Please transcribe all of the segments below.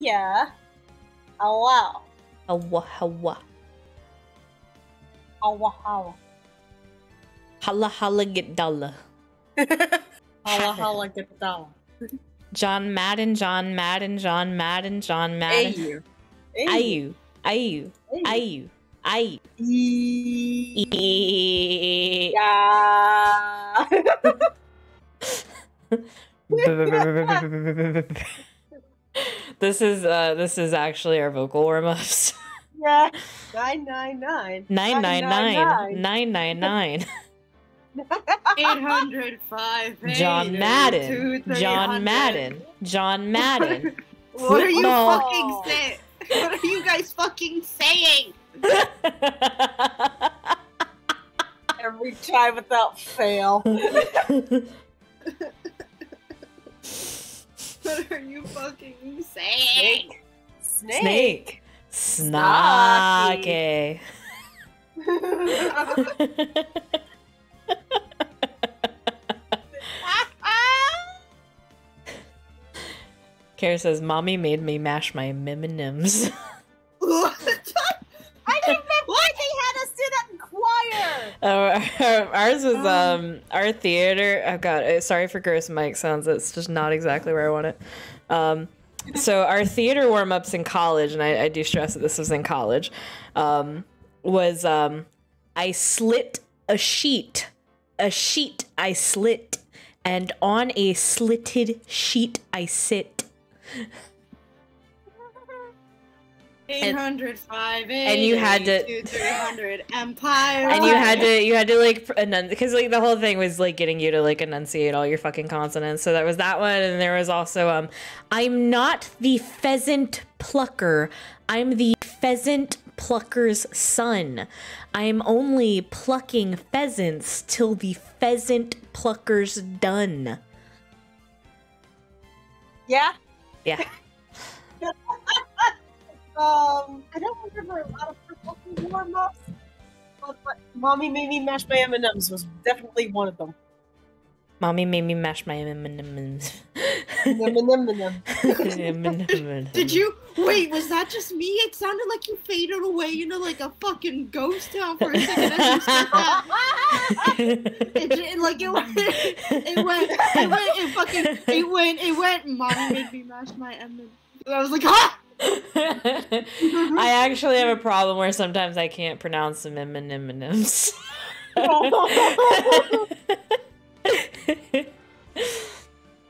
Yeah. Hello. Hawa hawa. Hawa hawa. Holla holla get dollar. Holla holla get dollar. John Madden, John Madden, John Madden, John Madden. Ayu. Ayu. Ayu. Ayu. Ayu. This is actually our vocal warm-ups. Yeah. 999. 999. 999. 805. John Madden. John Madden. John Madden. What are you Football. fucking saying? What are you guys fucking saying? Every time without fail. What are you fucking saying? Snake. Snake. Kara says, "Mommy made me mash my M&Ms." I didn't know why they had us do that in choir. Ours was our theater. Oh god, sorry for gross mic sounds. That's just not exactly where I want it. So our theater warm-ups in college, and I do stress that this was in college, was I slit a sheet I slit, and on a slitted sheet I sit. 805. And you had to 300 Empire. And you had to like because like the whole thing was like getting you to like enunciate all your fucking consonants. So that was that one, and there was also I'm not the pheasant plucker. I'm the pheasant plucker's son. I'm only plucking pheasants till the pheasant plucker's done. Yeah. Yeah. I don't remember a lot of fucking warm-ups, but Mommy Made Me Mash My M&Ms was definitely one of them. Mommy made me mash my M&Ms. Did you wait? Was that just me? It sounded like you faded away, you know, like a fucking ghost town for a second. As you said that. It went. Mommy made me mash my M&Ms. I was like, ha! I actually have a problem where sometimes I can't pronounce them M&Ms.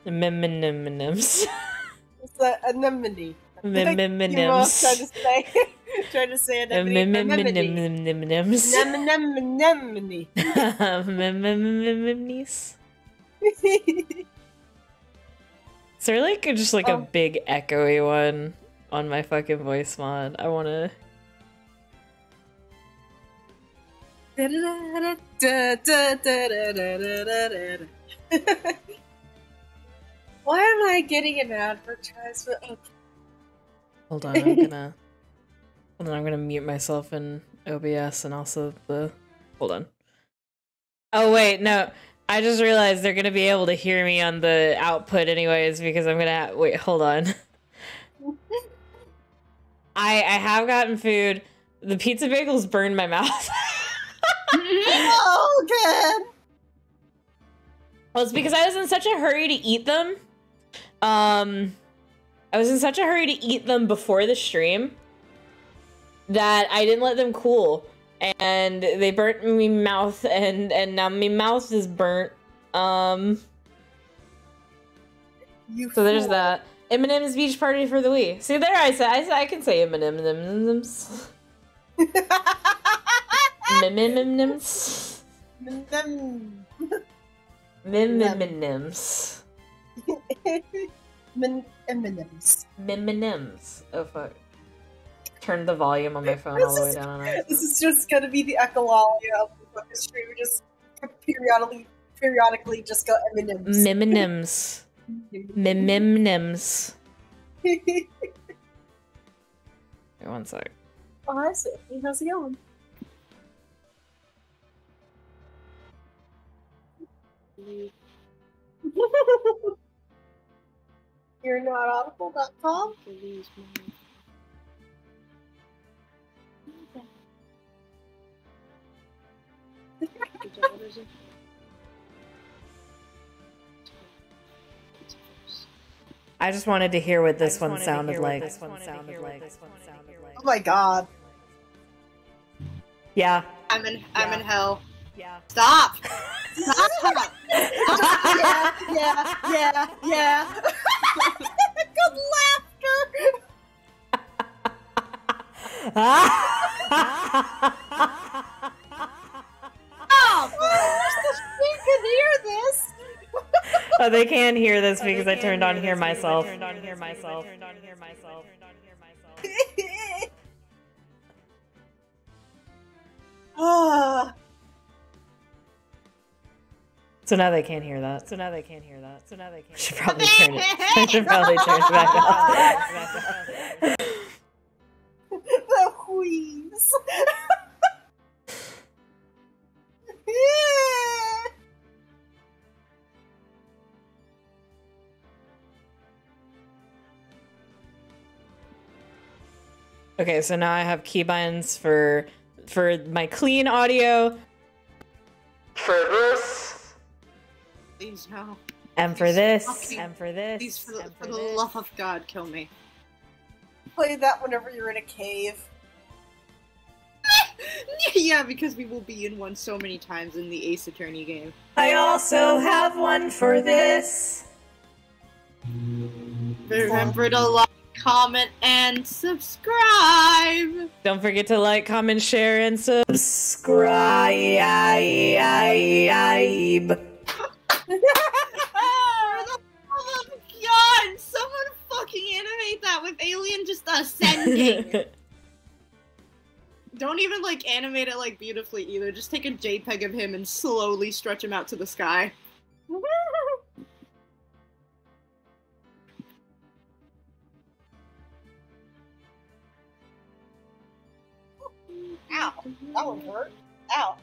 M&Ms. It's an anemone. M&Ms. Trying to say it. M&Ms. Anemone. M&Ms. Is there like just like a big echoey one on my fucking voice mod? I wanna. Why am I getting an advertisement? Oh. Hold on, I'm gonna mute myself in OBS and also the. Hold on. Oh wait, no. I just realized they're gonna be able to hear me on the output anyways because I'm gonna wait. Hold on. I have gotten food. The pizza bagels burned my mouth. Oh, good. Well, it's because I was in such a hurry to eat them. I was in such a hurry to eat them before the stream that I didn't let them cool. And they burnt me mouth, and now my mouth is burnt. So there's that. M&M's beach party for the Wii. See there, I can say M&M's. M&M's. M&M's. M&M's. Oh fuck. Turn the volume on my phone all the way down. This is just gonna be the echolalia of the fucking stream. We just periodically just go M&M's. M&M's. M&M's. Wait, one sec. Oh, I see. How's it going? You're not audible.com? I just wanted to hear what this one sounded like. Oh my god. Yeah. I'm in hell. Yeah. Stop! Stop! Yeah. Good laughter! You can hear this! Oh, they can hear this because I turned on Hear Myself. Ah. So now they can't hear that. Should probably turn it. Should probably turn it back off. The wheeze. Okay, so now I have keybinds for my clean audio. For this. Please no. And for this. And for this. Please, for the love of God, kill me. Play that whenever you're in a cave. Yeah, because we will be in one so many times in the Ace Attorney game. I also have one for this. Remember to like, comment, and subscribe! Don't forget to like, comment, share, and subscribe. For the love of God! Someone fucking animate that with Alien just ascending! Don't even, like, animate it, like, beautifully either. Just take a JPEG of him and slowly stretch him out to the sky. Ow. That one hurt. Ow.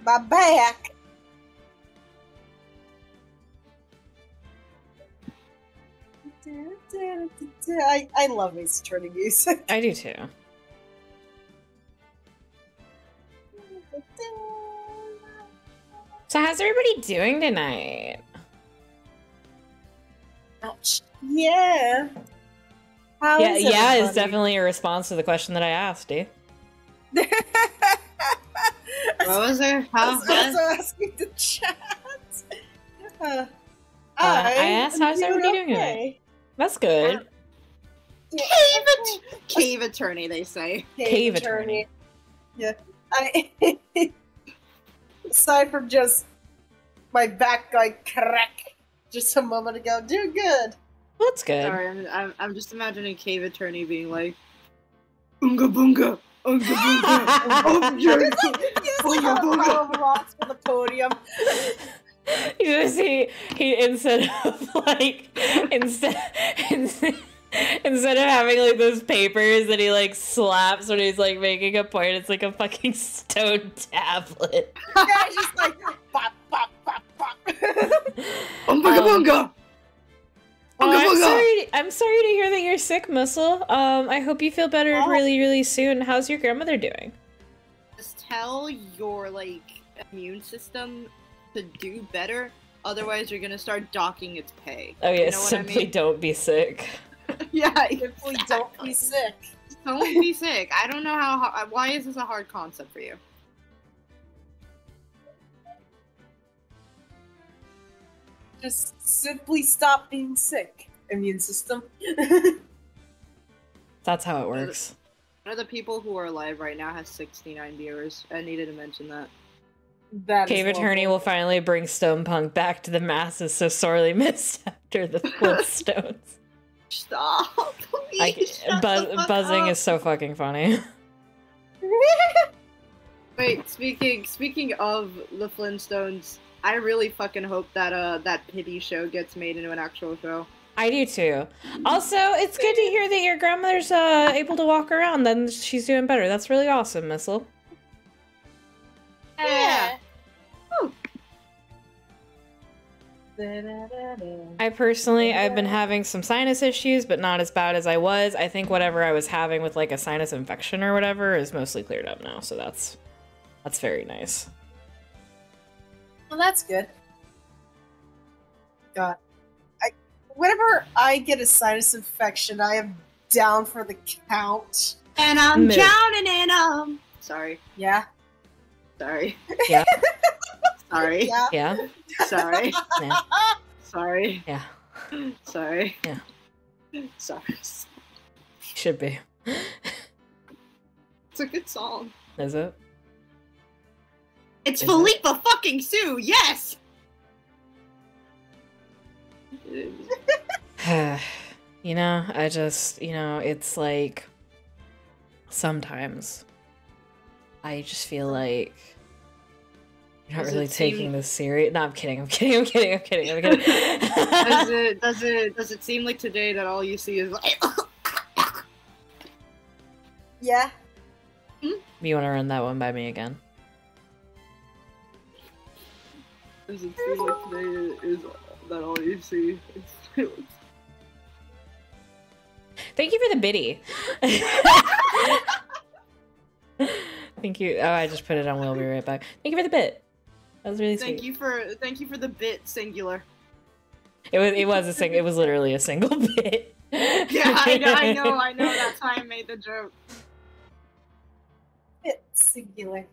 My back. I love Ace Attorney music. I do too. So how's everybody doing tonight? Ouch. Yeah. How Yeah, is yeah is everybody? definitely a response to the question that I asked, dude. What was there? I was also asking the chat. I asked, how's everybody doing tonight? That's good. Cave Attorney, they say. Cave Attorney. Yeah. Aside from just my back going crack just a moment ago, doing good. That's good. Sorry, I'm just imagining Cave Attorney being like, Unga Bunga! Unga Bunga! He's like a pile of rocks for the podium. You know, see, he instead of like instead of having like those papers that he like slaps when he's like making a point, it's like a fucking stone tablet. Yeah, he's just like bop bop bop bop. Unga Bunga! I'm sorry to hear that you're sick, Muscle. I hope you feel better really, really soon. How's your grandmother doing? Just tell your, like, immune system to do better, otherwise you're gonna start docking its pay. Oh yeah, You know what I simply mean? don't be sick. Yeah, Simply don't be sick. don't be sick. I don't know how, why is this a hard concept for you? Just simply stop being sick, immune system. That's how it works. One of the people who are alive right now has 69 viewers. I needed to mention that. That Cave is Attorney awful. will finally bring Stone Punk back to the masses so sorely missed after the Flintstones. Stop! Please, shut the fuck buzzing up. is so fucking funny. Wait, speaking of the Flintstones, I really fucking hope that that pity show gets made into an actual show. I do too. Also, it's good to hear that your grandmother's able to walk around. Then she's doing better. That's really awesome, Missile. Yeah. I personally, I've been having some sinus issues, but not as bad as I was. I think whatever I was having with like a sinus infection or whatever is mostly cleared up now, so that's very nice. Well, that's good. God, whenever I get a sinus infection, I am down for the count. And I'm drowning in them. Sorry. Yeah. Sorry. Yeah. Sorry. Yeah. Yeah. Sorry. Yeah. Sorry. Yeah. Sorry. Yeah. Sorry. Should be. It's a good song. Is it? It's Is Philippa fucking Sue. Yes. You know, I just, you know, it's like sometimes I just feel like you're not Does really it seem- taking this serious. No, I'm kidding. Does it seem like today that all you see is like Yeah. You want to run that one by me again? Does it seem like today is that all you see is silence? Thank you for the biddy. Thank you. Oh, I just put it on. We'll be right back. Thank you for the bit. That was really sweet. Thank you for the bit singular. It was literally a single bit. Yeah, I know. That's why I made the joke. It's singular.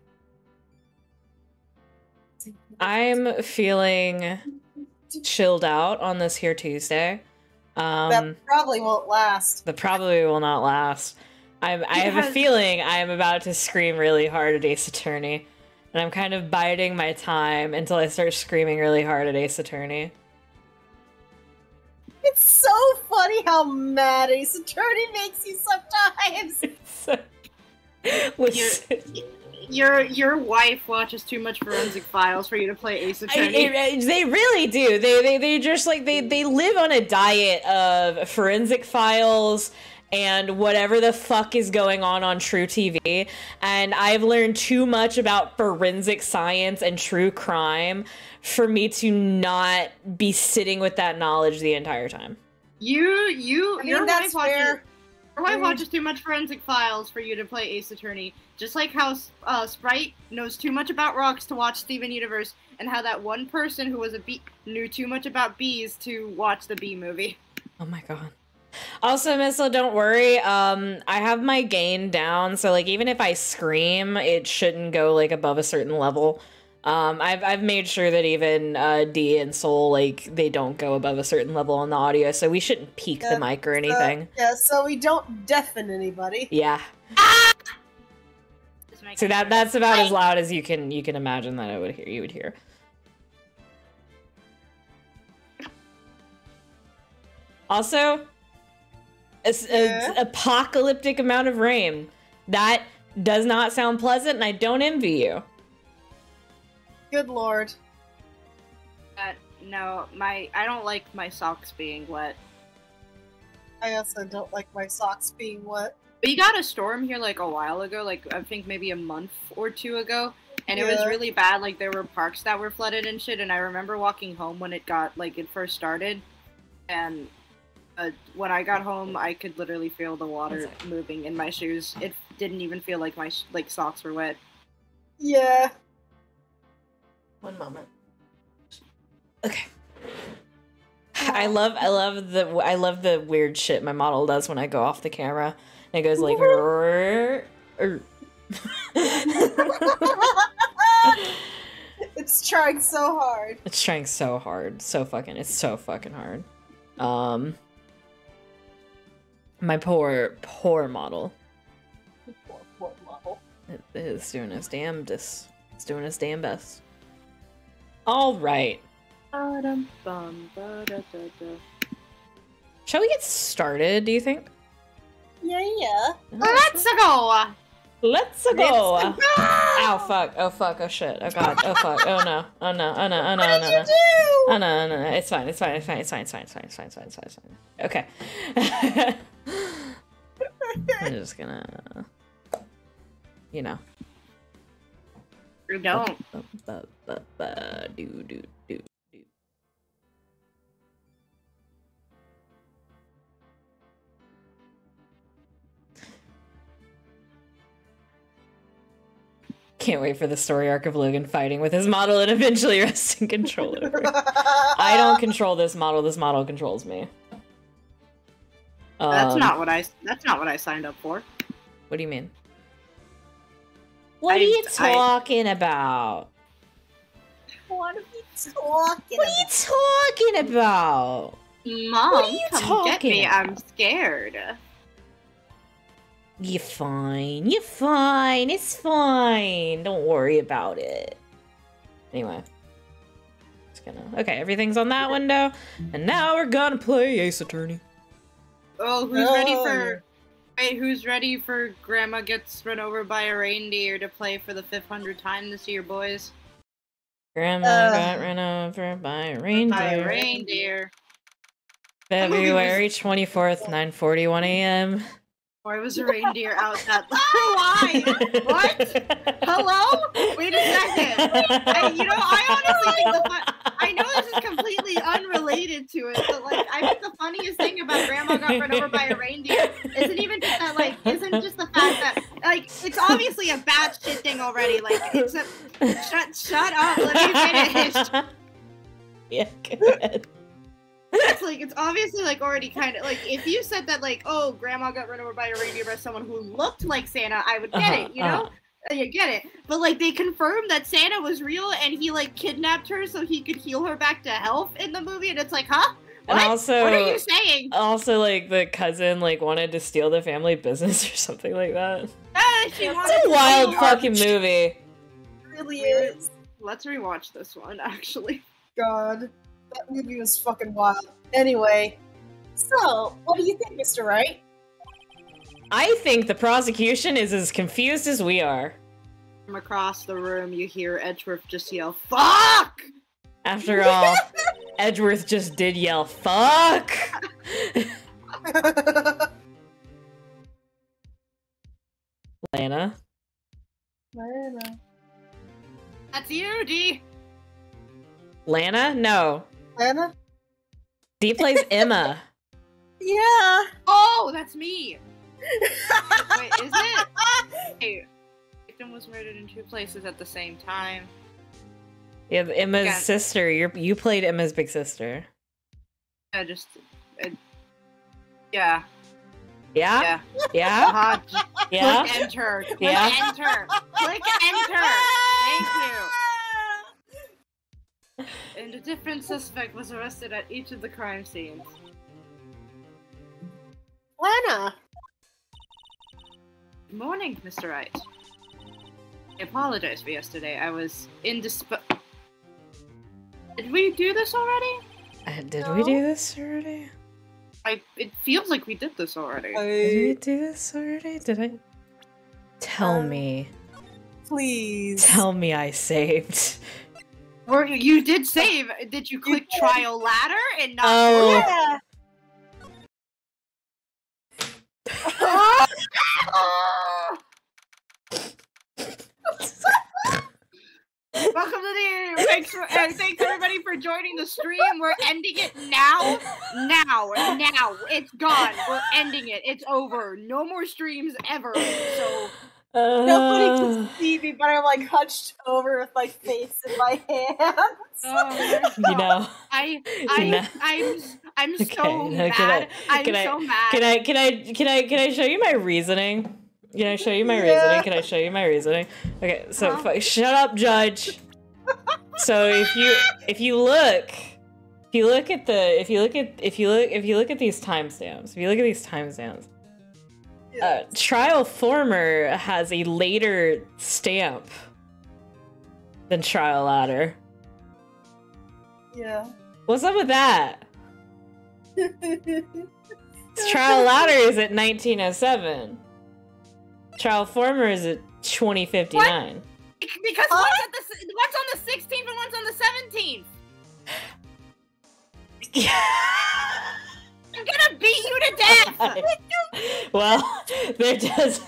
I'm feeling chilled out on this here Tuesday. That probably won't last. That probably will not last. I have a feeling I am about to scream really hard at Ace Attorney. And I'm kind of biding my time until I start screaming really hard at Ace Attorney. It's so funny how mad Ace Attorney makes you sometimes. Your wife watches too much Forensic Files for you to play Ace Attorney. They really do. They just like they live on a diet of Forensic Files and whatever the fuck is going on True TV. And I've learned too much about forensic science and true crime for me to not be sitting with that knowledge the entire time. Your wife fair. watches too much Forensic Files for you to play Ace Attorney. Just like how Sprite knows too much about rocks to watch Steven Universe, and how that one person who was a bee knew too much about bees to watch the Bee Movie. Oh my god. Also, Missile, don't worry. I have my gain down, so like even if I scream, it shouldn't go like above a certain level. I've made sure that even D and Soul, like, they don't go above a certain level on the audio, so we shouldn't peak the mic or anything. So we don't deafen anybody. Yeah. So that's about as loud as you can imagine that you would hear. Also, an apocalyptic amount of rain. That does not sound pleasant, and I don't envy you. Good lord. No, I don't like my socks being wet. I also don't like my socks being wet. But you got a storm here like a while ago, like I think maybe a month or two ago, and it was really bad. Like there were parks that were flooded and shit. And I remember walking home when it first started, and when I got home, I could literally feel the water moving in my shoes. It didn't even feel like my socks were wet. Yeah. One moment. Okay. I love the weird shit my model does when I go off the camera. And it goes like It's trying so hard. It's trying so hard. It's so fucking hard. My poor model. Poor model. It is doing its damnedest. It's doing its damn best. All right. Shall we get started, do you think? Yeah. Let's go! Let's go! Ow, fuck. Oh, fuck. Oh, shit. Oh, God. Oh, fuck. Oh, no. Oh, no. Oh, no. Oh, no. What did you do? Oh, no. No. It's fine. It's fine. Okay. I'm just gonna... You know. Don't. Do. Can't wait for the story arc of Logan fighting with his model and eventually wresting control over it. I don't control this model controls me. That's not what I signed up for. What do you mean? What are you talking about? What are you talking about? Mom, come get me. I'm scared. You're fine. You're fine. It's fine. Don't worry about it. Anyway. Okay, everything's on that window. And now we're gonna play Ace Attorney. Oh, who's ready for Grandma Gets Run Over by a Reindeer to play for the 500th time this year, boys? Grandma got run over by a reindeer. February 24th, 9:41 a.m. Why was a reindeer out that? Why? What? Hello? Wait a second. I honestly think I know this is completely unrelated to it, but like, I think the funniest thing about Grandma Got Run Over by a Reindeer isn't just the fact that like it's obviously a bad shit thing already. Like it's a shut up. Let me finish. Yeah, go ahead. It's obviously like already kind of like if you said that like, oh, Grandma got run over by a reindeer by someone who looked like Santa, I would get it, you know? You get it. But like they confirmed that Santa was real and he like kidnapped her so he could heal her back to health in the movie, and it's like, huh? What? And also, what are you saying? Also, like the cousin like wanted to steal the family business or something like that. It's a wild fucking movie. It really is. Let's rewatch this one, actually. God. That movie was fucking wild. Anyway, so, what do you think, Mr. Wright? I think the prosecution is as confused as we are. From across the room, you hear Edgeworth just yell, "Fuck!" After all, Edgeworth just did yell, "Fuck!" Lana? That's you, D. Lana? No. Lana? Dee plays Emma. Yeah. Oh, that's me. Wait, is it? Hey, victim was murdered in 2 places at the same time. Yeah, Emma's sister. You played Emma's big sister. Yeah. Yeah? Yeah? Yeah? Click enter. Click Yeah? enter. Click enter. Thank you. And a different suspect was arrested at each of the crime scenes. Lana. Good morning, Mr. Wright. I apologize for yesterday. I was indisposed. Did we do this already? Did we do this already? It feels like we did this already. Did we do this already? Did I? Tell me. Please. Tell me I saved. You did save. Did you click trial ladder and not? Oh. Yeah. Welcome to the thanks everybody for joining the stream. We're ending it now. Now. It's gone. We're ending it. It's over. No more streams ever. So nobody can see me, but I'm like hunched over with my face in my hands. You know. I'm so mad. So mad. Can I show you my reasoning? Can I show you my reasoning? Can I show you my reasoning? Okay, so shut up, Judge. So if you look at these timestamps, Trial Former has a later stamp than Trial Ladder. Yeah. What's up with that? Trial Ladder is at 1907. Trial Former is at 2059. What? Because one's on the 16th and one's on the 17th. I'm gonna beat you to death. Well, there does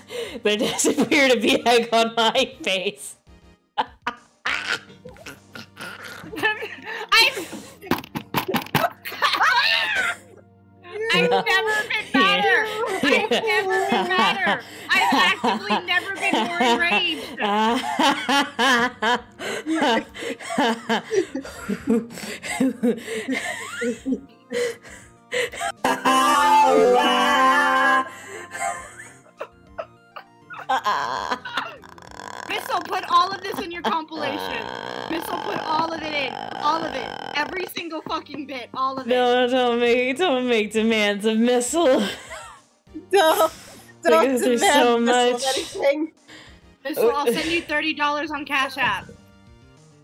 appear to be egg on my face. I've never been madder. I've actively never been more enraged. Missile, put all of this in your compilation. Missile, put all of it in. All of it. Every single fucking bit. All of it. No, don't make demands of Missile. Don't Because there's demand so Missile much. anything. Missile, I'll send you $30 on Cash App.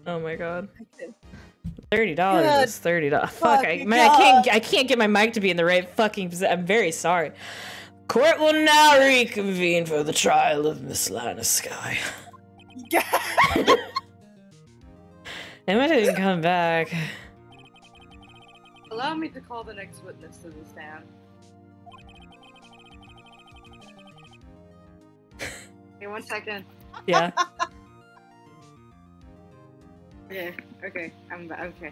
Oh my god. Good. $30 is $30. Fuck, I can't get my mic to be in the right fucking position. I'm very sorry. Court will now reconvene for the trial of Miss Lana Sky. Emma didn't come back. Allow me to call the next witness to the stand. Hey, 1 second. Yeah. Okay, I'm okay.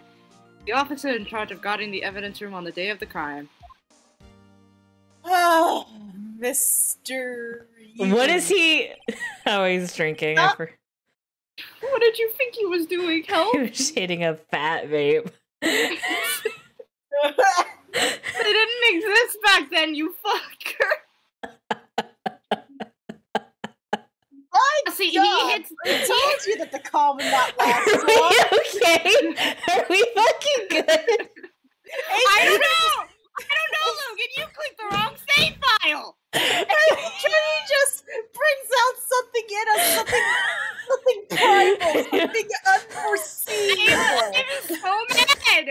The officer in charge of guarding the evidence room on the day of the crime. Oh, Mr. What is he? Oh, he's drinking. What did you think he was doing? Help! He was hitting a fat vape. They didn't exist back then, you fucker! See, he hits. I told you that the calm would not last Are we long. okay? Are we fucking good? I don't know, Logan. You clicked the wrong save file. Trinity just brings out something in us, something primal, something unforeseeable. I'm so mad.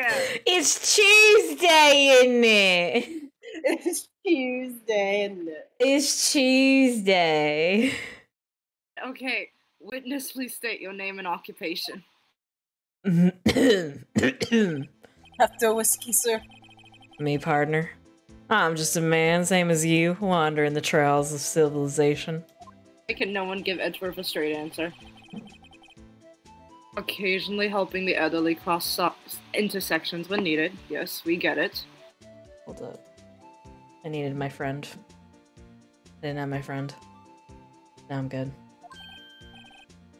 It's Tuesday, isn't it? It's Tuesday, isn't it? It's Tuesday. Okay, witness, please state your name and occupation. Pepto whiskey, sir. Me, partner. I'm just a man, same as you, wandering the trails of civilization. Why can no one give Edgeworth a straight answer? Occasionally helping the elderly cross intersections when needed. Yes, we get it. Hold up. I needed my friend. I didn't have my friend. Now I'm good.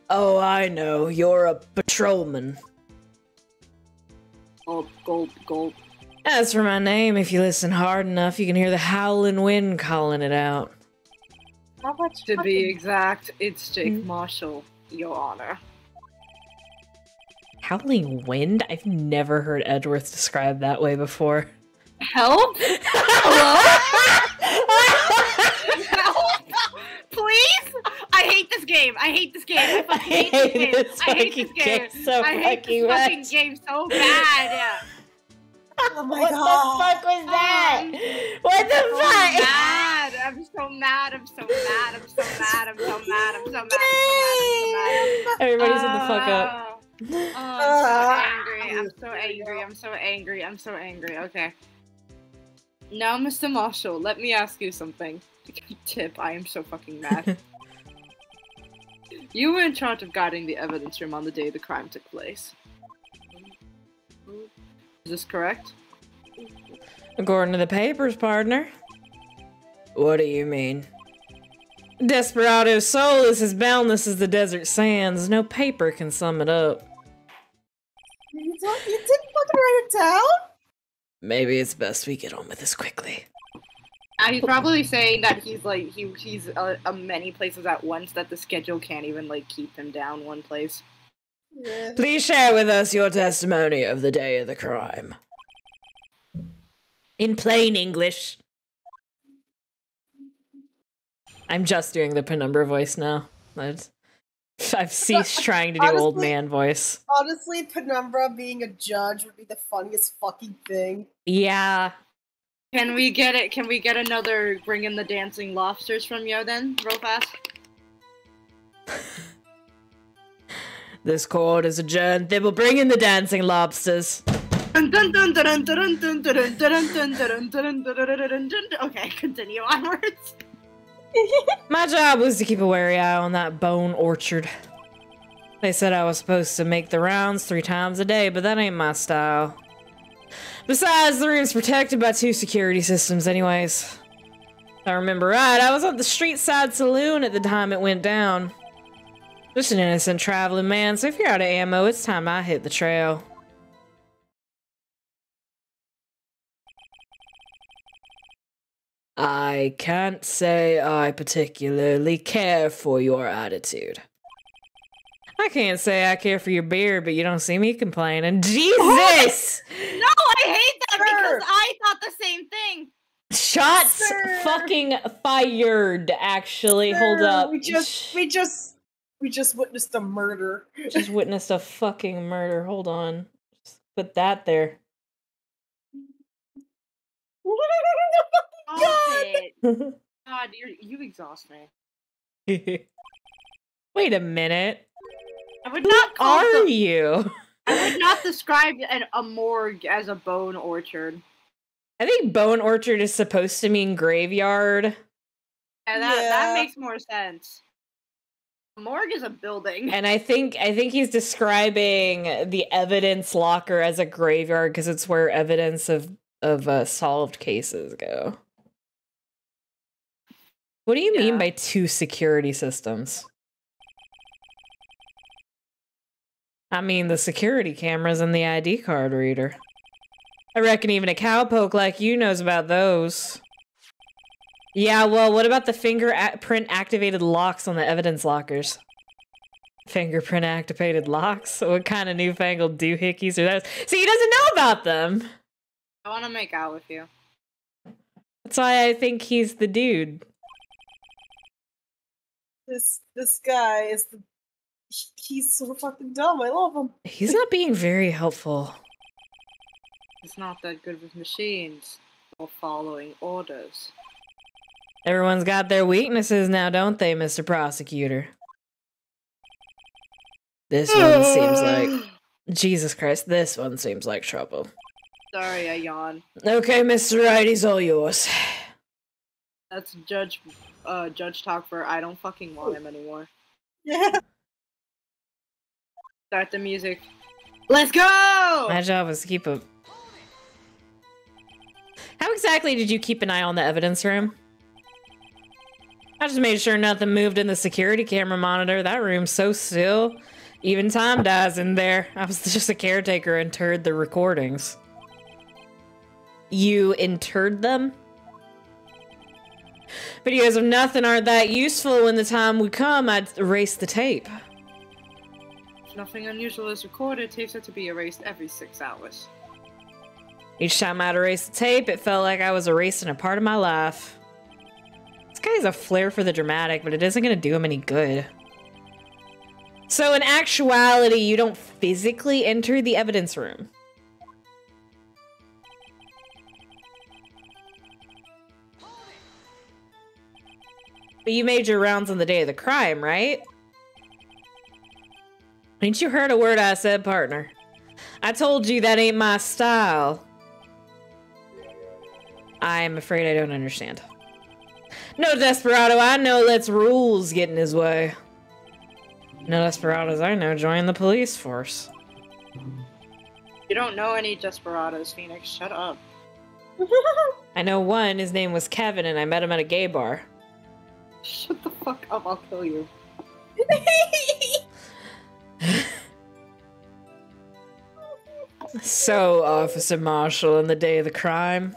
Oh, I know. You're a patrolman. Gulp, gulp, gulp. As for my name, if you listen hard enough, you can hear the howling wind calling it out. How much To be exact, it's Jake Marshall, Your Honor. Howling wind? I've never heard Edgeworth described that way before. Help? Hello? Help? Please? I hate this game. I hate this game. I fucking hate this game. I hate this game. So I hate this fucking much. game so bad. Oh my What god. the fuck was that? What the I'm fuck? mad. I'm so mad. I'm so mad. I'm so mad. I'm so mad. I'm so mad. I'm so mad. Everybody's in the fuck up. Oh, I'm so angry. I'm so angry. I'm so angry. Okay. Now, Mr. Marshall, let me ask you something. Tip, I am so fucking mad. You were in charge of guarding the evidence room on the day the crime took place. Is this correct? According to the papers, partner. What do you mean? Desperado's soul is as boundless as the desert sands. No paper can sum it up. You didn't fucking write it down? Maybe it's best we get on with this quickly. He's probably saying that he's like he's many places at once that the schedule can't even like keep him down one place. Yeah. Please share with us your testimony of the day of the crime. In plain English. I'm just doing the Penumbra voice now. I've ceased trying to do old man voice. Honestly, Penumbra being a judge would be the funniest fucking thing. Yeah. Can we get it? Can we get another bring in the dancing lobsters from you then, real fast? This court is adjourned. They will bring in the dancing lobsters. Okay, continue onwards. My job was to keep a wary eye on that bone orchard. They said I was supposed to make the rounds 3 times a day, but that ain't my style. Besides, the room's protected by 2 security systems anyways. If I remember right, I was at the street side saloon at the time it went down. Just an innocent traveling man, so if you're out of ammo, it's time I hit the trail. I can't say I particularly care for your attitude. I can't say I care for your beard, but you don't see me complaining. Jesus! No, I hate that because I thought the same thing. Shots fucking fired, actually. Hold up. We just witnessed a murder. Just witnessed a fucking murder. Hold on. Just put that there. God, you exhaust me. Wait a minute. I would not call you? I would not describe a morgue as a bone orchard. I think bone orchard is supposed to mean graveyard. Yeah, that makes more sense. A morgue is a building. And I think he's describing the evidence locker as a graveyard because it's where evidence of solved cases go. What do you mean by 2 security systems? I mean the security cameras and the ID card reader. I reckon even a cowpoke like you knows about those. Yeah, well, what about the fingerprint activated locks on the evidence lockers? Fingerprint activated locks? What kind of newfangled doohickeys are those? See, he doesn't know about them! I want to make out with you. That's why I think he's the dude. This guy is he's so fucking dumb. I love him. He's not being very helpful. He's not that good with machines or following orders. Everyone's got their weaknesses now, don't they, Mr. Prosecutor? This one seems like... Jesus Christ, this one seems like trouble. Sorry, I yawned. Okay, Mr. Wright, he's all yours. That's Judge talk for I don't fucking want him anymore. Yeah. Start the music. Let's go! My job was to keep a... How exactly did you keep an eye on the evidence room? I just made sure nothing moved in the security camera monitor. That room's so still. Even time dies in there. I was just a caretaker and interred the recordings. You interred them? Videos of nothing aren't that useful. When the time would come, I'd erase the tape. If nothing unusual is recorded, tapes are to be erased every 6 hours. Each time I'd erase the tape, it felt like I was erasing a part of my life. This guy has a flair for the dramatic, but it isn't going to do him any good. So in actuality, you don't physically enter the evidence room. But you made your rounds on the day of the crime, right? Ain't you heard a word I said, partner? I told you that ain't my style. I'm afraid I don't understand. No desperado I know lets rules get in his way. No desperados I know join the police force. You don't know any desperados, Phoenix. Shut up. I know one, his name was Kevin, and I met him at a gay bar. Shut the fuck up, I'll kill you. So, Officer Marshall, on the day of the crime,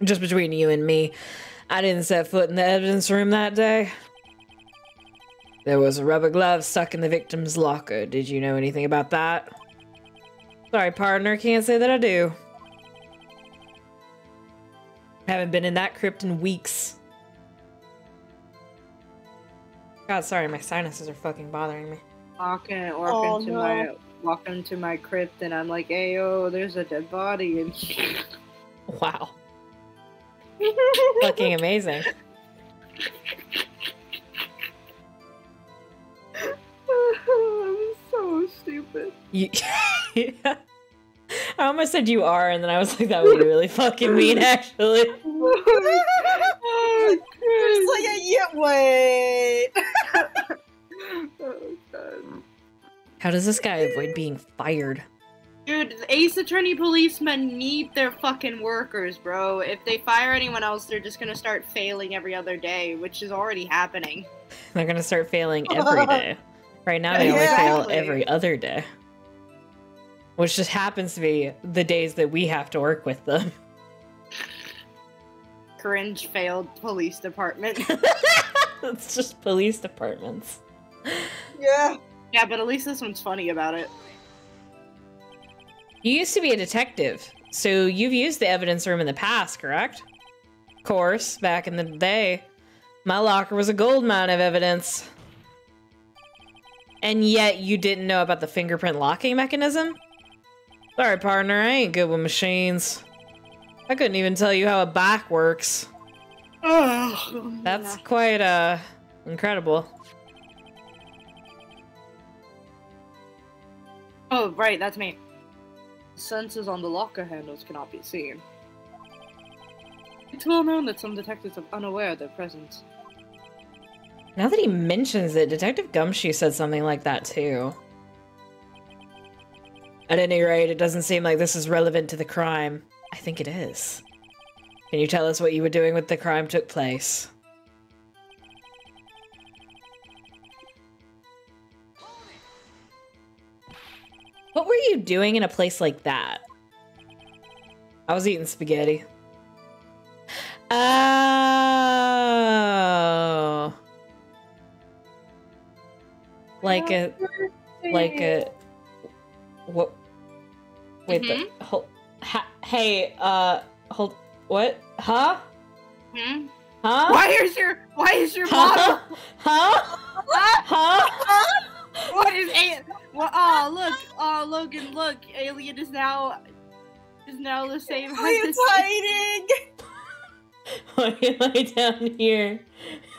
just between you and me, I didn't set foot in the evidence room that day. There was a rubber glove stuck in the victim's locker. Did you know anything about that? Sorry, partner, can't say that I do. Haven't been in that crypt in weeks. God, sorry, my sinuses are fucking bothering me. Walk into my crypt and I'm like, hey, yo, there's a dead body in here. Wow. Fucking amazing. I'm so stupid. Yeah. I almost said you are, and then I was like, that would be really fucking mean, actually. It's like, yeah, wait. Oh, God. How does this guy avoid being fired? Dude, Ace Attorney policemen need their fucking workers, bro. If they fire anyone else, they're just gonna start failing every other day, which is already happening. They're gonna start failing every day. Right now, they only fail every other day. Which just happens to be the days that we have to work with them. Cringe failed police department. It's just police departments. Yeah. Yeah, but at least this one's funny about it. You used to be a detective, so you've used the evidence room in the past, correct? Of course, back in the day, my locker was a gold mine of evidence. And yet you didn't know about the fingerprint locking mechanism? Sorry, partner, I ain't good with machines. I couldn't even tell you how a back works. That's quite, incredible. Oh, right, that's me. Sensors on the locker handles cannot be seen. It's well known that some detectives are unaware of their presence. Now that he mentions it, Detective Gumshoe said something like that too. At any rate, it doesn't seem like this is relevant to the crime. I think it is. Can you tell us what you were doing when the crime took place? What were you doing in a place like that? I was eating spaghetti. Oh. Like a... What? Wait, hold... Hey, hold... What? Huh? Hmm? Huh? Why is your bottle? Huh? Huh? What is it? Well, oh Logan, look, Alien is now the same height as hiding. Why am I down here?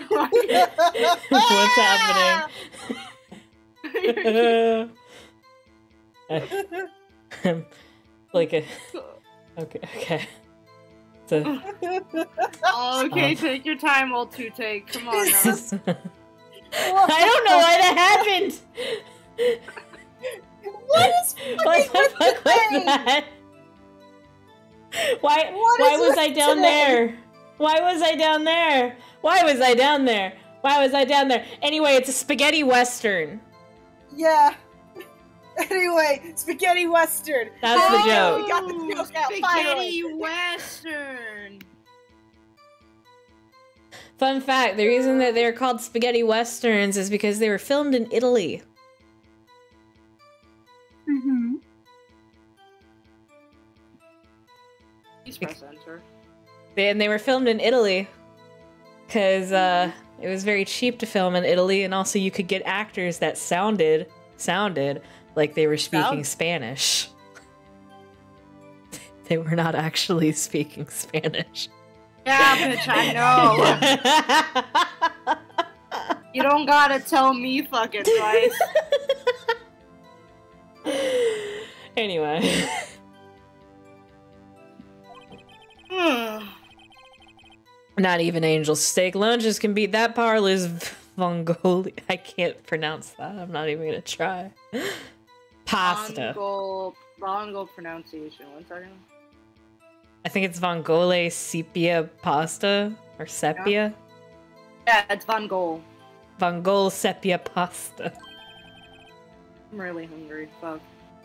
What's happening? Like a... Okay. So... Oh, okay, take your time, old two-take. Come on now. I don't know why that happened! What is What the fuck was that? Why was I down there? Why was I down there? Why was I down there? Why was I down there? Anyway, it's a spaghetti western. Yeah. Anyway, spaghetti western. That's the joke. We got the joke out, Spaghetti finally. western. Fun fact, the reason that they're called spaghetti westerns is because they were filmed in Italy. Mm-hmm. Please press enter. And they were filmed in Italy because it was very cheap to film in Italy, and also you could get actors that sounded like they were speaking Spanish. They were not actually speaking Spanish. Yeah, bitch, I know. You don't gotta tell me fucking twice. Anyway. Not even Angel Steak lunches can beat that parlor's Vongoli. I can't pronounce that. I'm not even gonna try. Pasta. Vongol pronunciation. 1 second. I think it's Vongole sepia pasta or sepia. Yeah, it's Vongol. Vongole sepia pasta. I'm really hungry. Fuck.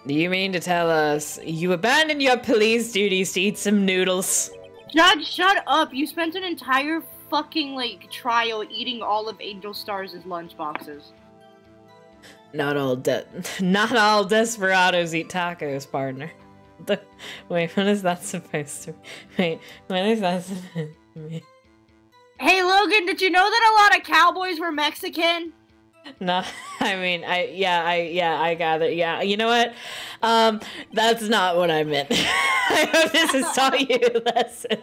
Do you mean to tell us you abandoned your police duties to eat some noodles? Judge, shut up! You spent an entire fucking, trial eating all of Angel Stars' lunchboxes. Not all desperados eat tacos, partner. Wait, what is that supposed to be? Wait, what is that supposed to be? Hey, Logan, did you know that a lot of cowboys were Mexican? No, I mean, I gather. Yeah, you know what? That's not what I meant. I hope this has taught you a lesson.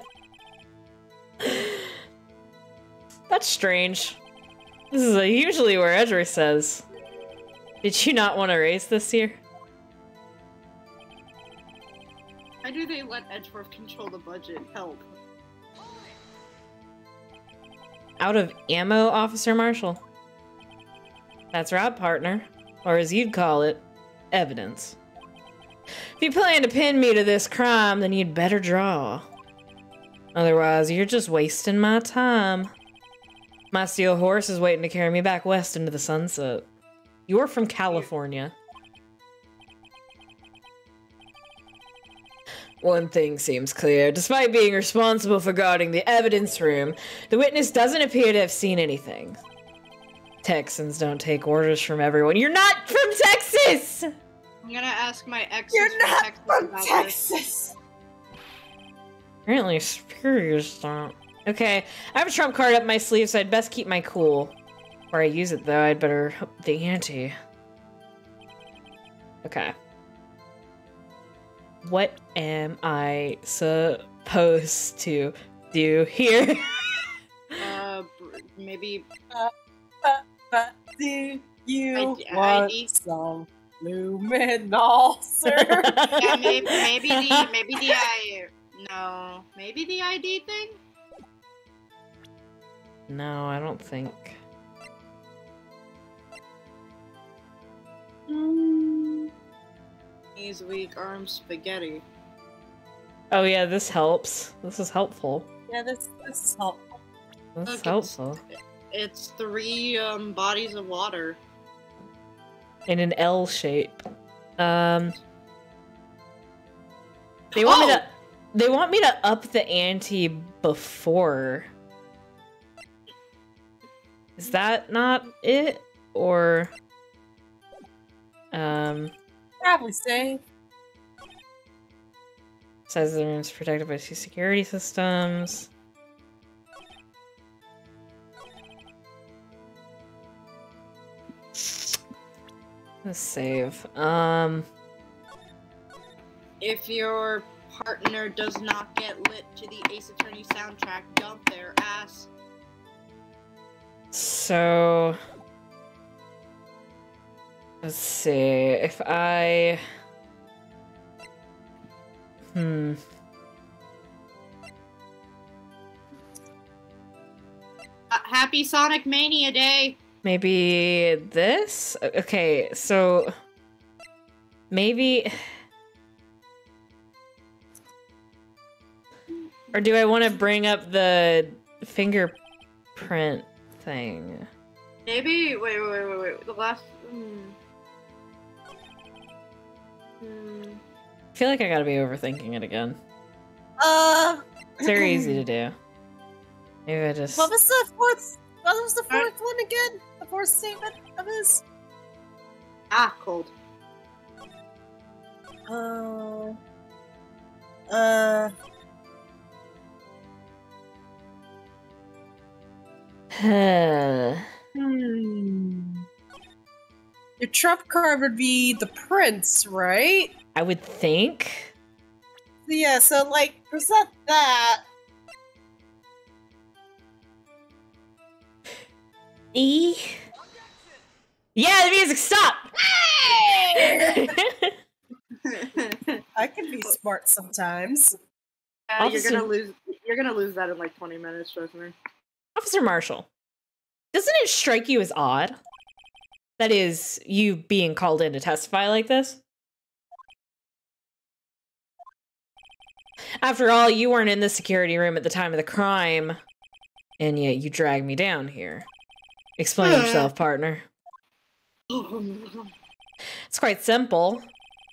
That's strange. This is usually where Edgar says. Did you not want to race this year? Why do they let Edgeworth control the budget? Help. Out of ammo, Officer Marshall. That's right, partner. Or as you'd call it, evidence. If you plan to pin me to this crime, then you'd better draw. Otherwise, you're just wasting my time. My steel horse is waiting to carry me back west into the sunset. You're from California. One thing seems clear. Despite being responsible for guarding the evidence room, the witness doesn't appear to have seen anything. Texans don't take orders from everyone. You're not from Texas! I'm gonna ask my ex. You're not Texas from about Texas! Apparently superiors don't. Okay, I have a trump card up my sleeve, so I'd best keep my cool. Before I use it, though, I'd better up the ante. Okay. What am I supposed to do here? Maybe. Do you ID. want some luminol, sir? Yeah, maybe the ID thing. No, I don't think. Knees weak, arms spaghetti. Oh yeah, this helps. This is helpful. Yeah, this is helpful. This is Look, helpful. It's 3 bodies of water. In an L shape. They want me to. They want me to up the ante before. Is that not it? Or Probably safe. says the room's protected by 2 security systems. Let's save. If your partner does not get lit to the Ace Attorney soundtrack, dump their ass. So let's see if I Happy Sonic Mania Day. maybe this? Okay, so maybe, or do I want to bring up the fingerprint thing? Maybe. Wait. The last. I feel like I gotta be overthinking it again. It's very easy to do. Maybe I just. What was the fourth? What was the fourth one again? The fourth statement of his? Cold. Your trump card would be the prince, right? I would think. Yeah, so like present that. E. Yeah, the music stop. I can be smart sometimes. Officer- You're gonna lose that in like 20 minutes, trust me. Officer Marshall, doesn't it strike you as odd? That is, you being called in to testify like this? After all, you weren't in the security room at the time of the crime, and yet you dragged me down here. Explain yourself, partner. It's quite simple.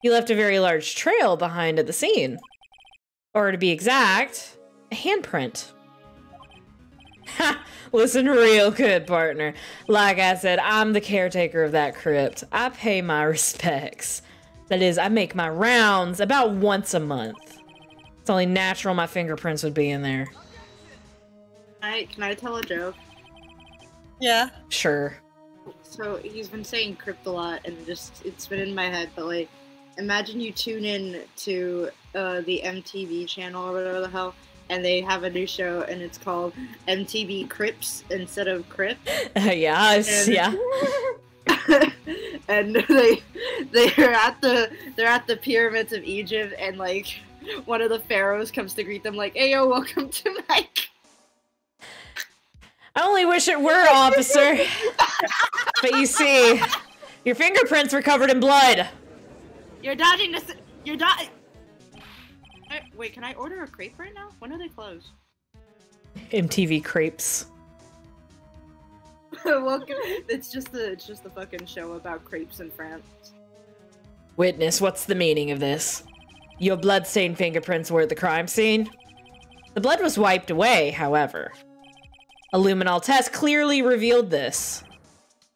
You left a very large trail behind at the scene. Or to be exact, a handprint. Ha! Listen real good, partner. Like I said, I'm the caretaker of that crypt. I pay my respects. That is, I make my rounds about once a month. It's only natural my fingerprints would be in there. Can I tell a joke? Yeah. Sure. So he's been saying crypt a lot, and it's been in my head. But like, imagine you tune in to the MTV channel or whatever the hell, and they have a new show, and it's called MTV Crips instead of Crypt. Yeah. And they're at the pyramids of Egypt, and like one of the pharaohs comes to greet them, like, "Hey yo, welcome to my." I only wish it were, officer. But you see, your fingerprints were covered in blood. You're dodging the. You're not. Wait, can I order a crepe right now? When are they closed? MTV crepes. Welcome. It's just the fucking show about crepes in France. Witness, what's the meaning of this? Your bloodstained fingerprints were at the crime scene? The blood was wiped away, however. A luminol test clearly revealed this.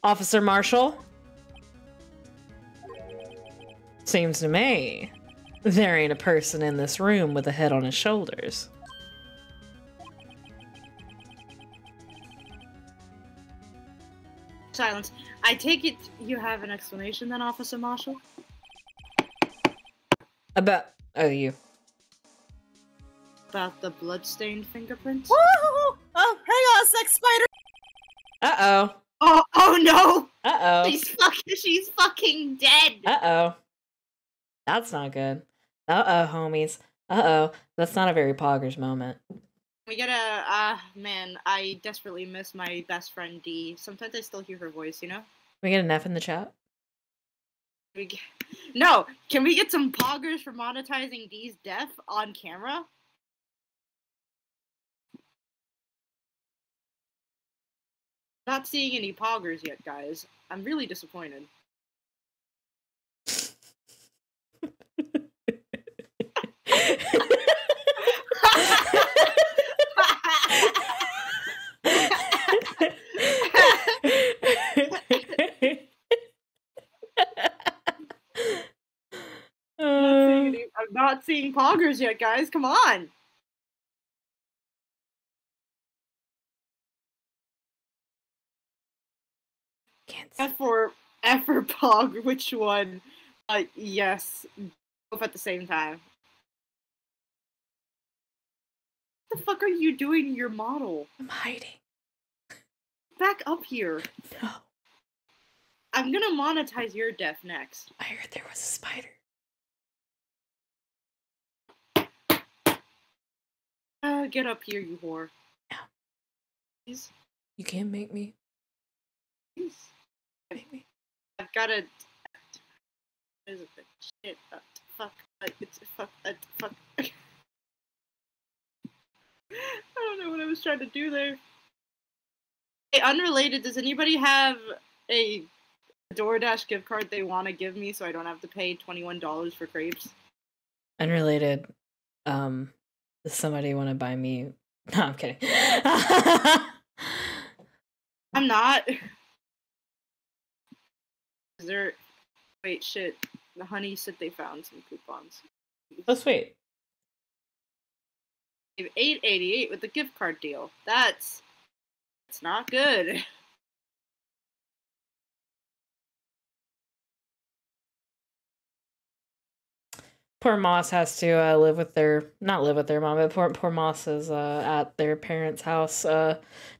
Officer Marshall? Seems to me there ain't a person in this room with a head on his shoulders. Silence. I take it you have an explanation then, Officer Marshall? About... Oh, you. About the bloodstained fingerprints? Woo! Oh, hang on a sec, Spider! Uh-oh. Oh no! Uh-oh. She's fucking dead! Uh-oh. That's not good. Uh-oh, homies. Uh-oh. That's not a very poggers moment. We gotta, man, I desperately miss my best friend Dee. Sometimes I still hear her voice, you know? Can we get an F in the chat? No! Can we get some poggers for monetizing Dee's death on camera? Not seeing any poggers yet, guys. I'm really disappointed. I'm not seeing poggers yet, guys. Come on. F for pog. Which one? Yes, both at the same time. What the fuck are you doing to your model? I'm hiding. Back up here. No. I'm gonna monetize your death next. I heard there was a spider. Get up here, you whore. No. Please. You can't make me. Please. Make me. I've gotta... Shit. Fuck. It's fuck. Fuck. I don't know what I was trying to do there. Hey, unrelated, does anybody have a DoorDash gift card they want to give me so I don't have to pay $21 for crepes? Unrelated, does somebody want to buy me? No, I'm kidding. I'm not. Is there... Wait, shit. The honey said they found some coupons. Oh, sweet. $8.88 with the gift card deal. That's not good. Poor Moss has to live with their, not live with their mom, but poor Moss is at their parents' house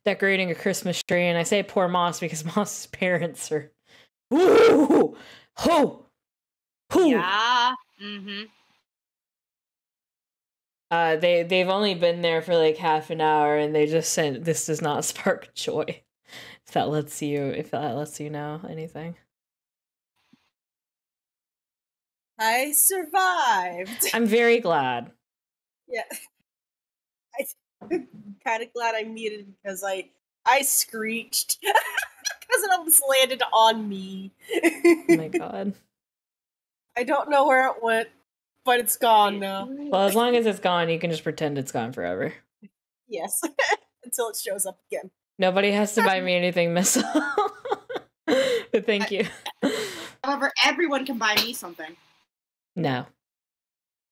decorating a Christmas tree. And I say poor Moss because Moss's parents are, woo, ho, hoo. Yeah. Mm-hmm. They've only been there for like half an hour, and they just said this does not spark joy. If that lets you know anything. I survived. I'm very glad. Yeah. I'm kind of glad I muted because I screeched because it almost landed on me. Oh my god. I don't know where it went, but it's gone now. Well, as long as it's gone, you can just pretend it's gone forever. Yes. Until it shows up again. Nobody has to buy me anything, Missile. But thank you. However, everyone can buy me something. No.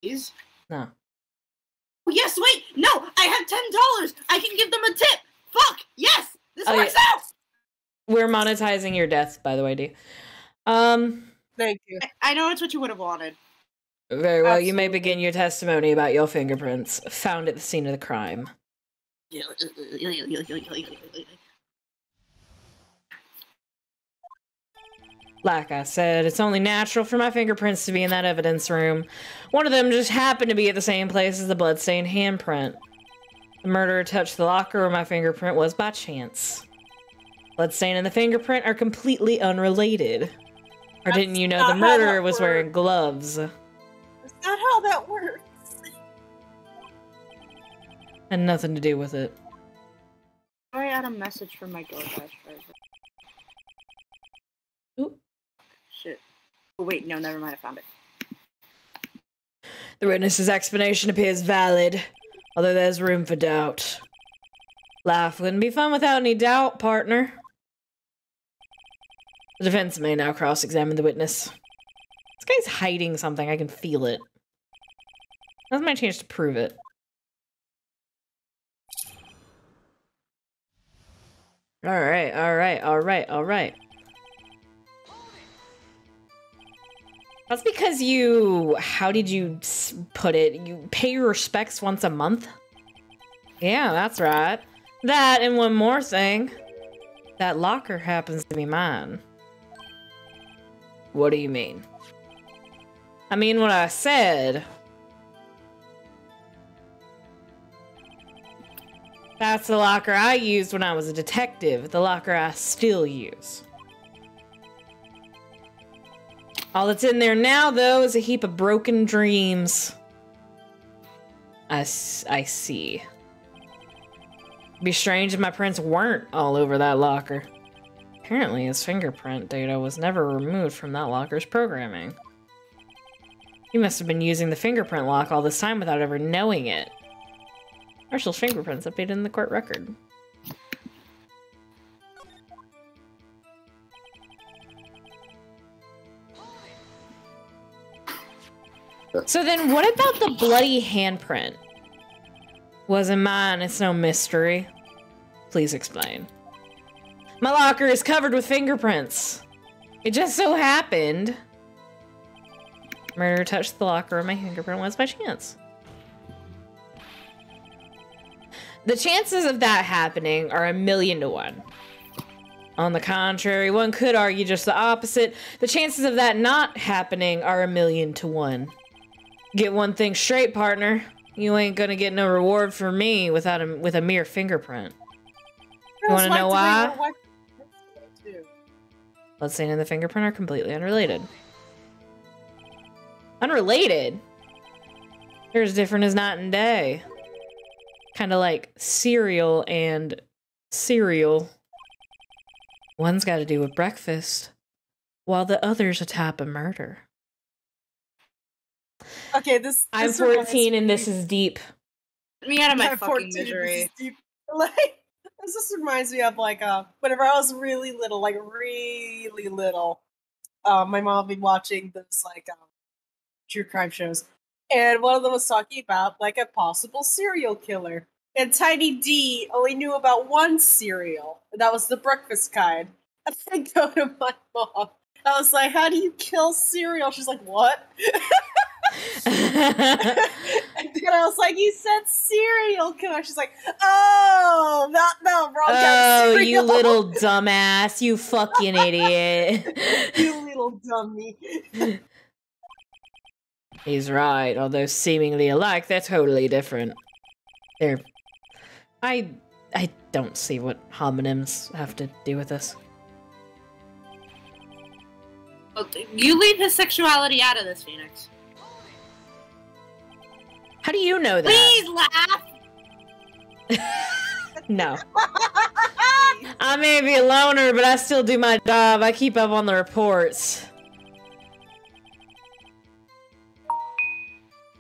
Please? No. Oh, yes, wait! No! I have $10! I can give them a tip! Fuck! Yes! This works out! We're monetizing your death, by the way, D. Thank you. I know it's what you would have wanted. Very well, you may begin your testimony about your fingerprints found at the scene of the crime. Like I said, it's only natural for my fingerprints to be in that evidence room. One of them just happened to be at the same place as the bloodstained handprint. The murderer touched the locker where my fingerprint was by chance. Bloodstain and the fingerprint are completely unrelated. Or didn't you know the murderer was wearing gloves? That's not how that works. Had nothing to do with it. I had a message from my DoorDash driver. Ooh. Shit. Oh, wait, no, never mind. I found it. The witness's explanation appears valid, although there's room for doubt. Life wouldn't be fun without any doubt, partner. The defense may now cross-examine the witness. This guy's hiding something. I can feel it. That's my chance to prove it. Alright, alright, alright, alright. That's because you... How did you put it? You pay your respects once a month? Yeah, that's right. That and one more thing. That locker happens to be mine. What do you mean? I mean what I said. That's the locker I used when I was a detective. The locker I still use. All that's in there now, though, is a heap of broken dreams. I see. It'd be strange if my prints weren't all over that locker. Apparently, his fingerprint data was never removed from that locker's programming. He must have been using the fingerprint lock all this time without ever knowing it. Marshall's fingerprints updated in the court record. So then what about the bloody handprint? Wasn't mine, it's no mystery. Please explain. My locker is covered with fingerprints. It just so happened. Murderer touched the locker and my fingerprint was by chance. The chances of that happening are 1,000,000 to 1. On the contrary, one could argue just the opposite. The chances of that not happening are 1,000,000 to 1. Get one thing straight, partner. You ain't gonna get no reward for me with a mere fingerprint. You wanna know why? Bloodstain and the fingerprint are completely unrelated. Unrelated? They're as different as night and day. Kind of like cereal and cereal. One's got to do with breakfast, while the other's a type of murder. Okay, this I'm 14 and this is deep. Get me out of my I'm fucking 14 and misery. this is deep. Like, this just reminds me of like whenever I was really little, my mom would be watching those like true crime shows, and one of them was talking about like a possible serial killer. And Tiny D only knew about one cereal, and that was the breakfast kind. And I go to my mom. I was like, "How do you kill cereal?" She's like, "What?" And then I was like, "You said cereal killer." She's like, "Oh, no, wrong kind of cereal." You little dumbass! You fucking idiot! You little dummy. He's right. Although seemingly alike, they're totally different. They're... I don't see what homonyms have to do with this. You leave his sexuality out of this, Phoenix. How do you know that? Please laugh! No. I may be a loner, but I still do my job. I keep up on the reports.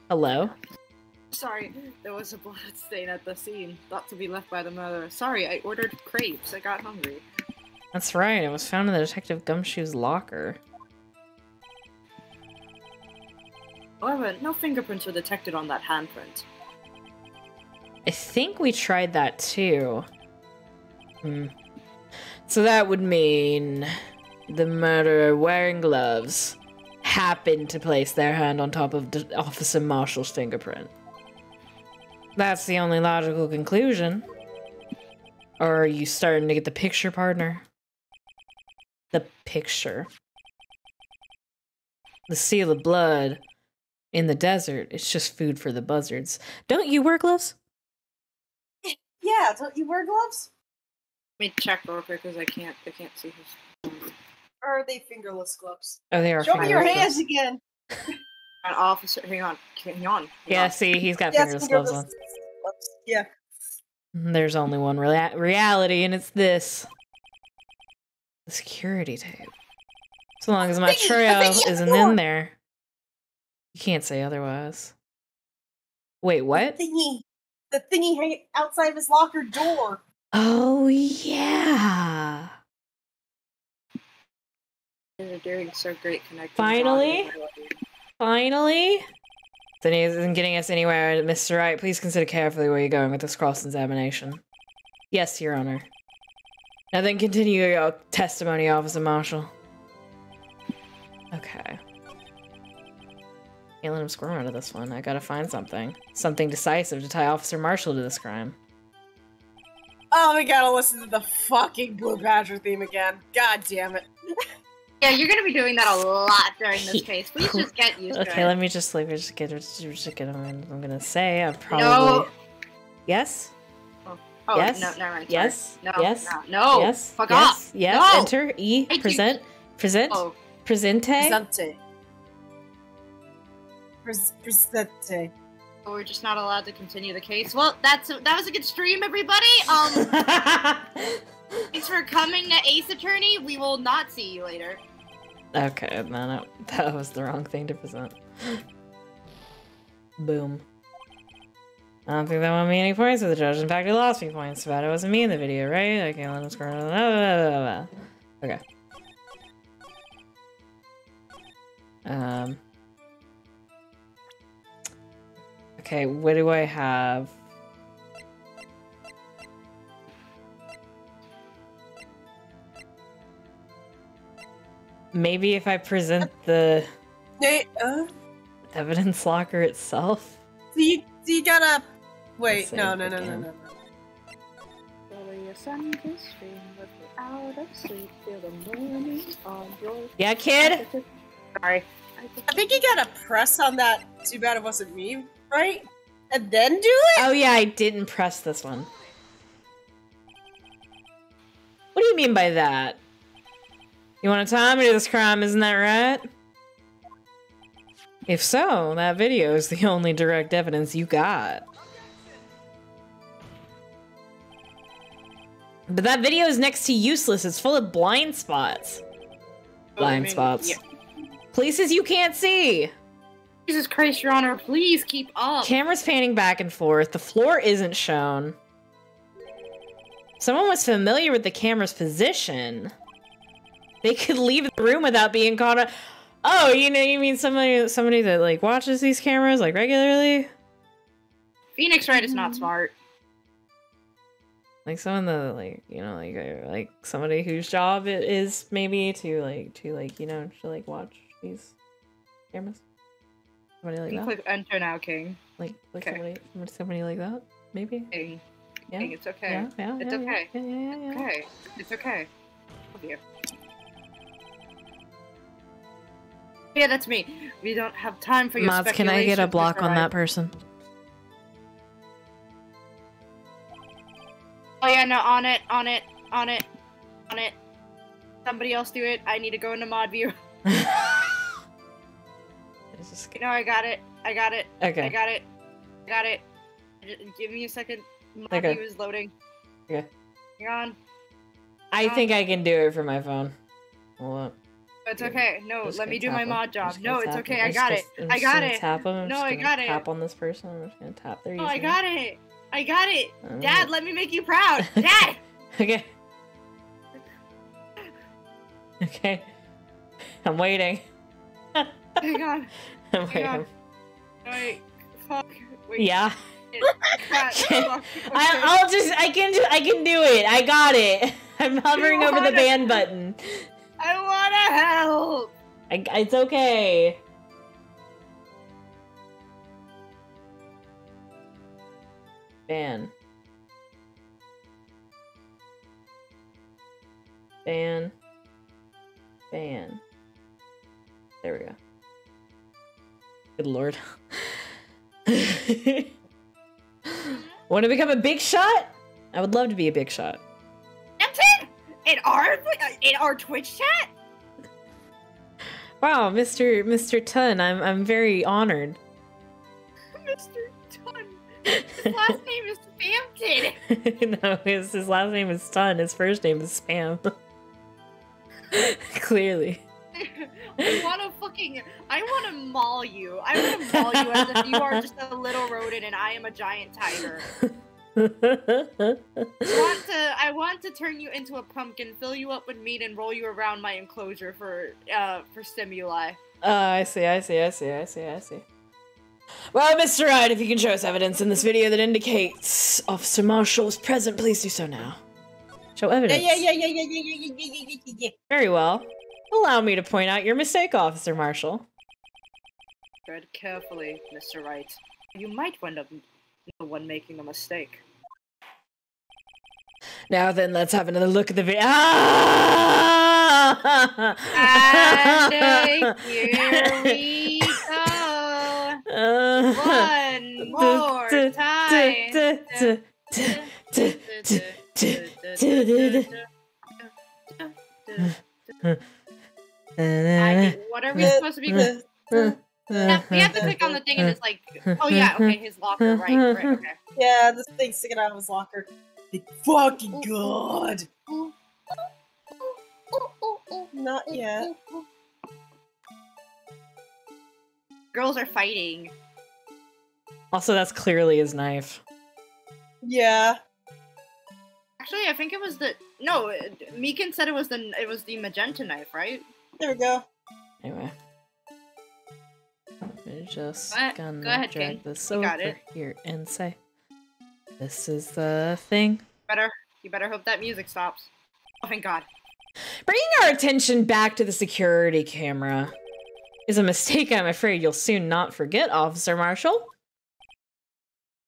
Hello? Sorry, there was a blood stain at the scene, thought to be left by the murderer. Sorry, I ordered crepes. I got hungry. That's right. It was found in the Detective Gumshoe's locker. However, no fingerprints were detected on that handprint. I think we tried that too. So that would mean the murderer wearing gloves happened to place their hand on top of Officer Marshall's fingerprint. That's the only logical conclusion. Or are you starting to get the picture, partner? The picture. The seal of blood in the desert, it's just food for the buzzards. Don't you wear gloves? Yeah, don't you wear gloves? Let me check real quick because I can't see his. Or are they fingerless gloves? Oh, they are. Show me your fingerless hands gloves. again. An officer. Hang on. Hang on. Yeah, see, he's got Yes, fingerless gloves on. Yeah. There's only one reality, and it's this. The security tape. So long as my trail isn't in there. You can't say otherwise. Wait, what? The thingy outside of his locker door. Oh, yeah. You're doing so great connecting. Finally? Finally? Then he isn't getting us anywhere, Mr. Wright. Please consider carefully where you're going with this cross-examination. Yes, Your Honor. Now then continue your testimony, Officer Marshall. Okay. Can't let him squirm out of this one. I gotta find something. Something decisive to tie Officer Marshall to this crime. Oh, we gotta listen to the fucking Blue Badger theme again. God damn it. Yeah, you're gonna be doing that a lot during this case. Please just get used to it. Okay, let me just get I'm gonna say I'm probably... No. Yes? Oh, yes. no, never mind. Yes. No, yes. no. Yes. Fuck yes. off. Yes. No. Enter. E. Thank Present. you. Present. Oh. Presente. Presente. Oh, we're just not allowed to continue the case. Well, that was a good stream, everybody. Thanks for coming to Ace Attorney. We will not see you later. Okay, no, that was the wrong thing to present. Boom. I don't think that won me any points with the judge. In fact, he lost me points. But it wasn't me in the video, right? I can't let him score. Okay. Okay, what do I have? Maybe if I present the evidence locker itself. So you gotta wait. Let's No. Yeah, kid. Sorry. I think you gotta press on that. Too bad it wasn't me, right? And then do it. Oh yeah, I didn't press this one. What do you mean by that? You want to tie me to this crime, isn't that right? If so, that video is the only direct evidence you got. But that video is next to useless. It's full of blind spots. Blind spots. Yeah. Places you can't see. Jesus Christ, Your Honor, please keep up. Camera's panning back and forth. The floor isn't shown. Someone was familiar with the camera's position. They could leave the room without being caught up. Oh, you mean somebody that like watches these cameras like regularly? Phoenix Wright is not smart. Like someone that like somebody whose job it is maybe to watch these cameras. Somebody like that. Click enter now, King. Like okay. somebody like that maybe. King. Yeah. King, it's okay. Yeah, it's okay. Yeah. Okay. It's okay. Love you. Yeah, that's me. We don't have time for your Mods, can I get a block Mr. on Wright. that person? Oh yeah, no, on it. Somebody else do it. I need to go into mod view. No, I got it. Okay. I got it. Give me a second. Mod view is loading. Okay. Hang on. I think I can do it from my phone. Hold up. It's okay. No, Just let me do gonna my tap mod job. I'm No, just it's gonna okay. tap I got it. I'm I just got gonna it. Tap them. I'm No, just I gonna got it. Tap on this person. I'm just gonna tap their username. Oh, I got it. I got it. Alright. Dad, let me make you proud. Dad. Okay. Okay. I'm waiting. Hang on. I'm Hang on. waiting. Wait. Fuck. Wait. Yeah. Crap. Fuck. Okay. I can do it. I got it. I'm hovering over the ban button. I wanna help. It's okay. Ban. Ban. Ban. There we go. Good lord. Want to become a big shot? I would love to be a big shot. In our Twitch chat? Wow, Mr. Tun, I'm very honored. Mr. Tun. His last name is Spamton. No, his last name is Tun. His first name is Spam. Clearly. I wanna maul you. I wanna maul you as if you are just a little rodent and I am a giant tiger. I want to turn you into a pumpkin, fill you up with meat, and roll you around my enclosure for stimuli. I see. Well, Mr. Wright, if you can show us evidence in this video that indicates Officer Marshall was present, please do so now. Show evidence. Yeah. Very well. Allow me to point out your mistake, Officer Marshall. Tread carefully, Mr. Wright. You might wind up the one making the mistake. Now then, let's have another look at the video. Ah! And here we go. One more time. What are we supposed to be? Yeah, we have to click on the thing and it's like, oh yeah, okay, his locker, right, okay. Yeah, this thing's sticking out of his locker. Thank fucking God. Not yet. Girls are fighting. Also, that's clearly his knife. Yeah. Actually, I think it was the Meekin said it was the magenta knife, right? There we go. Anyway. We're just Go gonna ahead, drag King. this You got over it. here and say, this is the thing. You better hope that music stops. Oh, thank God. Bringing our attention back to the security camera is a mistake I'm afraid you'll soon not forget, Officer Marshall. ...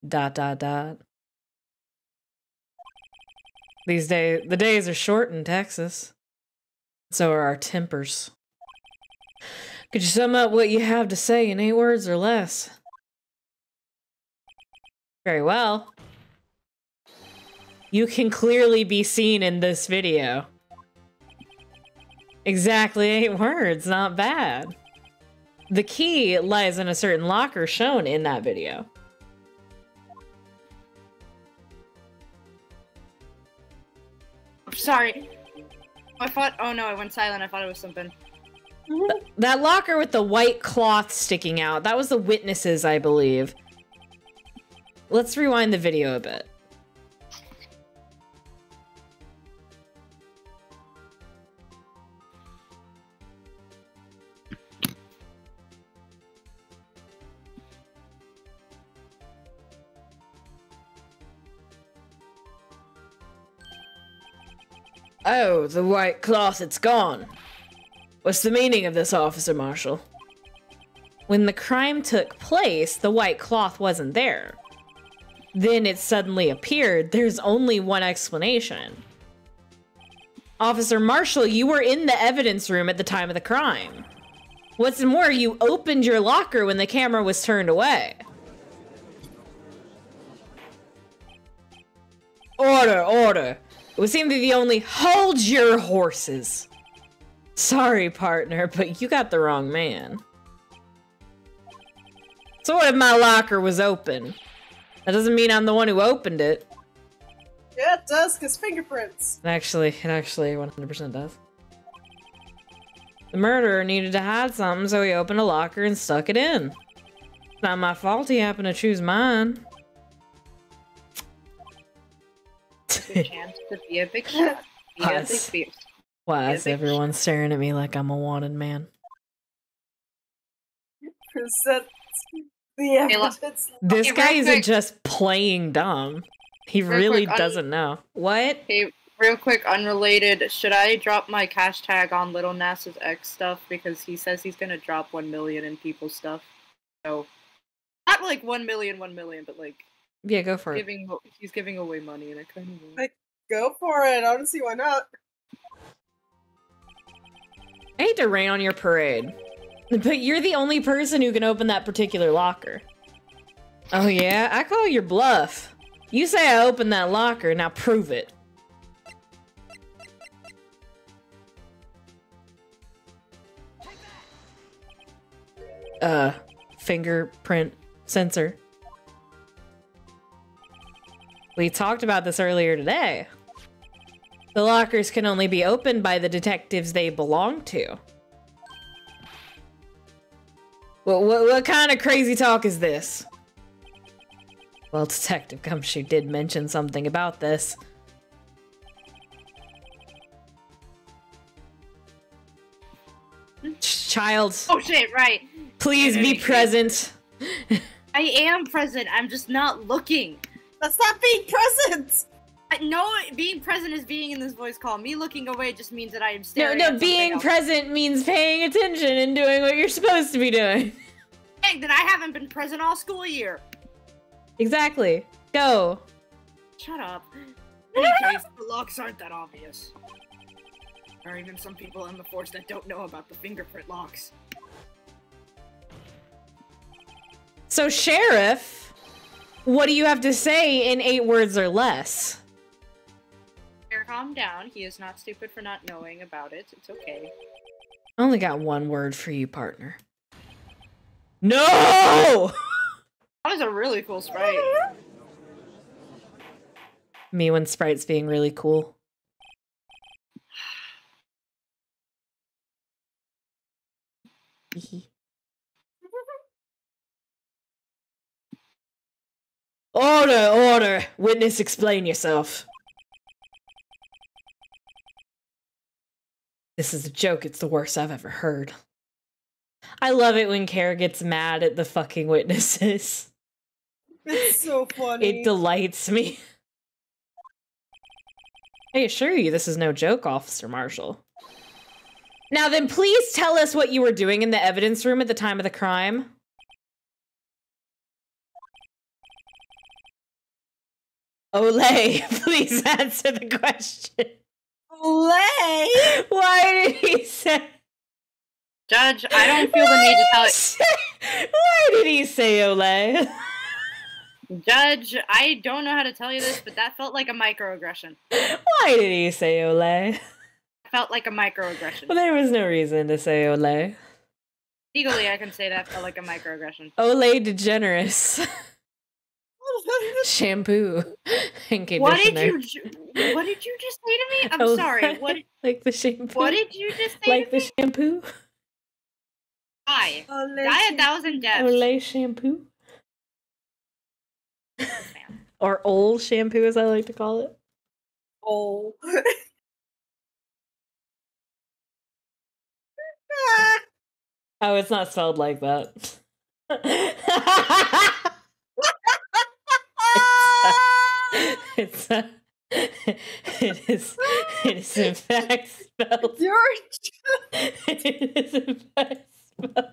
The days are short in Texas. So are our tempers. Could you sum up what you have to say in 8 words or less? Very well. You can clearly be seen in this video. Exactly 8 words, not bad. The key lies in a certain locker shown in that video. Sorry. Oh no, I went silent. I thought it was something. That locker with the white cloth sticking out, that was the witnesses, I believe. Let's rewind the video a bit. Oh, the white cloth, it's gone. What's the meaning of this, Officer Marshall? When the crime took place, the white cloth wasn't there. Then it suddenly appeared. There's only one explanation. Officer Marshall, you were in the evidence room at the time of the crime. What's more, you opened your locker when the camera was turned away. Order, order. It would seem to be the only— Hold your horses! Sorry, partner, but you got the wrong man. So what if my locker was open? That doesn't mean I'm the one who opened it. Yeah, it does, because fingerprints. It actually 100% does. The murderer needed to hide something, so he opened a locker and stuck it in. It's not my fault he happened to choose mine. Good chance to be a big shot. Be a big beast. Why is everyone staring at me like I'm a wanted man? Present the evidence. This Hey, guy real isn't quick. just playing dumb. He Real really quick, doesn't know. What? Hey, real quick, unrelated. Should I drop my cash tag on Little Nas's X stuff because he says he's gonna drop 1 million in people's stuff? So, not like 1 million, but like Yeah, go for it. he's giving away money, and I kind of. Like, go for it. I don't see why not. I hate to rain on your parade, but you're the only person who can open that particular locker. Oh yeah? I call your bluff. You say I opened that locker, now prove it. fingerprint sensor. We talked about this earlier today. The lockers can only be opened by the detectives they belong to. What kind of crazy talk is this? Well, Detective Gumshoe did mention something about this. Child. Oh shit, right. Please be present. I am present, I'm just not looking. That's not being present! No, being present is being in this voice call. Me looking away just means that I am staring No, at being else. present means paying attention and doing what you're supposed to be doing. Dang, then I haven't been present all school year. Exactly. Go. Shut up. In any case, the locks aren't that obvious. There are even some people in the force that don't know about the fingerprint locks. So, Sheriff, what do you have to say in 8 words or less? Here, calm down. He is not stupid for not knowing about it. It's okay. I only got 1 word for you, partner. No! That was a really cool sprite. Me when Sprite's being really cool. Order! Witness, explain yourself. This is a joke. It's the worst I've ever heard. I love it when Kara gets mad at the fucking witnesses. It's so funny. It delights me. I assure you this is no joke, Officer Marshall. Now then, please tell us what you were doing in the evidence room at the time of the crime. Olay, please answer the question. Olay? Why did he say... Judge, I don't feel the need to tell it. Why did he say Olay? Judge, I don't know how to tell you this, but that felt like a microaggression. Why did he say Olay? Felt like a microaggression. Well, there was no reason to say Olay. Legally, I can say that felt like a microaggression. Olay DeGeneres. Shampoo and conditioner. What did you just say to me? I'm Olay. sorry. What? Like the shampoo? What did you just say like to the me? shampoo? Why? Olay Die 1,000 deaths. Olay shampoo? Or old shampoo, as I like to call it. Oh. Oh, it's not spelled like that. It's it is in fact spelled. It is in fact spelled.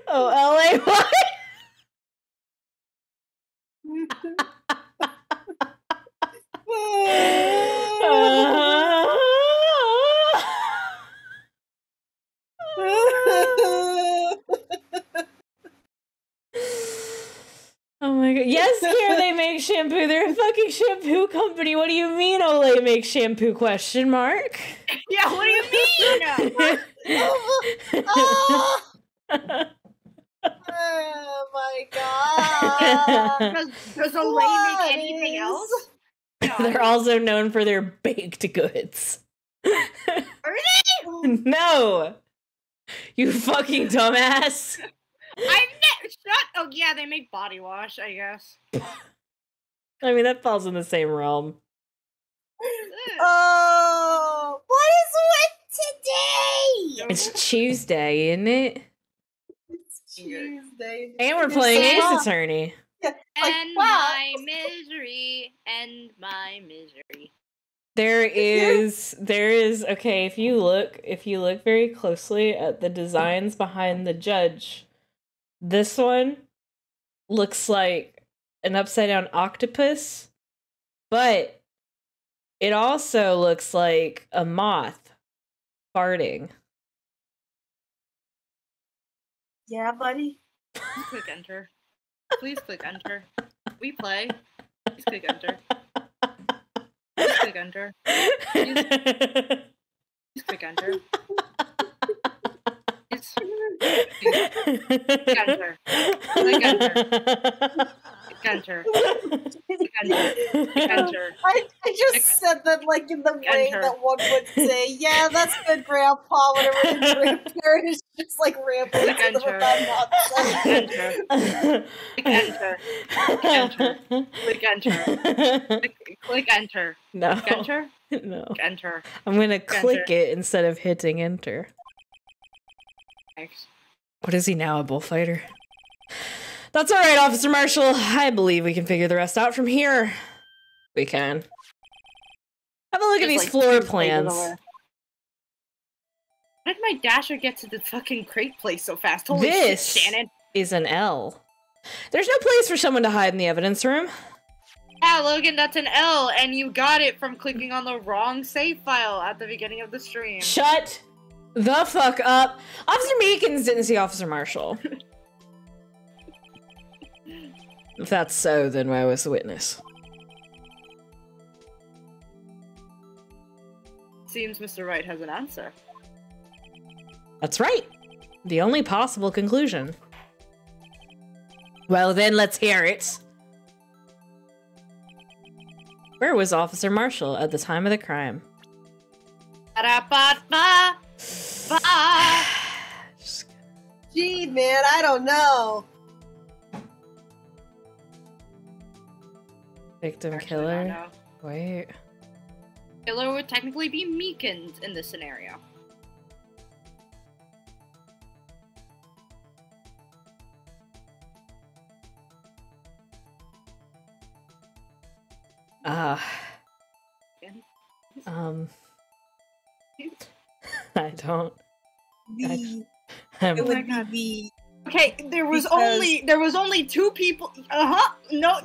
O-L-A-Y. Oh my god. Yes, here they make shampoo. They're a fucking shampoo company. What do you mean Olay makes shampoo? Question mark. Yeah, what do you mean? Oh my god. Does Olay make anything else? No. They're also known for their baked goods. Are they? No! You fucking dumbass. Oh yeah, they make body wash, I guess. I mean, that falls in the same realm. Oh, what is with today? It's Tuesday, isn't it? It's Tuesday. And we're playing Yeah. Ace Attorney. Yeah, And my misery, There is, okay, if you look very closely at the designs behind the judge, this one looks like an upside down octopus, but it also looks like a moth farting. Yeah, buddy. Please click enter. Please click enter. We play. Please click enter. Please click enter. Please click enter. enter. Click enter. Enter. Enter. I just said that like in the way that one would say, yeah, that's good, Grandpa, whenever the grandparent is just like rambling to them about nonsense. Click enter. Click enter. Click enter. No. Click enter. No. Click enter. I'm gonna click it instead of hitting enter. Thanks. What is he now, a bullfighter? That's alright, Officer Marshall. I believe we can figure the rest out from here. We can. Have a look at these floor plans. How did my dasher get to the fucking crate place so fast? Holy This shit, Shannon. is an L. There's no place for someone to hide in the evidence room. Yeah, Logan, that's an L, and you got it from clicking on the wrong save file at the beginning of the stream. Shut the fuck up. Officer Meekins didn't see Officer Marshall. If that's so, then I was the witness. Seems Mr. Wright has an answer. That's right. The only possible conclusion. Well, then let's hear it. Where was Officer Marshall at the time of the crime? Gee, man, I don't know. Victim Actually, killer? no. Wait. Killer would technically be Meekins in this scenario. I don't. It would be Okay, there was only two people. No.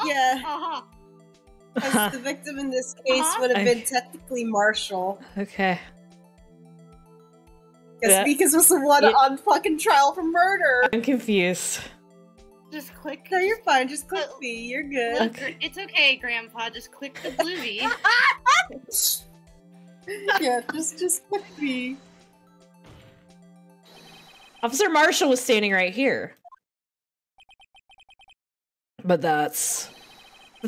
Yeah. Because the victim in this case would have been technically Marshall. Okay. Because Meekins was the one on fucking trial for murder. I'm confused. Just click. No, you're fine. Just click B. You're good. Okay. It's okay, Grandpa. Just click the blue V. Yeah, just click B. Officer Marshall was standing right here. But that's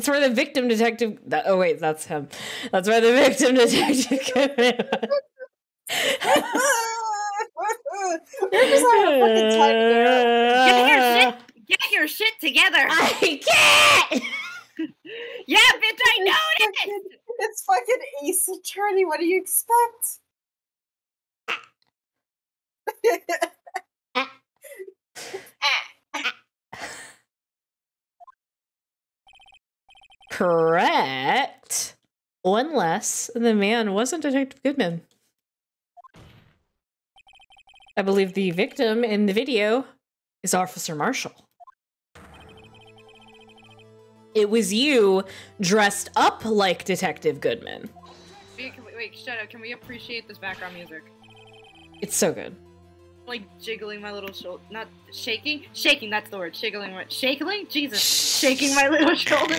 where the victim detective... oh, wait, that's him. That's where the victim detective came in. You're just having a fucking time there. Get your shit together. I can't! Yeah, bitch, I noticed! It's fucking Ace Attorney. What do you expect? Correct. One less. The man wasn't Detective Goodman. I believe the victim in the video is Officer Marshall. It was you dressed up like Detective Goodman. Wait, shut up. Can we appreciate this background music? It's so good. Like jiggling my little shoulder, not shaking? Shaking, that's the word. Shaking? Jesus. Shaking my little shoulder.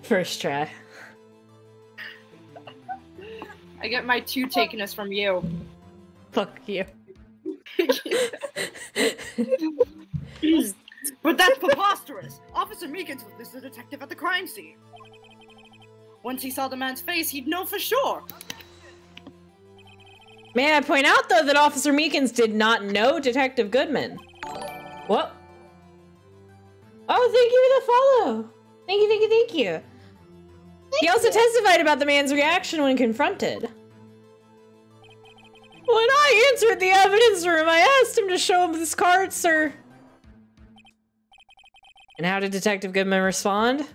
First try. I get my two takeness from you. Fuck you. But that's preposterous! Officer Meekins was the detective at the crime scene. Once he saw the man's face, he'd know for sure. May I point out, though, that Officer Meekins did not know Detective Goodman. What? Oh, thank you for the follow. Thank you. He also testified about the man's reaction when confronted. When I entered the evidence room, I asked him to show him this card, sir. And how did Detective Goodman respond?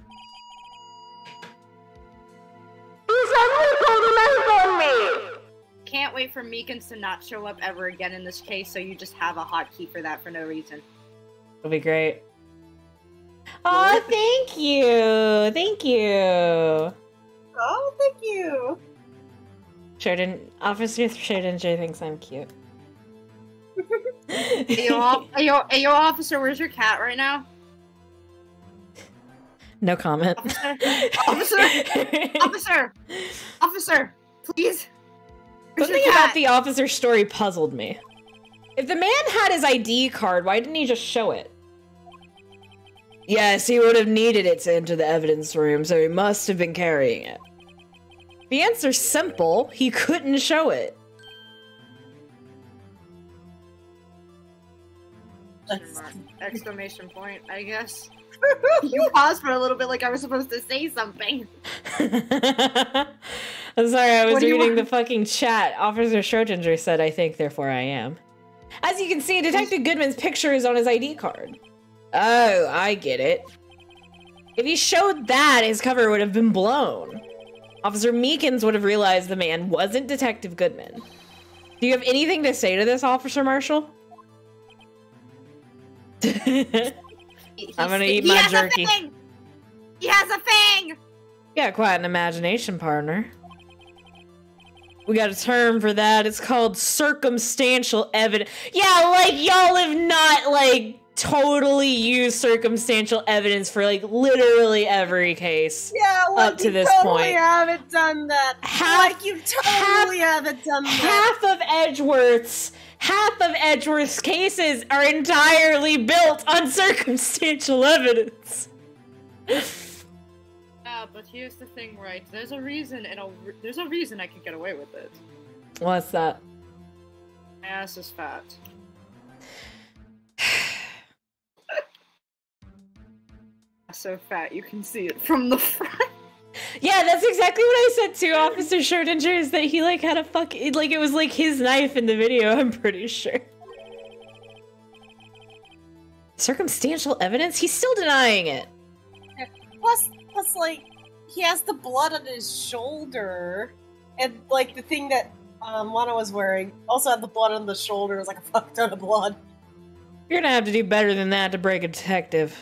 Can't wait for Meekins to not show up ever again in this case, so you just have a hotkey for that for no reason. It'll be great. Oh, thank you. Thank you. Oh, thank you. Officer Sheridan J thinks I'm cute. Hey, yo, officer, where's your cat right now? No comment. Officer, please. Something about the officer's story puzzled me. If the man had his ID card, why didn't he just show it? Yes, he would have needed it to enter the evidence room, so he must have been carrying it. The answer's simple. He couldn't show it. Exclamation point, I guess. You paused for a little bit like I was supposed to say something. I'm sorry, I was reading the fucking chat. Officer Schrodinger said, I think, therefore I am. As you can see, Detective Goodman's picture is on his ID card. Oh, I get it. If he showed that, his cover would have been blown. Officer Meekins would have realized the man wasn't Detective Goodman. Do you have anything to say to this, Officer Marshall? I'm gonna eat my jerky. He has a thing! Yeah, quite an imagination, partner. We got a term for that. It's called circumstantial evidence. Yeah, like, y'all have not, like, totally used circumstantial evidence for, like, literally every case up to this point. You totally haven't done that. You totally haven't done that. Half of Edgeworth's cases are entirely built on circumstantial evidence. Yeah, but here's the thing, right? There's a reason, there's a reason I can get away with it. What's that? My ass is fat. So fat you can see it from the front. Yeah, that's exactly what I said to Officer Schrodinger, is that he, like, had a fucking, like, it was, like, his knife in the video, I'm pretty sure. Circumstantial evidence? He's still denying it. Plus, like, he has the blood on his shoulder, and, like, the thing that Lana was wearing also had the blood on the shoulder. It was like a fuck ton of blood. You're gonna have to do better than that to break a detective.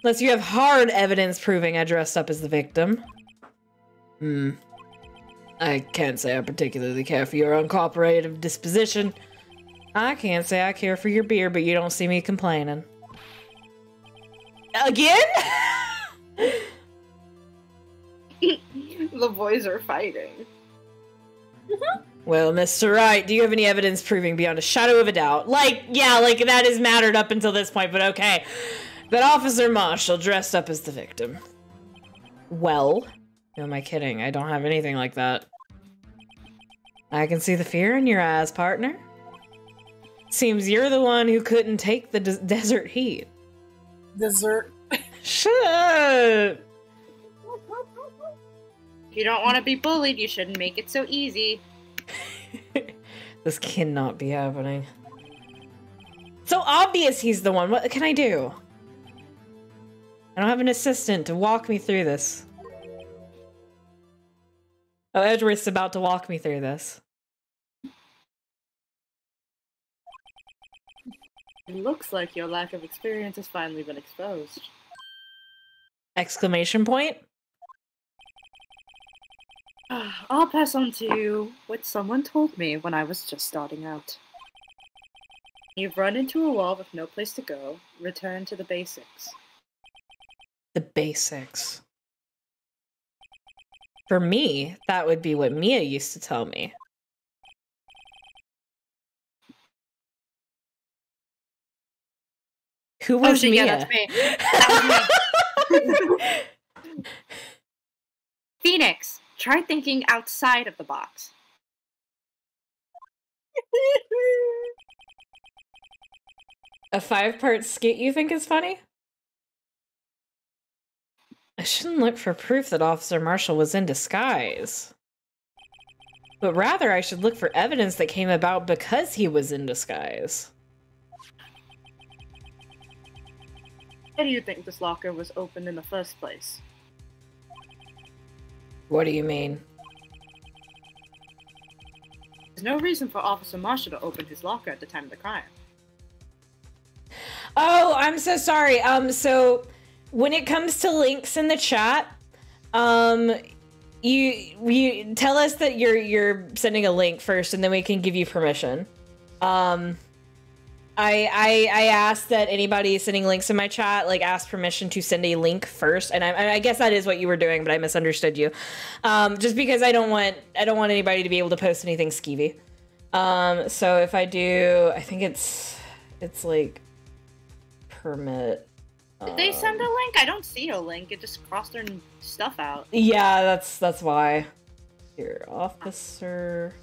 Unless you have hard evidence proving I dressed up as the victim. I can't say I particularly care for your uncooperative disposition. I can't say I care for your beer, but you don't see me complaining. Again? The boys are fighting. Well, Mr. Wright, do you have any evidence proving beyond a shadow of a doubt? Like, yeah, like, that has mattered up until this point, but okay. That Officer Marshall dressed up as the victim. Well, who am I kidding? I don't have anything like that. I can see the fear in your eyes, partner. Seems you're the one who couldn't take the desert heat. Dessert. Shut up! If you don't want to be bullied, you shouldn't make it so easy. This cannot be happening. So obvious he's the one. What can I do? I don't have an assistant to walk me through this. Oh, Edgeworth's about to walk me through this. It looks like your lack of experience has finally been exposed. Exclamation point? I'll pass on to you what someone told me when I was just starting out. You've run into a wall with no place to go. Return to the basics. The basics. For me, that would be what Mia used to tell me. Who was Mia? Yeah, that's me. That was me. Phoenix, try thinking outside of the box. A 5-part skit you think is funny? I shouldn't look for proof that Officer Marshall was in disguise. But rather, I should look for evidence that came about because he was in disguise. Why do you think this locker was opened in the first place? What do you mean? There's no reason for Officer Marshall to open his locker at the time of the crime. Oh, I'm so sorry. So when it comes to links in the chat, you tell us that you're sending a link first, and then we can give you permission. I asked that anybody sending links in my chat, like, ask permission to send a link first, and I guess that is what you were doing, but I misunderstood you. Just because I don't want anybody to be able to post anything skeevy. So if I do, I think it's like permit. Did they send a link? I don't see a link. It just crossed their stuff out. Yeah, that's why. Here, officer.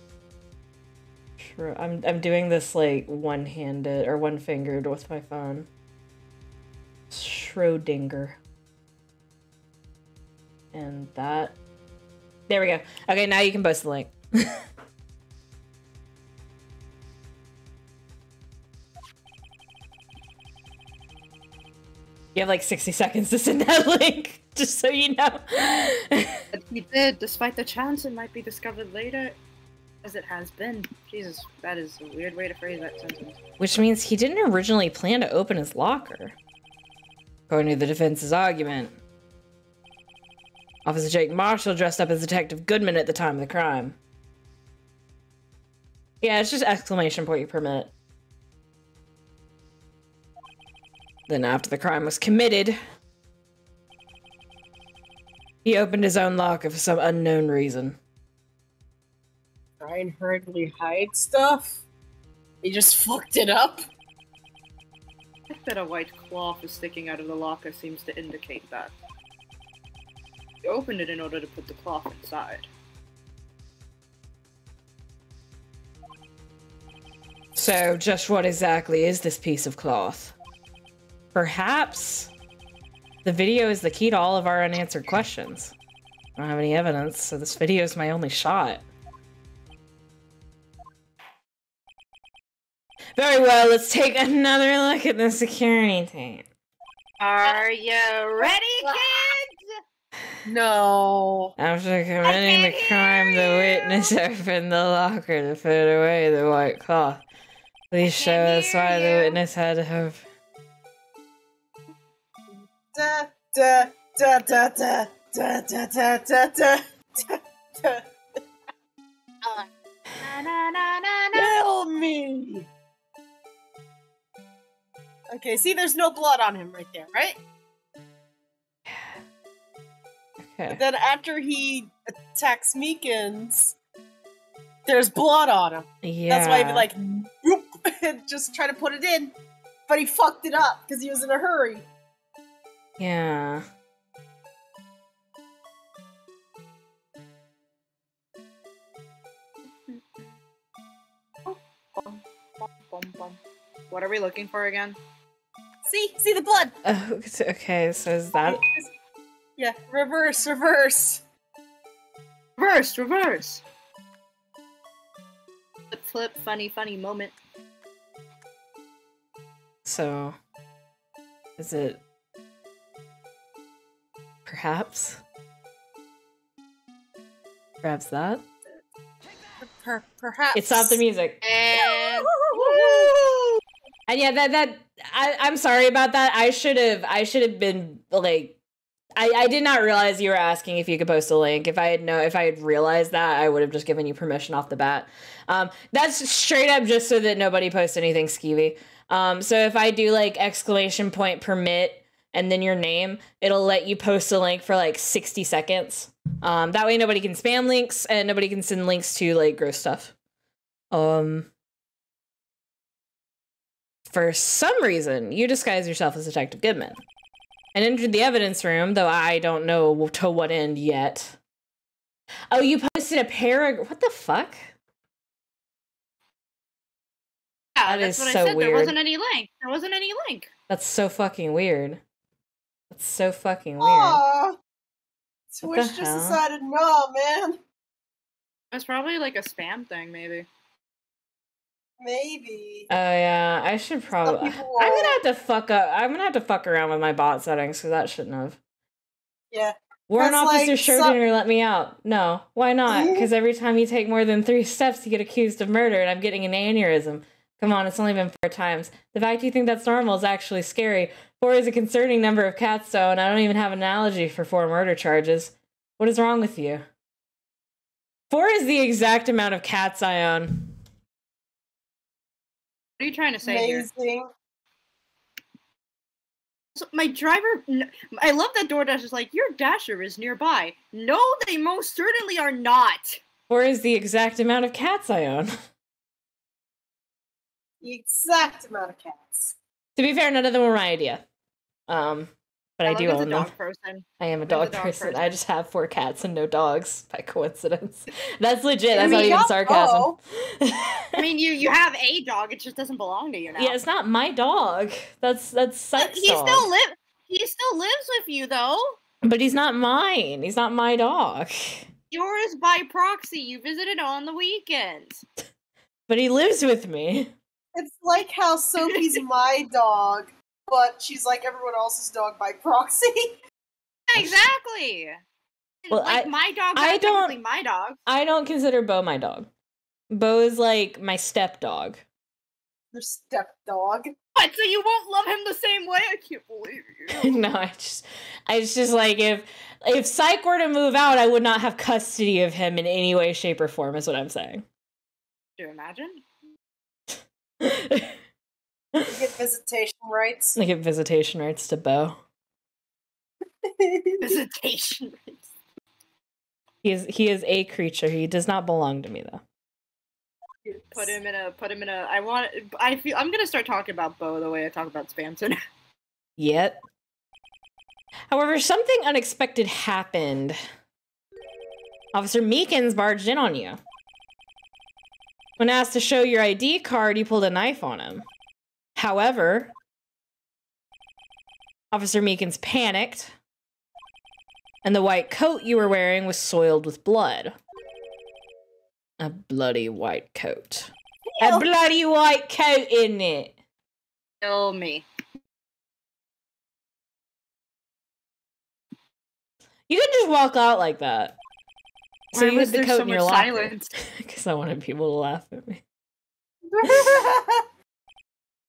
I'm doing this like one-handed or one-fingered with my phone. Schrodinger. And that. There we go. Okay, now you can post the link. You have like 60 seconds to send that link, just so you know. But he did, despite the chance it might be discovered later, as it has been. Jesus, that is a weird way to phrase that sentence. Which means he didn't originally plan to open his locker. According to the defense's argument. Officer Jake Marshall dressed up as Detective Goodman at the time of the crime. Yeah, it's just exclamation point permit. Then after the crime was committed, he opened his own locker for some unknown reason. Try and hurriedly hide stuff? He just fucked it up? The fact that a white cloth is sticking out of the locker seems to indicate that. He opened it in order to put the cloth inside. So, just what exactly is this piece of cloth? Perhaps the video is the key to all of our unanswered questions. I don't have any evidence, so this video is my only shot. Very well, let's take another look at the security tape. Are you ready, kids? No. After committing the crime, the witness opened the locker to put away the white cloth. Please show us why the witness had to have... Da da da da da da da da da da da. Kill me. Okay, see, there's no blood on him right there, right? Okay. But then after he attacks Meekins, there's blood on him. Yeah. That's why he like whoop, and just try to put it in, but he fucked it up because he was in a hurry. Yeah. What are we looking for again? See the blood. Oh, okay, so is that... Yeah, reverse. Reverse! Flip, funny moment. So... Is it... Perhaps? Perhaps that? Perhaps. It stopped the music. And... And yeah, I'm sorry about that. I should have been like, I did not realize you were asking if you could post a link. If I had realized that, I would have just given you permission off the bat. That's straight up just so that nobody posts anything skeevy. So if I do like exclamation point permit and then your name, it'll let you post a link for like 60 seconds. That way nobody can spam links and nobody can send links to like gross stuff. For some reason, you disguise yourself as Detective Goodman and entered the evidence room, though I don't know to what end yet. Oh, you posted a paragraph. What the fuck? Yeah, That that's is what so I said. weird. There wasn't any link. That's so fucking weird. That's so fucking weird. Aww. What Twitch the just hell? decided, no, man. It's probably like a spam thing, maybe. Maybe. Oh yeah, I should probably. people I'm gonna will- have to fuck up. I'm gonna have to fuck around with my bot settings because that shouldn't have. Yeah. Warrant That's Officer like Schrodinger let me out. No, why not? Because every time you take more than 3 steps, you get accused of murder, and I'm getting an aneurysm. Come on, it's only been 4 times. The fact you think that's normal is actually scary. 4 is a concerning number of cats, though, and I don't even have an analogy for 4 murder charges. What is wrong with you? 4 is the exact amount of cats I own. are you trying to say here? Amazing. So my driver, I love that DoorDash is like, your Dasher is nearby. No, they most certainly are not. Or is the exact amount of cats I own. The exact amount of cats. To be fair, none of them were my idea. But I do own them. Dog person. I am a dog person. I just have 4 cats and no dogs by coincidence. That's legit. That's not even sarcasm. I mean, you have a dog. It just doesn't belong to you now. Yeah, it's not my dog. That's Sykes' dog. He still lives with you though. But he's not mine. He's not my dog. Yours by proxy. You visited on the weekends. But he lives with me. It's like how Sophie's my dog, but she's like everyone else's dog by proxy. Exactly. Well, like my dog. I don't. My dog. I don't consider Bo my dog. Bo is like my step dog. Your step dog. What? So you won't love him the same way? I can't believe you. No, it's just like if Psych were to move out, I would not have custody of him in any way, shape, or form. Is what I'm saying. Do you imagine? You get visitation rights. I get visitation rights to Bo. Visitation rights. He is a creature. He does not belong to me though. Put him in a. I'm gonna start talking about Bo the way I talk about Spamson. Yet. However, something unexpected happened. Officer Meekins barged in on you. When asked to show your ID card, you pulled a knife on him. However, Officer Meekins panicked, and the white coat you were wearing was soiled with blood. A bloody white coat. A bloody white coat, isn't it? Kill me. You didn't just walk out like that. So you hid the coat in your locker. Because I wanted people to laugh at me.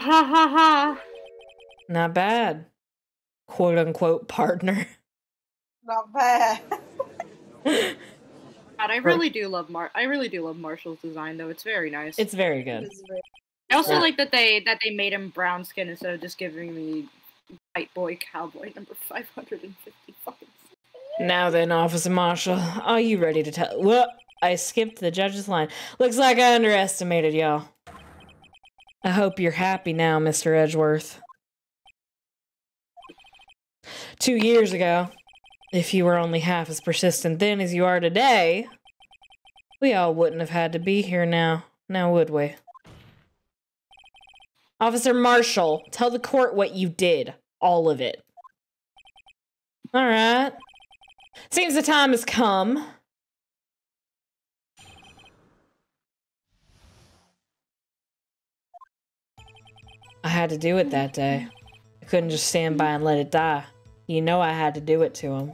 Ha ha ha. Not bad. Quote unquote partner. Not bad. God, I really do love Marshall's design though. It's very nice. It's very good. I also like that they made him brown skin instead of just giving me white boy cowboy number 555. Now then, Officer Marshall, are you ready to tell? Well, I skipped the judge's line. Looks like I underestimated y'all. I hope you're happy now, Mr. Edgeworth. 2 years ago, if you were only half as persistent then as you are today, we all wouldn't have had to be here now would we? Officer Marshall, tell the court what you did. All of it. All right. Seems the time has come. I had to do it that day. I couldn't just stand by and let it die. You know I had to do it to him.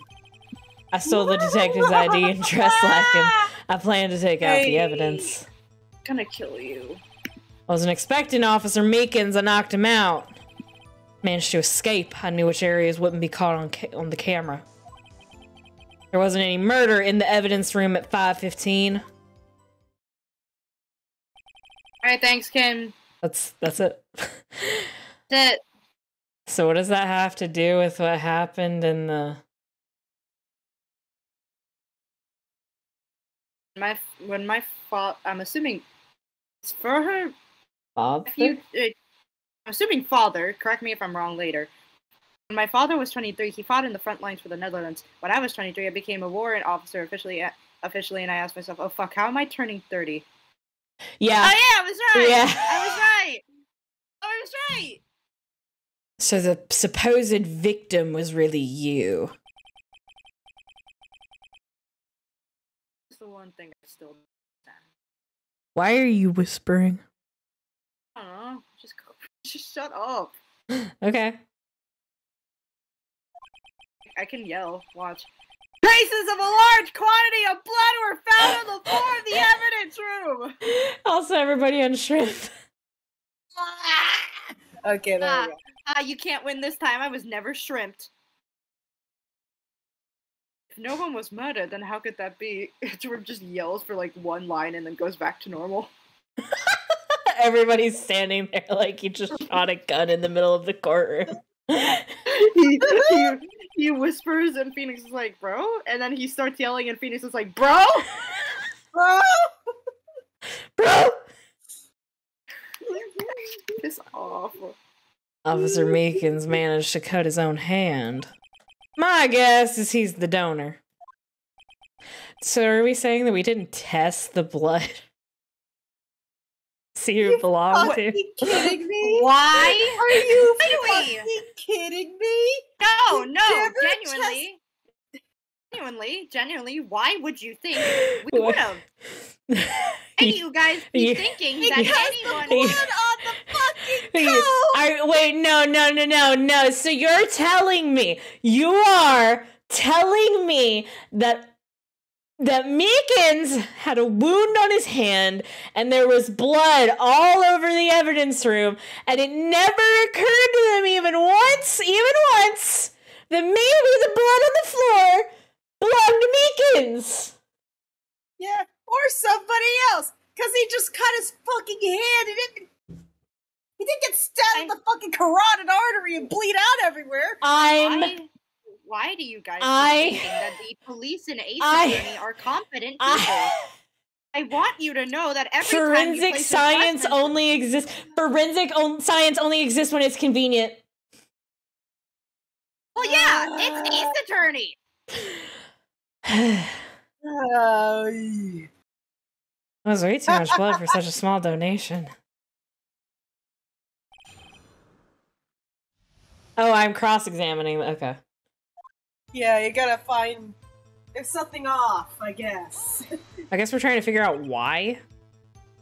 I stole the detective's ID and dressed like him. I planned to take out the evidence. I'm gonna kill you. I wasn't expecting Officer Meekins. I knocked him out. Managed to escape. I knew which areas wouldn't be caught on the camera. There wasn't any murder in the evidence room at 5:15. Alright, thanks, Kim. That's it. That's it. So what does that have to do with what happened in the... I'm assuming it's for her Father? I'm assuming father, correct me if I'm wrong later. When my father was 23, he fought in the front lines for the Netherlands. When I was 23, I became a warrant officer officially, and I asked myself, oh fuck, how am I turning 30? Yeah. Oh yeah, I was right! Yeah. I was right! So the supposed victim was really you. That's the one thing I still don't understand. Why are you whispering? I don't know. Just shut up. Okay. I can yell. Watch. Traces of a large quantity of blood were found on the floor of the evidence room. Also, everybody on shrimp. Okay, there we go. You can't win this time. I was never shrimped. If no one was murdered, then how could that be? Edgeworth just yells for like one line and then goes back to normal. Everybody's standing there like he just shot a gun in the middle of the courtroom. he whispers and Phoenix is like, bro? And then he starts yelling and Phoenix is like, bro? Bro! Bro! It's awful. Officer Meekins managed to cut his own hand. My guess is he's the donor. So are we saying that we didn't test the blood? See who it belonged to? Are you kidding me? Why? Are you Wait. fucking kidding me? No, never genuinely, why would you think we would have? And you guys be thinking that anyone blood on the fucking code! Wait, no. So you're telling me, that Meekins had a wound on his hand and there was blood all over the evidence room, and it never occurred to them even once, that maybe the blood on the floor belonged to Meekins. Yeah, or somebody else, because he just cut his fucking hand. He didn't get stabbed in the fucking carotid artery and bleed out everywhere. Why do you guys think that the police and Ace Attorney are competent people? I want you to know that every forensic science only exists. Science only exists when it's convenient. Well, yeah, it's Ace Attorney. That was way too much blood for such a small donation. Oh, I'm cross-examining. Okay. Yeah, you gotta find... There's something off, I guess. I guess we're trying to figure out why.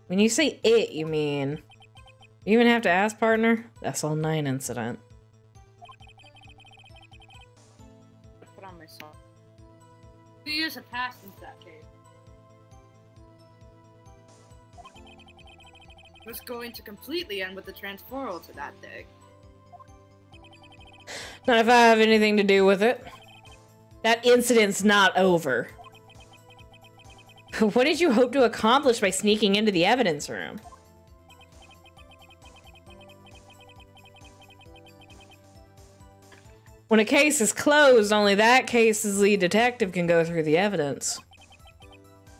When you say it, you mean... You even have to ask, partner? SL9 incident. Put on my song. 2 years have passed since that case. It was going to completely end with the transferal to that day. Not if I have anything to do with it. That incident's not over. What did you hope to accomplish by sneaking into the evidence room? When a case is closed, only that case's lead detective can go through the evidence.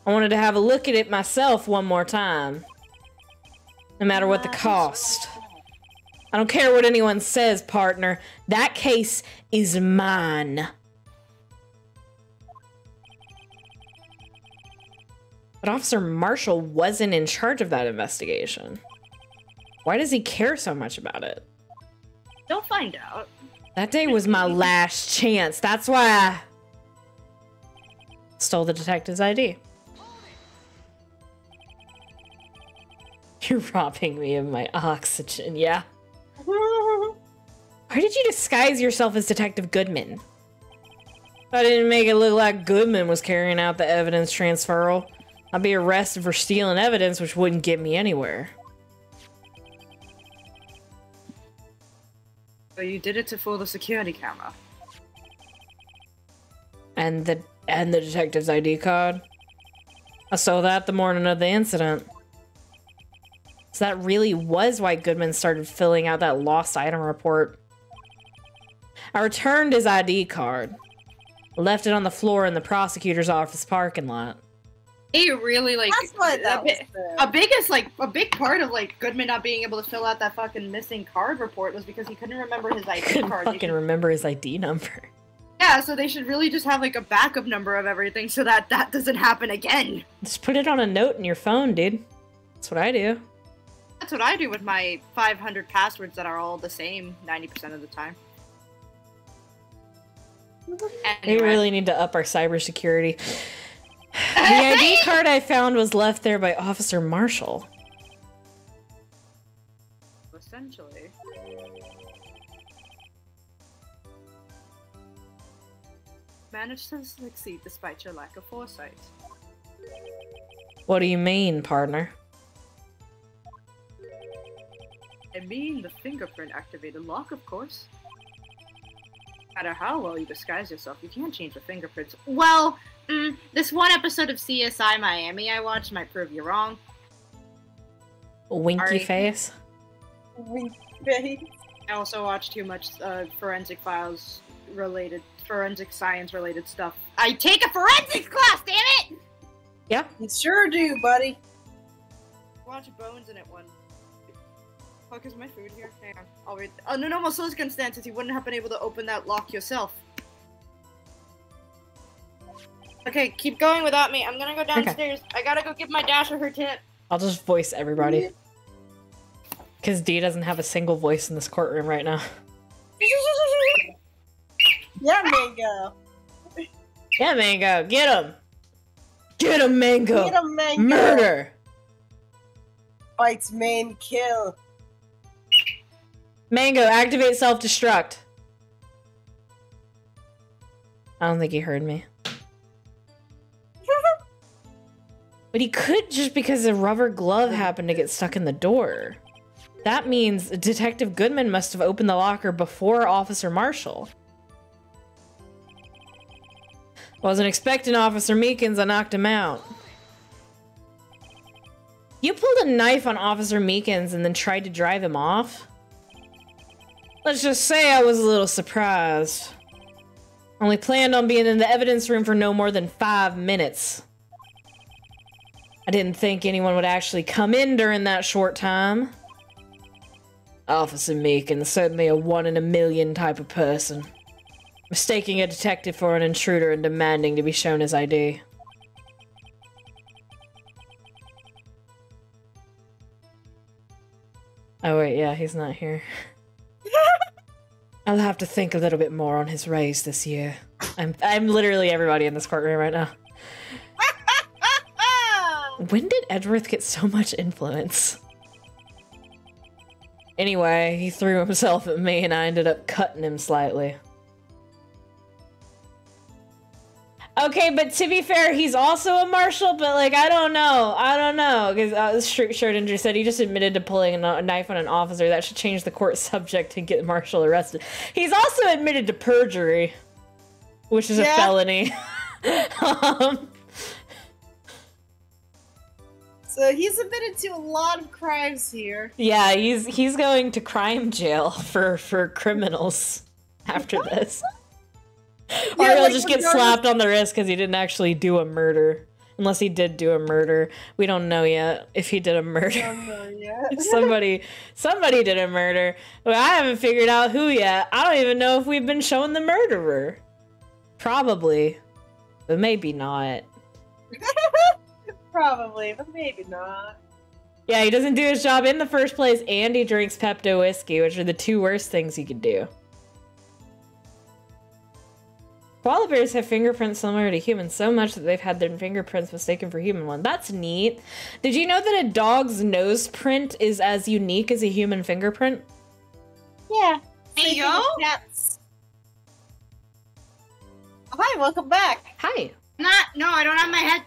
I wanted to have a look at it myself one more time. No matter what the cost. I don't care what anyone says, partner. That case is mine. But Officer Marshall wasn't in charge of that investigation. Why does he care so much about it? They'll find out. That day was my last chance. That's why I stole the detective's ID. You're robbing me of my oxygen, yeah? Why did you disguise yourself as Detective Goodman? I didn't make it look like Goodman was carrying out the evidence transferal. I'd be arrested for stealing evidence, which wouldn't get me anywhere. So you did it to fool the security camera. And the detective's ID card? I stole that the morning of the incident. So that really was why Goodman started filling out that lost item report. I returned his ID card. Left it on the floor in the prosecutor's office parking lot. He really, like, that's what that was a big part of, like, Goodman not being able to fill out that fucking missing card report was because he couldn't remember his ID couldn't card. Fucking remember his ID number. Yeah, so they should really just have, like, a backup number of everything so that that doesn't happen again. Just put it on a note in your phone, dude. That's what I do. That's what I do with my 500 passwords that are all the same 90% of the time. We really need to up our cybersecurity. The ID card I found was left there by Officer Marshall. Essentially. Managed to succeed despite your lack of foresight. What do you mean, partner? I mean the fingerprint activated lock, of course. No matter how well you disguise yourself, you can't change the fingerprints. Well, this one episode of CSI Miami I watched might prove you wrong. Winky Sorry. face. Winky face. I also watch too much forensic science related stuff. I take a forensics class, damn it! Yeah. You sure do, buddy. Watch Bones in it one. Fuck, is my food here? Hang on, I'll read. Under normal circumstances, you wouldn't have been able to open that lock yourself. Okay, keep going without me. I'm gonna go downstairs. I gotta go give my Dasher her tip. I'll just voice everybody. Because Dee doesn't have a single voice in this courtroom right now. Yeah, Mango. Yeah, Mango, get him! Get him, Mango! Get him, Mango. Murder! Bites main kill. Mango, activate self-destruct. I don't think he heard me. But he could just because a rubber glove happened to get stuck in the door. That means Detective Goodman must have opened the locker before Officer Marshall. Wasn't expecting Officer Meekins, I knocked him out. You pulled a knife on Officer Meekins and then tried to drive him off? Let's just say I was a little surprised. Only planned on being in the evidence room for no more than 5 minutes. I didn't think anyone would actually come in during that short time. Officer Meekins, certainly a 1 in a million type of person. Mistaking a detective for an intruder and demanding to be shown his ID. Oh wait, yeah, he's not here. I'll have to think a little bit more on his raise this year. I'm literally everybody in this courtroom right now. When did Edgeworth get so much influence? Anyway, he threw himself at me and I ended up cutting him slightly. Okay, but to be fair, he's also a marshal, but like, I don't know, because Schrodinger said he just admitted to pulling a knife on an officer. That should change the court subject to get Marshall arrested. He's also admitted to perjury, which is a felony. So he's admitted to a lot of crimes here. Yeah, he's going to crime jail for criminals after this. Or Yeah, he'll like, just get slapped on the wrist because he didn't actually do a murder. Unless he did do a murder. We don't know yet if he did a murder. Don't know yet. somebody did a murder. Well, I haven't figured out who yet. I don't even know if we've been shown the murderer. Probably. But maybe not. Probably, but maybe not. Yeah, he doesn't do his job in the first place, and he drinks Pepto whiskey, which are the 2 worst things he could do. Koala bears have fingerprints similar to humans so much that they've had their fingerprints mistaken for human ones. That's neat. Did you know that a dog's nose print is as unique as a human fingerprint? Yeah. Hey, Same yo? thing with cats. Hi, welcome back. Hi. No, I don't have my head.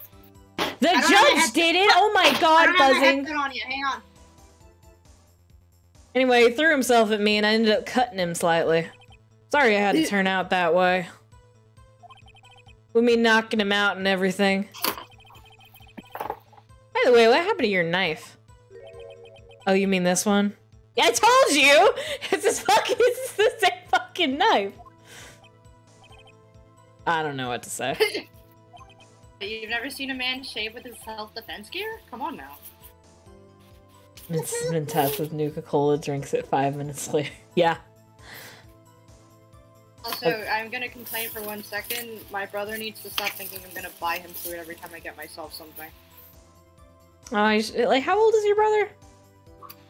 The judge did it! Oh my god, buzzing. On you. Hang on. Anyway, he threw himself at me and I ended up cutting him slightly. Sorry I had to turn out that way. With me knocking him out and everything. By the way, what happened to your knife? Oh, you mean this one? Yeah, I told you! It's the same fucking knife. I don't know what to say. You've never seen a man shave with his self-defense gear? Come on now. Been tapped with Nuka-Cola, drinks it 5 minutes later. Yeah. Also, I'm gonna complain for 1 second. My brother needs to stop thinking I'm gonna buy him food every time I get myself something. Oh, like, how old is your brother?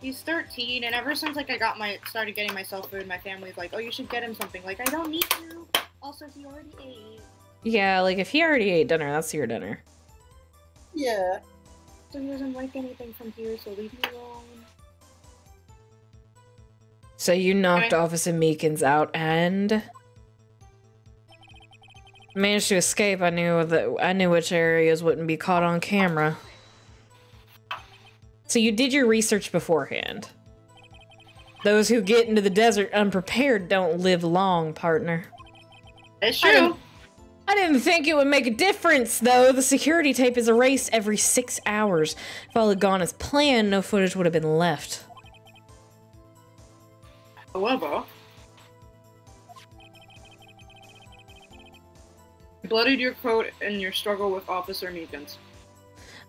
He's 13, and ever since like I started getting myself food, my family's like, "Oh, you should get him something." Like, I don't need to. Also, he already ate. Yeah, like, if he already ate dinner, that's your dinner. Yeah. So he doesn't like anything from here, so leave me alone. So you knocked Officer Meekins out and managed to escape. I knew which areas wouldn't be caught on camera. So you did your research beforehand. Those who get into the desert unprepared don't live long, partner. It's true. I didn't think it would make a difference, though. The security tape is erased every 6 hours. If all had gone as planned, no footage would have been left. However, you bloodied your coat in your struggle with Officer Meekins.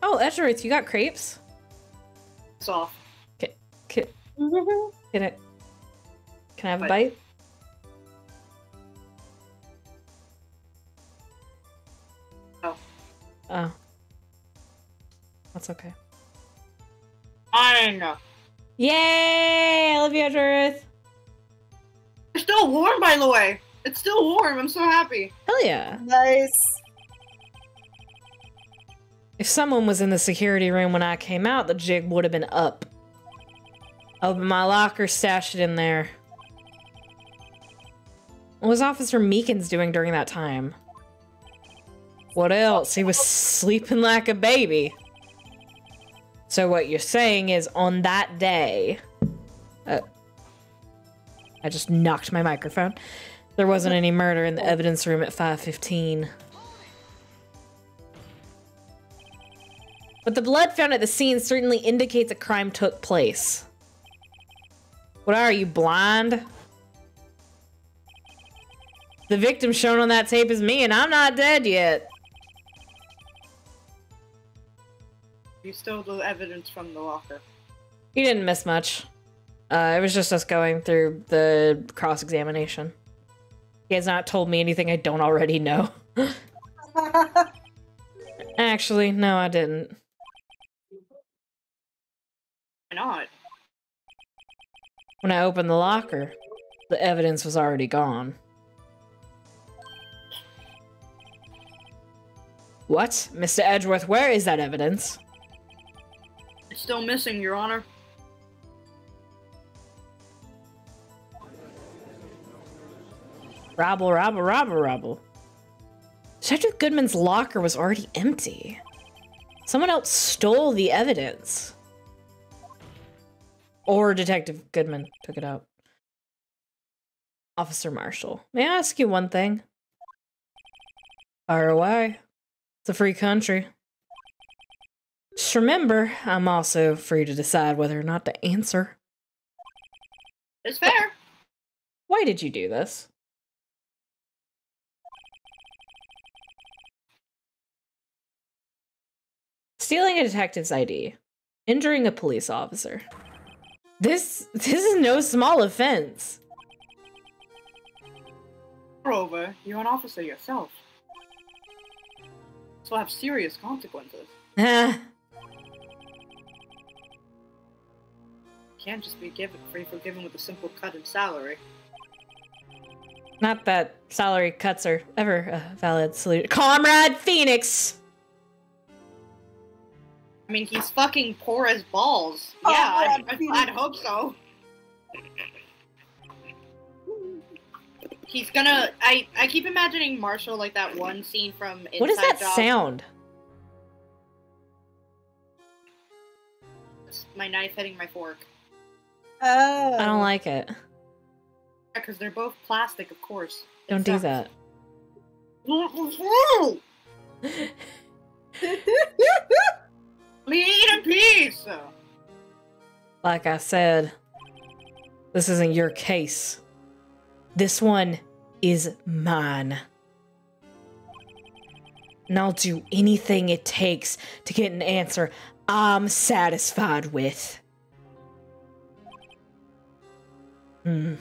Oh, that's right. You got crepes? It's off. Can I have a bite? Oh. That's okay. Fine. Yay! I love you, Edgeworth. It's still warm, by the way. It's still warm. I'm so happy. Hell yeah. Nice. If someone was in the security room when I came out, the jig would have been up. Open my locker, stashed it in there. What was Officer Meekins doing during that time? What else? He was sleeping like a baby. So what you're saying is on that day... I just knocked my microphone. There wasn't any murder in the evidence room at 5:15. But the blood found at the scene certainly indicates a crime took place. What are you, blind? The victim shown on that tape is me, and I'm not dead yet. You stole the evidence from the locker. You didn't miss much. It was just us going through the cross-examination. He has not told me anything I don't already know. Actually, no, I didn't. Why not? When I opened the locker, the evidence was already gone. What? Mr. Edgeworth, where is that evidence? It's still missing, Your Honor. Rabble, rabble, rabble, rabble. Detective Goodman's locker was already empty. Someone else stole the evidence. Or Detective Goodman took it out. Officer Marshall, may I ask you one thing? Fire away. It's a free country. Just remember, I'm also free to decide whether or not to answer. It's fair. Why did you do this? Stealing a detective's ID. Injuring a police officer. This is no small offense. Moreover, you're an officer yourself. This will have serious consequences. Can't just be forgiven with a simple cut in salary. Not that salary cuts are ever a valid solution. Comrade Phoenix! I mean, he's fucking poor as balls. Oh, Yeah, Phoenix. I'd hope so. He's gonna... I keep imagining Marshall like that one scene from Inside What is that Job. sound? It's my knife hitting my fork. Oh. I don't like it. Because they're both plastic, of course. It Don't do sucks. that. Let me eat a piece! Like I said, this isn't your case. This one is mine. And I'll do anything it takes to get an answer I'm satisfied with. The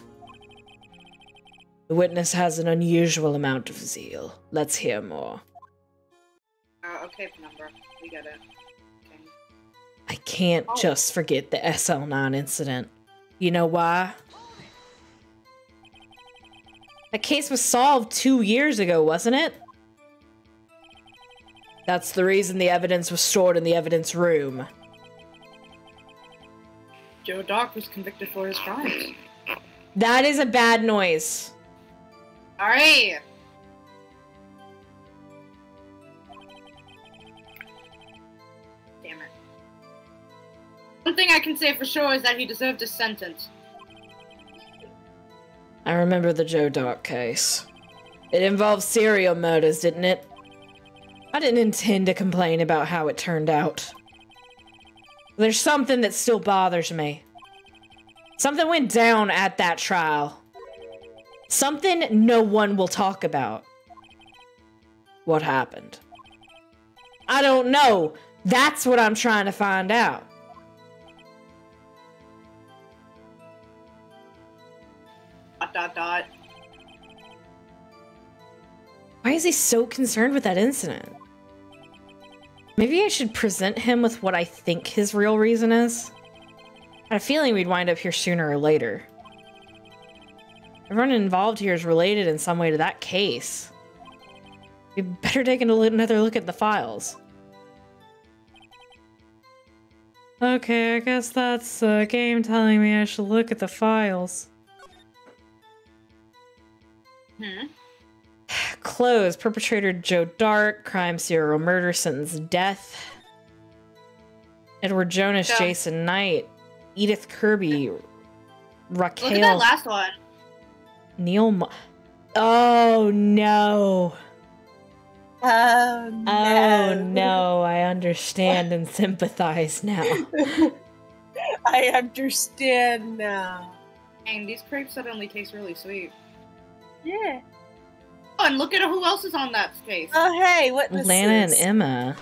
witness has an unusual amount of zeal. Let's hear more. Okay, Penumbra. We get it. Okay. I can't just forget the SL9 incident. You know why? That case was solved 2 years ago, wasn't it? That's the reason the evidence was stored in the evidence room. Joe Dock was convicted for his crimes. That is a bad noise. Alright! Damn it. One thing I can say for sure is that he deserved his sentence. I remember the Joe Dock case. It involved serial murders, didn't it? I didn't intend to complain about how it turned out. There's something that still bothers me. Something went down at that trial. Something no one will talk about. What happened? I don't know. That's what I'm trying to find out. Dot. Why is he so concerned with that incident? Maybe I should present him with what I think his real reason is. I had a feeling we'd wind up here sooner or later. Everyone involved here is related in some way to that case. We better take another look at the files. Okay, I guess that's the game telling me I should look at the files. Close. Perpetrator Joe Dart. Crime serial murder. Sentence death. Edward Jonas. Yeah. Jason Knight. Edith Kirby. Raquel. Look at that last one. Neil. Oh no. Oh no. Oh no. I understand and sympathize now. I understand now. Dang, these crepes suddenly taste really sweet. Yeah. Oh, and look at who else is on that case. Oh hey, witnesses. Lana and Emma.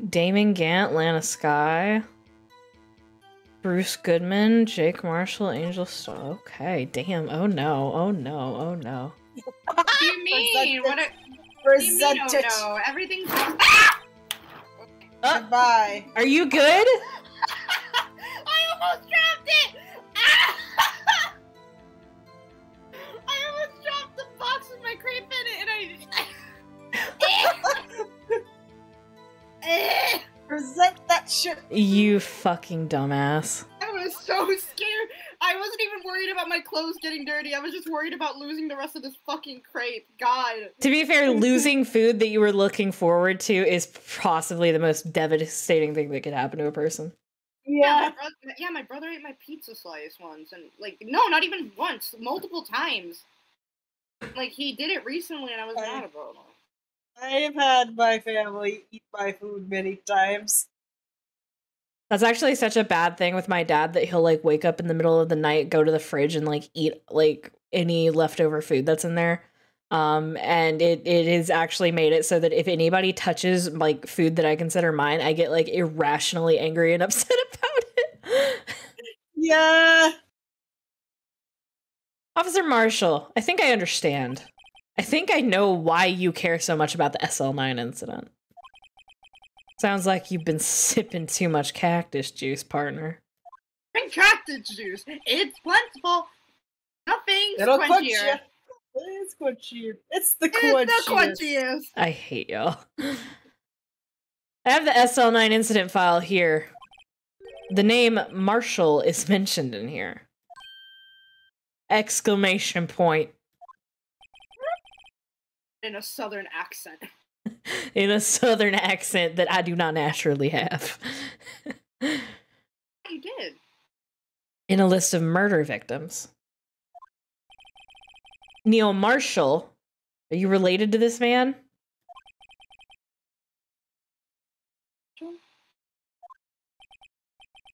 Damon Gant, Lana Skye. Bruce Goodman, Jake Marshall, Angel Star. Okay, damn. Oh no. Oh no. Oh no. What do you mean? What do you mean, oh Presented. no? Everything's... Goodbye. Are you good? I almost dropped it! I almost dropped the box with my crepe in it, and I... Present that shit. You fucking dumbass. I was so scared. I wasn't even worried about my clothes getting dirty. I was just worried about losing the rest of this fucking crepe. God. To be fair, losing food that you were looking forward to is possibly the most devastating thing that could happen to a person. Yeah. My brother ate my pizza slice once, and like, no, not even once, multiple times. Like, he did it recently, and I was mad about it. I have had my family eat my food many times. That's actually such a bad thing with my dad that he'll like wake up in the middle of the night, go to the fridge and like eat like any leftover food that's in there. And it has actually made it so that if anybody touches like food that I consider mine, I get like irrationally angry and upset about it. Yeah. Officer Marshall, I think I understand. I think I know why you care so much about the SL9 incident. Sounds like you've been sipping too much cactus juice, partner. Drink cactus juice. It's plentiful. Nothing's It'll quench you. quenchier. It's quenchier. It's the It's the quenchiest. quenchiest. I hate y'all. I have the SL9 incident file here. The name Marshall is mentioned in here. Exclamation point. In a southern accent. In a southern accent that I do not naturally have. You did. In a list of murder victims. Neil Marshall. Are you related to this man?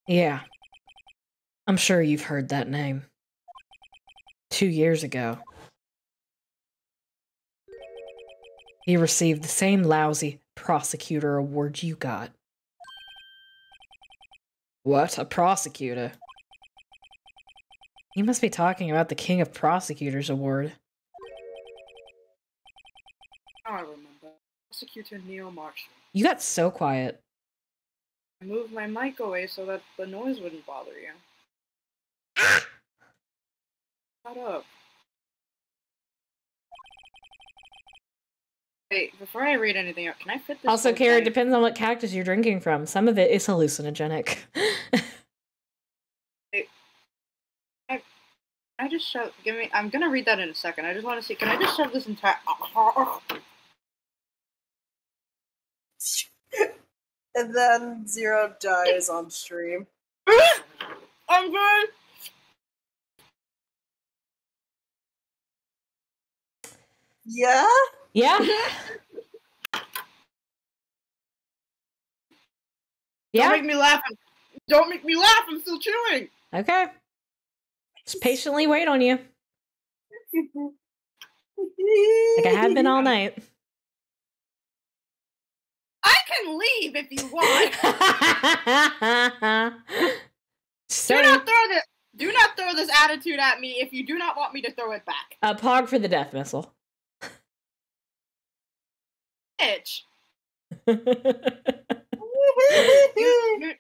Yeah. I'm sure you've heard that name. 2 years ago. He received the same lousy prosecutor award you got. What? A prosecutor? You must be talking about the King of Prosecutors award. Oh, I remember. Prosecutor Neil Marshall. You got so quiet. I moved my mic away so that the noise wouldn't bother you. Shut up. Wait, before I read anything out, can I fit this? Also, whole Kara, it thing? depends on what cactus you're drinking from. Some of it is hallucinogenic. I just shove. Give me. I'm gonna read that in a second. I just want to see. Can I just shove this entire? And then Zero dies on stream. I'm good. Yeah? Yeah. Don't Yeah. make me laugh. Don't make me laugh. I'm still chewing. Okay. Just patiently wait on you. Like I have been all night. I can leave if you want. Do not throw this attitude at me if you do not want me to throw it back. Pog for the death missile. Bitch.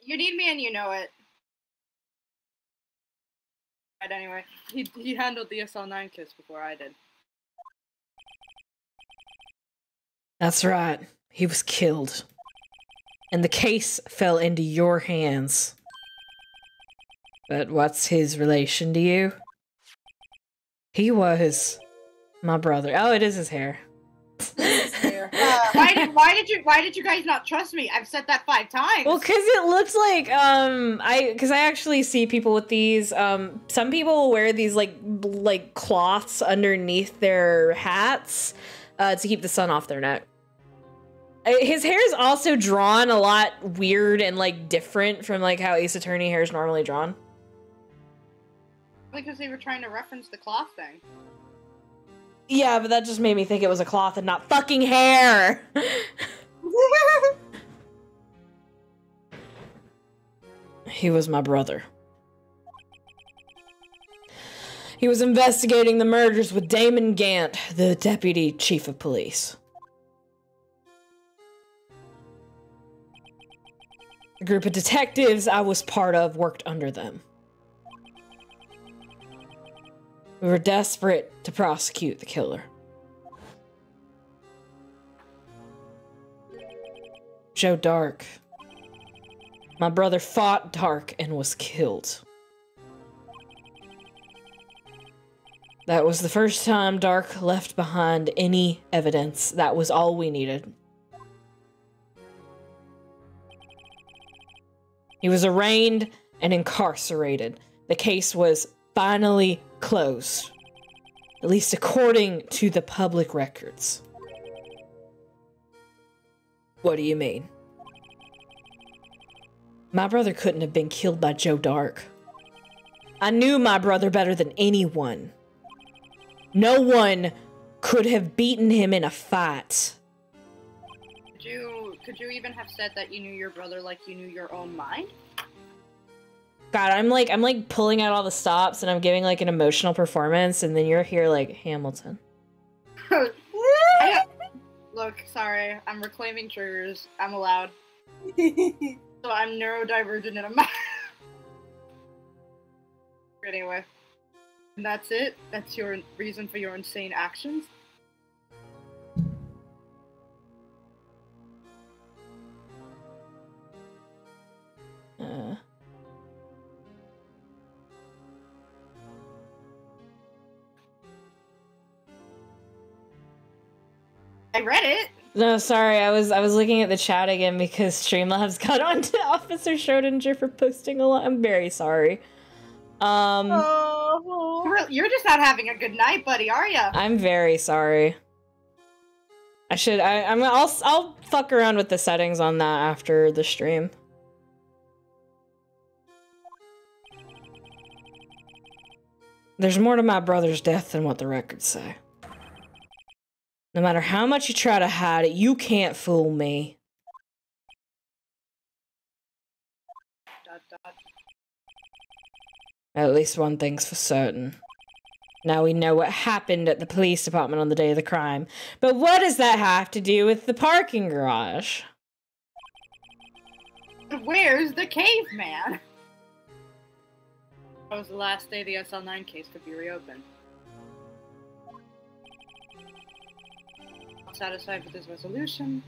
You need me and you know it. Right, anyway, he handled the SL9 kiss before I did. That's right. He was killed. And the case fell into your hands. But what's his relation to you? He was my brother. Oh, it is his hair. Why did you guys not trust me? I've said that 5 times. Well, because it looks like because I actually see people with these. Some people wear these like cloths underneath their hats to keep the sun off their neck. His hair is also drawn a lot weird and like different from like how Ace Attorney hair is normally drawn. Because they were trying to reference the cloth thing. Yeah, but that just made me think it was a cloth and not fucking hair. He was my brother. He was investigating the murders with Damon Gant, the deputy chief of police. The group of detectives I was part of worked under them. We were desperate to prosecute the killer. Joe Dark. My brother fought Dark and was killed. That was the first time Dark left behind any evidence. That was all we needed. He was arraigned and incarcerated. The case was finally closed. At least according to the public records. What do you mean? My brother couldn't have been killed by Joe Dark. I knew my brother better than anyone. No one could have beaten him in a fight. Could you even have said that you knew your brother like you knew your own mind? God, I'm like pulling out all the stops and I'm giving like an emotional performance, and then you're here like Hamilton. Look, sorry, I'm reclaiming triggers. I'm allowed. So I'm neurodivergent in a matter. Anyway, and that's it. That's your reason for your insane actions. I read it. No, sorry, I was looking at the chat again because Streamlabs got onto Officer Schrodinger for posting a lot. I'm very sorry. You're just not having a good night, buddy, are ya? I'm very sorry. I'll fuck around with the settings on that after the stream. There's more to my brother's death than what the records say. No matter how much you try to hide it, you can't fool me. At least one thing's for certain. Now we know what happened at the police department on the day of the crime. But what does that have to do with the parking garage? Where's the caveman? That was the last day the SL9 case could be reopened. Not satisfied with his resolution,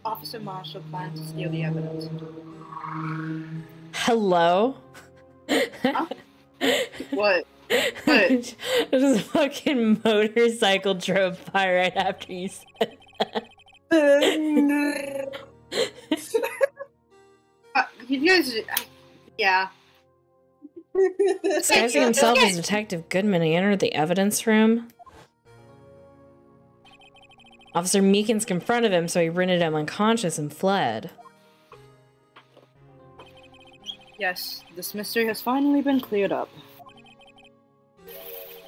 Officer Marshall planned to steal the evidence. Hello? Huh? What? What? Just a fucking motorcycle drove by right after you said that. You guys, yeah. Disguising himself as Detective Goodman, he entered the evidence room. Officer Meekins confronted him, so he rendered him unconscious and fled. Yes, this mystery has finally been cleared up.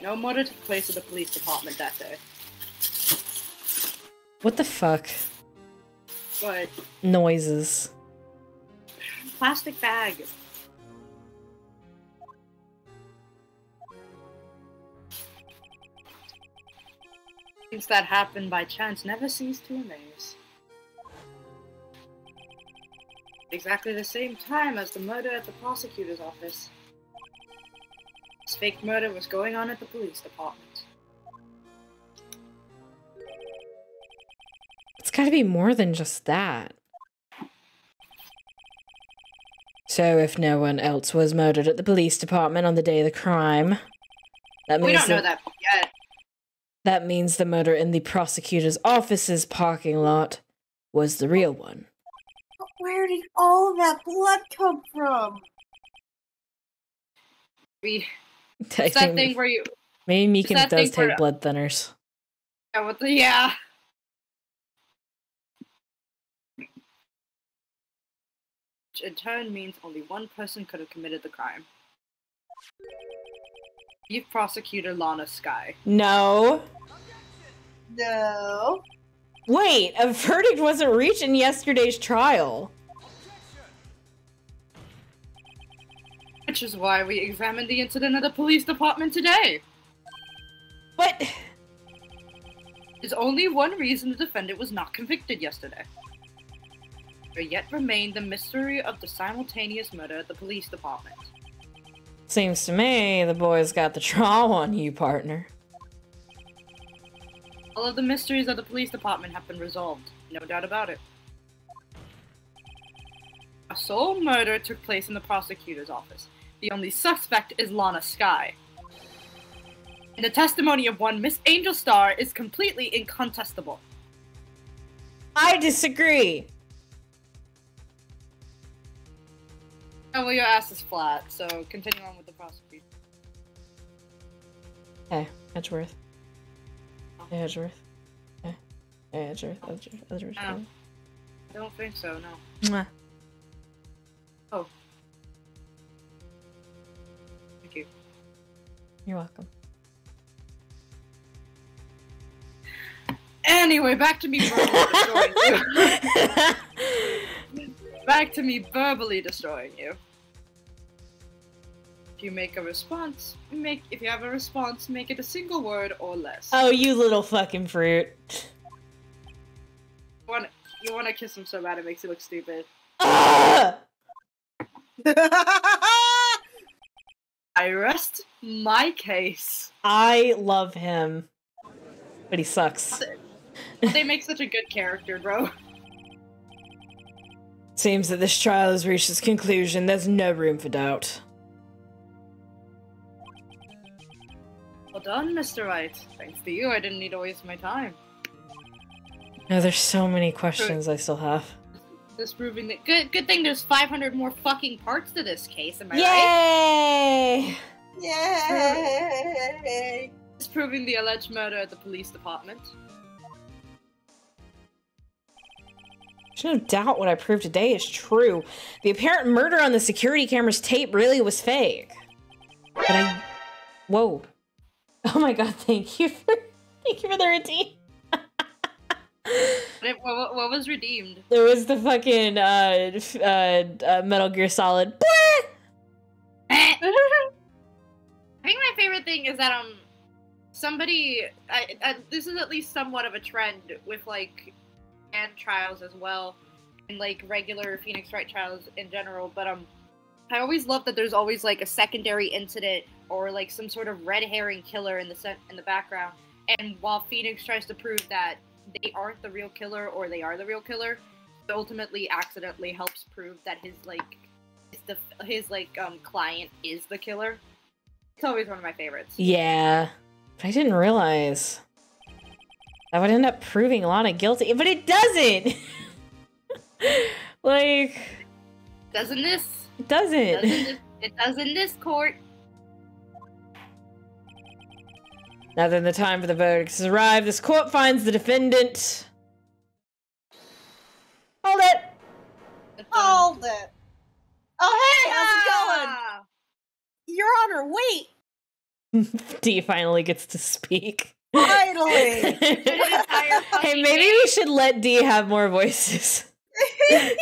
No murder took place at the police department that day. What the fuck? What? Noises. Plastic bag. Things that happen by chance never cease to amaze. Exactly the same time as the murder at the prosecutor's office. This fake murder was going on at the police department. It's gotta be more than just that. So if no one else was murdered at the police department on the day of the crime, that means we don't know that yet. That means the murder in the prosecutor's office's parking lot was the real one. But where did all of that blood come from? It's that thing where you... Maybe Meekins does take blood thinners. Yeah. Which in turn means only one person could have committed the crime. Chief Prosecutor Lana Skye. No. No. Wait, a verdict wasn't reached in yesterday's trial. Which is why we examined the incident at the police department today. But... There's only one reason the defendant was not convicted yesterday. There yet remained the mystery of the simultaneous murder at the police department. Seems to me the boys got the draw on you, partner. All of the mysteries of the police department have been resolved, no doubt about it. A sole murder took place in the prosecutor's office. The only suspect is Lana Skye. And the testimony of one Miss Angel Star is completely incontestable. I disagree. Oh, well, your ass is flat, so continue on with the prosecution. Hey, Edgeworth. Hey, Edgeworth. Hey, Edgeworth. Edgeworth. No. I don't think so, no. Mwah. Oh. Thank you. You're welcome. Anyway, back to me verbally destroying you. Back to me verbally destroying you. If you make a response, if you have a response, make it a single word or less. Oh, you little fucking fruit. You wanna kiss him so bad it makes you look stupid. Ah! I rest my case. I love him. But he sucks. They make such a good character, bro. Seems that this trial has reached its conclusion. There's no room for doubt. Well done, Mr. Wright. Thanks to you, I didn't need to waste my time. No, there's so many questions I still have. Just proving that good thing there's 500 more fucking parts to this case, am I right? Yay! Yay! Just proving the alleged murder at the police department. There's no doubt what I proved today is true. The apparent murder on the security camera's tape really was fake. But whoa. Oh my god, thank you for the redeem. What was redeemed? There was the fucking Metal Gear Solid. I think my favorite thing is that this is at least somewhat of a trend with like and trials as well, and like regular Phoenix Wright trials in general. But I always love that there's always like a secondary incident or like some sort of red herring killer in the background. And while Phoenix tries to prove that they aren't the real killer or they are the real killer, it ultimately accidentally helps prove that his client is the killer. It's always one of my favorites. Yeah, but I didn't realize that would end up proving Lana guilty, but it doesn't. Like, doesn't this? It doesn't. It does in this court. Now then, the time for the verdict has arrived. This court finds the defendant. Hold it! Hold it. Oh, hey, how's it going? Ah! Your Honor, wait. Dee finally gets to speak. Finally. Hey, maybe we should let Dee have more voices. I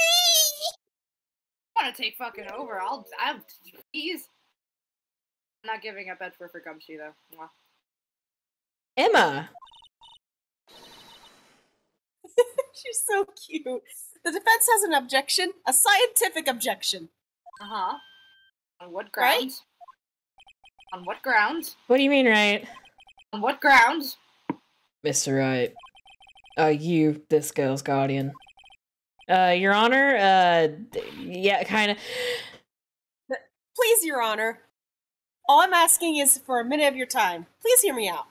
want to take fucking over. Please. I'm not giving up Bedford for Gumshoe, though. Mwah. Emma. She's so cute. The defense has an objection, a scientific objection. Uh-huh. On what grounds? Right? On what grounds? What do you mean, Wright? On what grounds? Mr. Wright. You, this girl's guardian. Your Honor, yeah, kinda. Please, Your Honor. All I'm asking is for a minute of your time. Please hear me out.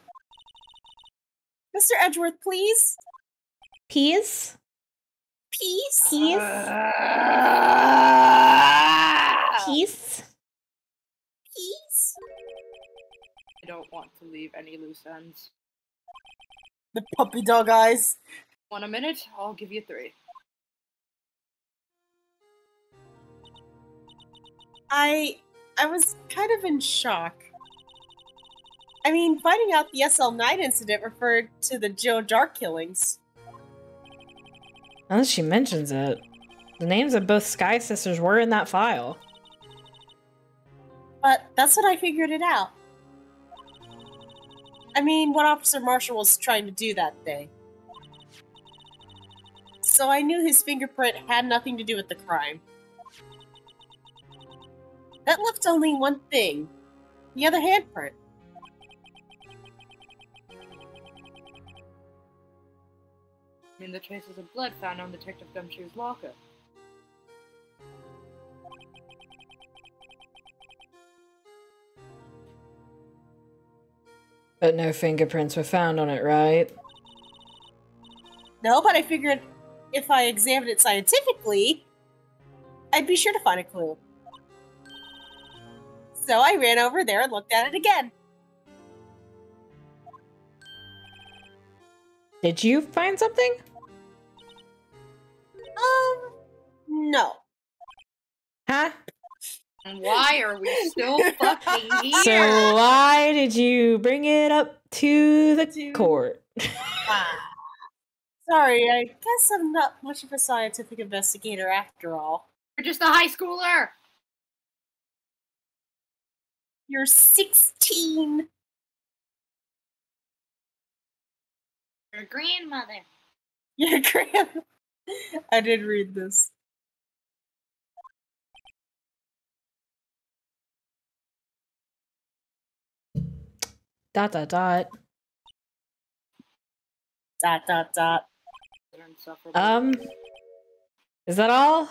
Mr. Edgeworth, please? Peas? Peace? Peas? Peace? Peace? I don't want to leave any loose ends. The puppy dog eyes. Want a minute? I'll give you 3. I was kind of in shock. I mean, finding out the SL9 incident referred to the Joe Dark killings. Now that she mentions it, the names of both Sky Sisters were in that file. But that's when I figured it out. I mean, what Officer Marshall was trying to do that day. So I knew his fingerprint had nothing to do with the crime. That left only one thing. The other handprint. I mean, the traces of blood found on Detective Gumshoe's locker. But no fingerprints were found on it, right? No, but I figured if I examined it scientifically, I'd be sure to find a clue. So I ran over there and looked at it again. Did you find something? No. Huh? And why are we still fucking here? So why did you bring it up to the court? Sorry, I guess I'm not much of a scientific investigator after all. You're just a high schooler! You're 16! Your grandmother. Your grandma. I did read this. Dot dot dot. Dot dot dot. Is that all?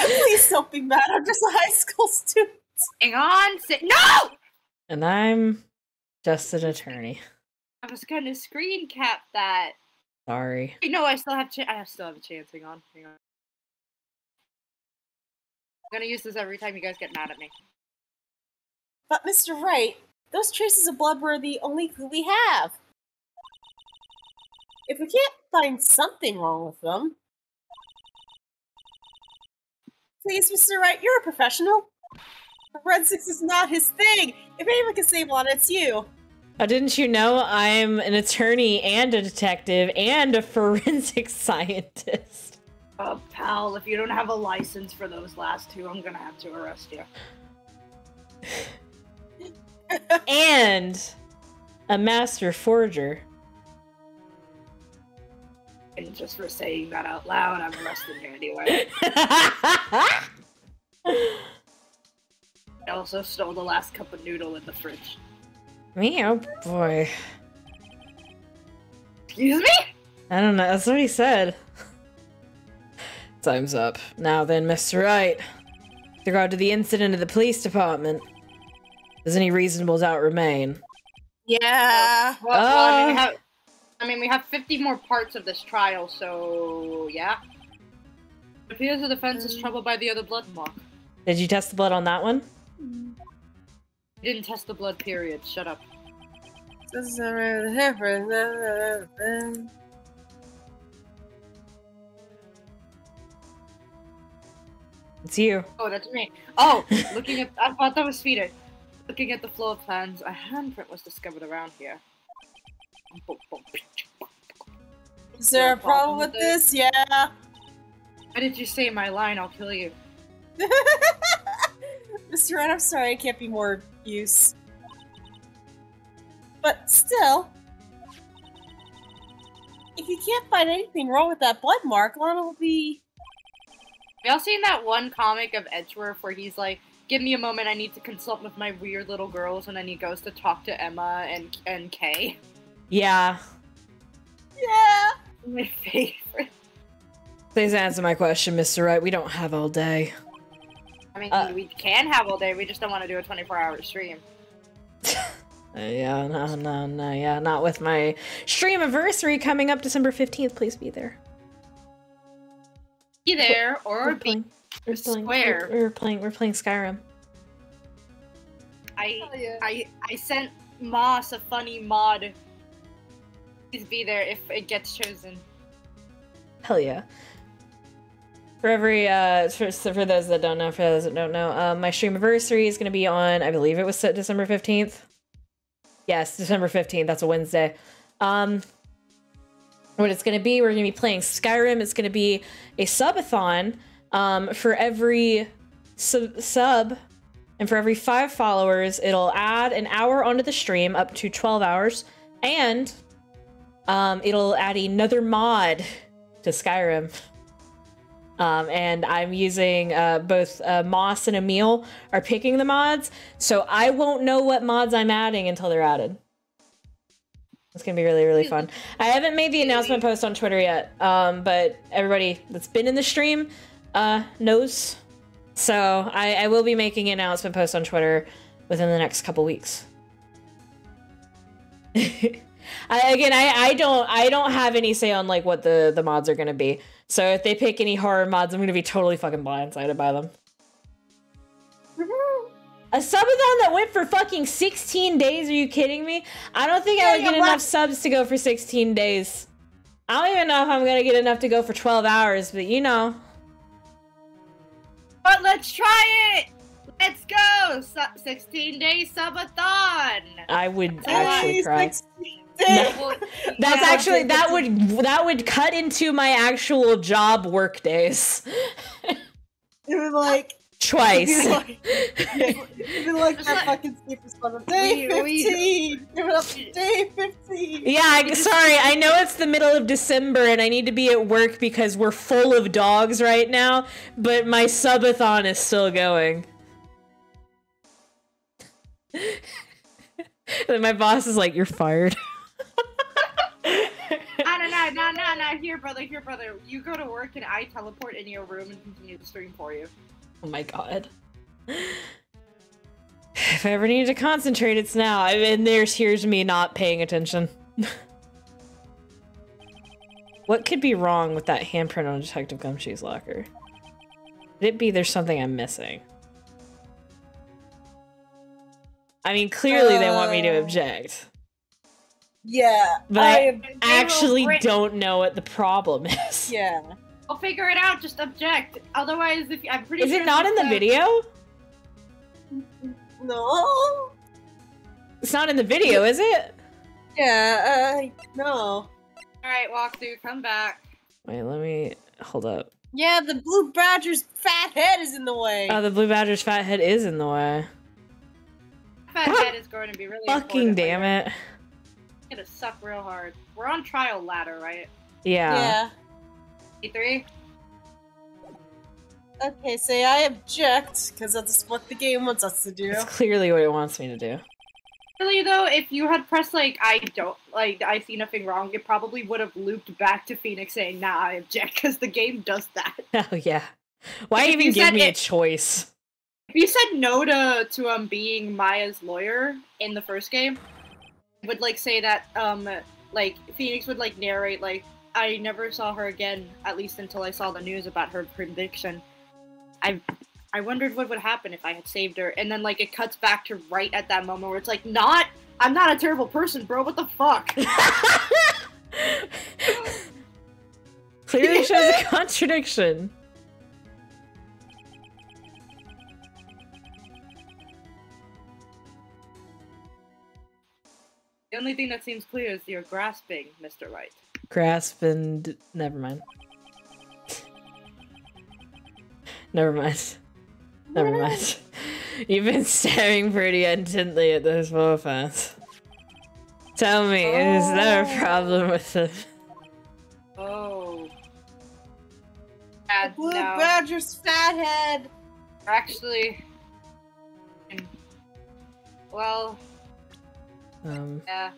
Please don't be mad, I'm just a high school student. Hang on, no! And I'm just an attorney. I was gonna screen cap that. Sorry. No, I still have a chance. Hang on. I'm gonna use this every time you guys get mad at me. But Mr. Wright, those traces of blood were the only clue we have. If we can't find something wrong with them... Please, Mr. Wright, you're a professional. Forensics is not his thing. If anyone can save one, it's you. Oh, didn't you know I'm an attorney and a detective and a forensic scientist? Oh, pal, if you don't have a license for those last two, I'm gonna have to arrest you. And a master forger. And just for saying that out loud, I'm arresting you anyway. I also stole the last cup of noodle in the fridge. Me? Oh boy. Excuse me? I don't know, that's what he said. Time's up. Now then, Mr. Wright. With regard to the incident at the police department, does any reasonable doubt remain? Yeah. Well, I mean, we have 50 more parts of this trial, so yeah. It appears the defense is troubled by the other blood mark. Did you test the blood on that one? Didn't test the blood, period. Shut up. It's you. Oh, that's me. Oh, I thought that was Feeder. Looking at the floor plans, a handprint was discovered around here. Is there a problem with this? Yeah. Why did you say my line? I'll kill you. Mr. Wright, I'm sorry I can't be more use. But still, if you can't find anything wrong with that blood mark, Lana will be... Y'all seen that one comic of Edgeworth where he's like, give me a moment, I need to consult with my weird little girls, and then he goes to talk to Emma and Kay? Yeah. Yeah! My favorite. Please answer my question, Mr. Wright. We don't have all day. I mean, we can have all day, we just don't want to do a 24-hour stream. Yeah, no, yeah, not with my stream anniversary coming up December 15th. Please be there. Be there, or be square. We're playing Skyrim. I sent Moss a funny mod. Please be there if it gets chosen. Hell yeah. For every for those that don't know, my stream anniversary is gonna be on, I believe it was set December 15th. Yes, December 15th, that's a Wednesday. What it's gonna be, we're gonna be playing Skyrim. It's gonna be a subathon. For every sub and for every 5 followers, it'll add an hour onto the stream, up to 12 hours, and it'll add another mod to Skyrim. And I'm using both Moss and Emil are picking the mods, so I won't know what mods I'm adding until they're added. It's gonna be really, really fun. I haven't made the announcement post on Twitter yet, but everybody that's been in the stream knows. So I will be making an announcement post on Twitter within the next couple weeks. I don't have any say on like what the mods are gonna be. So if they pick any horror mods, I'm gonna be totally fucking blindsided by them. A subathon that went for fucking 16 days? Are you kidding me? I don't think I would get enough subs to go for 16 days. I don't even know if I'm gonna get enough to go for 12 hours, but you know. But let's try it! Let's go! 16-day subathon! I would actually cry. No. That's actually, that would cut into my actual job work days. It was like... Twice. Even like that fucking sleeper spot of day 15! Give it up to day 15! Yeah, sorry, I know it's the middle of December and I need to be at work because we're full of dogs right now, but my subathon is still going. And my boss is like, you're fired. No, here brother, you go to work and I teleport into your room and continue the stream for you. Oh my god. If I ever need to concentrate, it's now. And here's me not paying attention. What could be wrong with that handprint on Detective Gumshoe's locker? Could it be there's something I'm missing? I mean, clearly they want me to object. Yeah. But I actually don't know what the problem is. Yeah. I'll figure it out, just object. Otherwise, I'm pretty sure... Is it not in the video? No. It's not in the video, is it? Yeah, no. Alright, walkthrough, come back. Wait, let me... Hold up. Yeah, the blue badger's fat head is in the way. Oh, the blue badger's fat head is in the way. Fat head is going to be really fucking damn it. It's gonna suck real hard. We're on trial ladder, right? Yeah. Yeah. E3? Okay, say I object, because that's what the game wants us to do. It's clearly what it wants me to do. Really though, if you had pressed like, I see nothing wrong, it probably would have looped back to Phoenix saying, nah, I object, because the game does that. Oh yeah. Why even give me a choice? If you said no to being Maya's lawyer in the first game, it would like say that, like, Phoenix would like narrate, like, I never saw her again, at least until I saw the news about her prediction. I wondered what would happen if I had saved her. And then, like, it cuts back to right at that moment where it's like, I'm not a terrible person, bro. What the fuck? Clearly shows a contradiction. The only thing that seems clear is you're grasping, Mr. Wright. Grasp and... Never mind. Never mind. Never mind. You've been staring pretty intently at those photos. Tell me, is there a problem with it? Oh. The Blue Badger's fat head! Actually... Well... Yeah.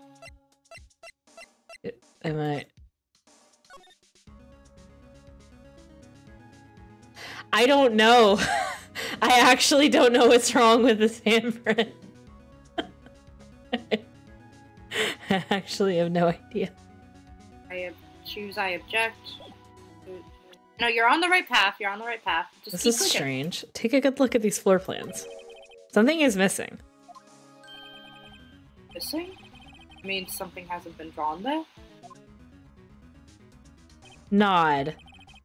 Am I don't know. I actually don't know what's wrong with this handprint. I actually have no idea. I object. No, you're on the right path. You're on the right path. Just This keep is clicking. strange. Take a good look at these floor plans. Something is missing. Missing? I mean, something hasn't been drawn there? Nod.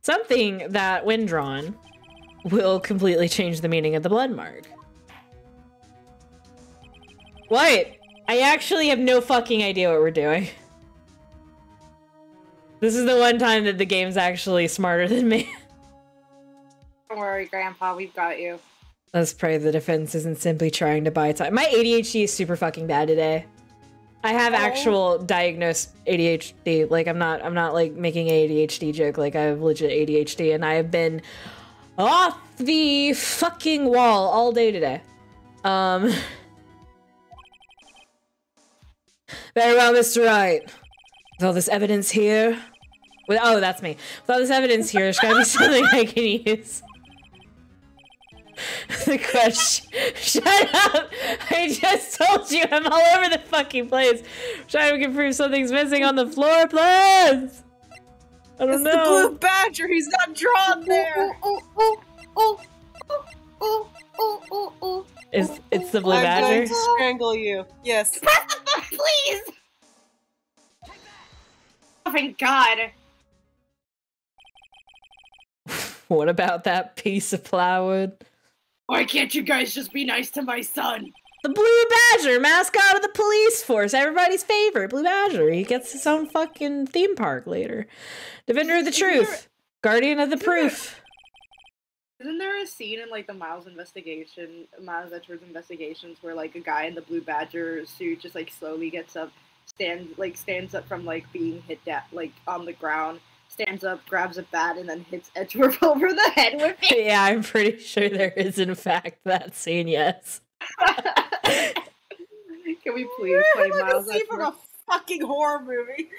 Something that, when drawn, will completely change the meaning of the blood mark. What? I actually have no fucking idea what we're doing. This is the one time that the game's actually smarter than me. Don't worry, Grandpa, we've got you. Let's pray the defense isn't simply trying to buy time. My ADHD is super fucking bad today. I have actual diagnosed ADHD. Like, I'm not like making an ADHD joke. Like, I have legit ADHD, and I have been off the fucking wall all day today. Very well, Mr. Wright. With all this evidence here... oh, that's me. With all this evidence here, there's gotta be something I can use. The question. Shut up! I just told you I'm all over the fucking place. Trying to prove something's missing on the floor plans. I don't know. It's the Blue Badger. He's not drawn there. It's the Blue I'm Badger? going to strangle you. Yes. Please! Oh, thank God. What about that piece of plywood? Why can't you guys just be nice to my son? The Blue Badger, mascot of the police force, everybody's favorite. Blue Badger. He gets his own fucking theme park later. Defender of the truth. Guardian of the proof. Isn't there a scene in like the Miles Edgeworth investigations where like a guy in the Blue Badger suit just like slowly gets up, stands up from like being hit like on the ground, stands up, grabs a bat, and then hits Edgeworth over the head with it? Yeah, I'm pretty sure there is in fact that scene, yes. Can we please play Miles Edgeworth? From a fucking horror movie.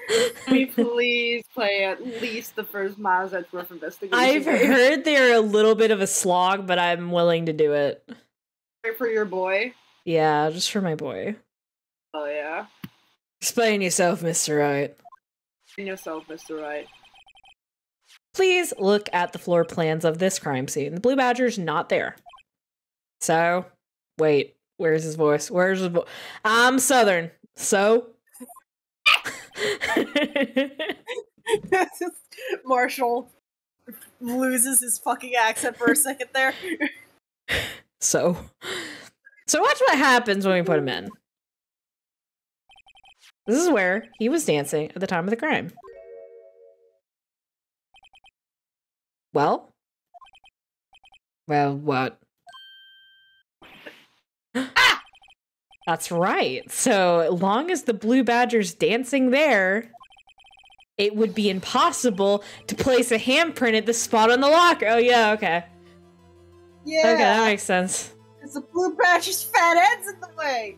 Can we please play at least the first Miles Edgeworth investigation? I've heard they're a little bit of a slog, but I'm willing to do it. For your boy? Yeah, just for my boy. Oh yeah. Explain yourself, Mr. Wright. Explain yourself, Mr. Wright. Please look at the floor plans of this crime scene. The Blue Badger's not there. So, wait, where's his voice? Where's his voice? I'm Southern, so... Marshall loses his fucking accent for a second there. So watch what happens when we put him in. This is where he was dancing at the time of the crime. Well, what? That's right. So long as the Blue Badger's dancing there, it would be impossible to place a handprint at the spot on the locker. Oh yeah, okay. Yeah. Okay, that makes sense. It's the Blue Badger's fat head's in the way.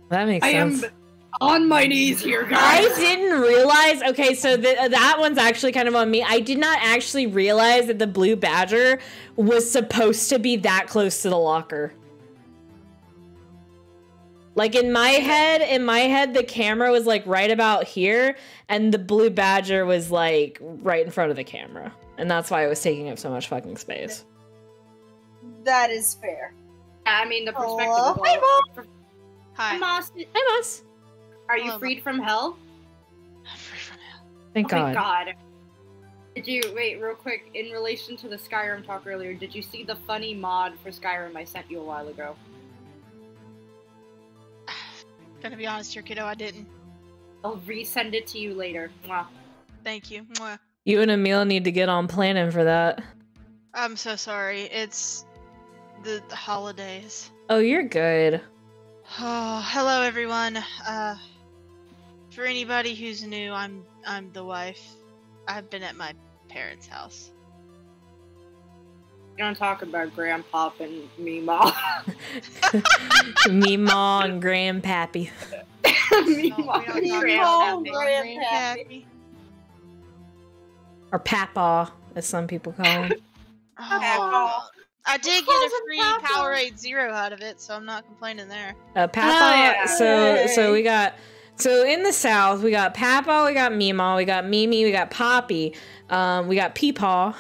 That makes sense. I am on my knees here, guys. I didn't realize. Okay, so that one's actually kind of on me. I did not actually realize that the Blue Badger was supposed to be that close to the locker. Like in my head, the camera was like right about here, and the Blue Badger was like right in front of the camera, and that's why it was taking up so much fucking space. That is fair. Yeah, I mean, the perspective Hello? is Hi, all... Mom! Hi, Moss. Hi, Moss. Are you Hello, freed from hell? I'm free from hell. Thank Oh God. my God. Did you, wait, real quick, in relation to the Skyrim talk earlier, did you see the funny mod for Skyrim I sent you a while ago? Gonna be honest here, kiddo, I didn't. I'll resend it to you later. Mwah. Thank you. Mwah. You and Emil need to get on planning for that. I'm so sorry. It's the holidays. Oh, you're good. Oh, hello everyone. For anybody who's new, I'm the wife. I've been at my parents' house. You don't talk about Grandpop and Meemaw. Meemaw and Grandpappy. Meemaw and Meemaw, Grandpappy. Grandpappy. Or Papaw, as some people call him. Oh, I did get calls a him free Papa? Powerade Zero out of it, so I'm not complaining there. Papaw, yeah. so we got, so in the South, we got Papaw, we got Meemaw, we got Mimi, we got Poppy, we got Peepaw,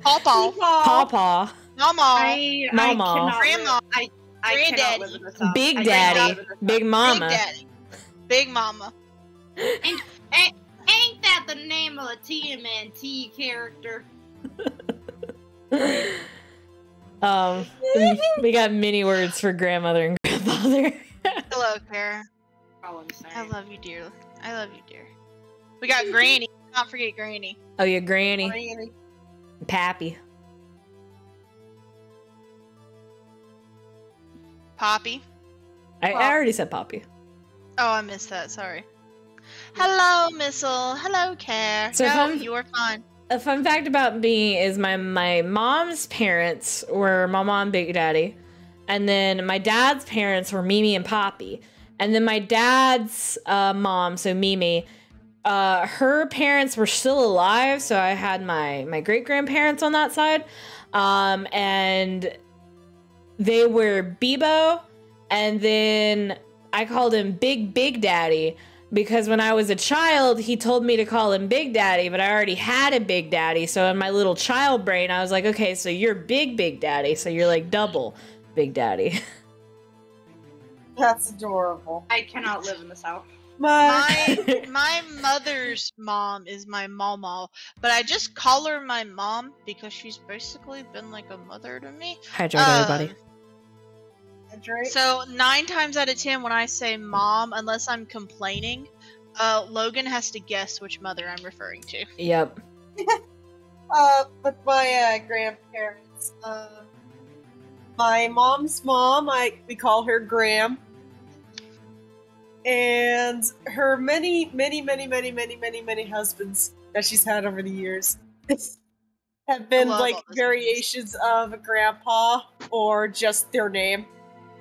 Pawpaw, Pawpaw, Mama, Mama. Grandma, I Granddaddy, cannot live in the South. Big I Daddy, cannot live in the South. Big Mama. Big Daddy, Big Mama. Ain't that the name of a TMNT character? We got many words for grandmother and grandfather. Hello, Kara. Oh, I'm sorry. I love you, dear. I love you, dear. We got Granny. Not forget Granny. Oh, yeah, Granny, Granny. Pappy. Poppy. I already said Poppy. Oh, I missed that. Sorry. Hello, Missile. Hello, Care. So no, fun- you are fine. A fun fact about me is my mom's parents were Mama and Big Daddy, and then my dad's parents were Mimi and Poppy, and then my dad's mom, so Mimi, her parents were still alive, so I had my great grandparents on that side, and they were Bebo, and then I called him Big Daddy. Because when I was a child, he told me to call him Big Daddy, but I already had a Big Daddy. So in my little child brain, I was like, okay, so you're Big Daddy. So you're like double Big Daddy. That's adorable. I cannot live in the South. My mother's mom is my mama, but I just call her my mom because she's basically been like a mother to me. Hydrate, everybody. So 9 times out of 10 when I say mom, unless I'm complaining, Logan has to guess which mother I'm referring to. Yep. But my grandparents, my mom's mom, we call her Graham, and her many husbands that she's had over the years have been love like all those variations of a grandpa or just their name,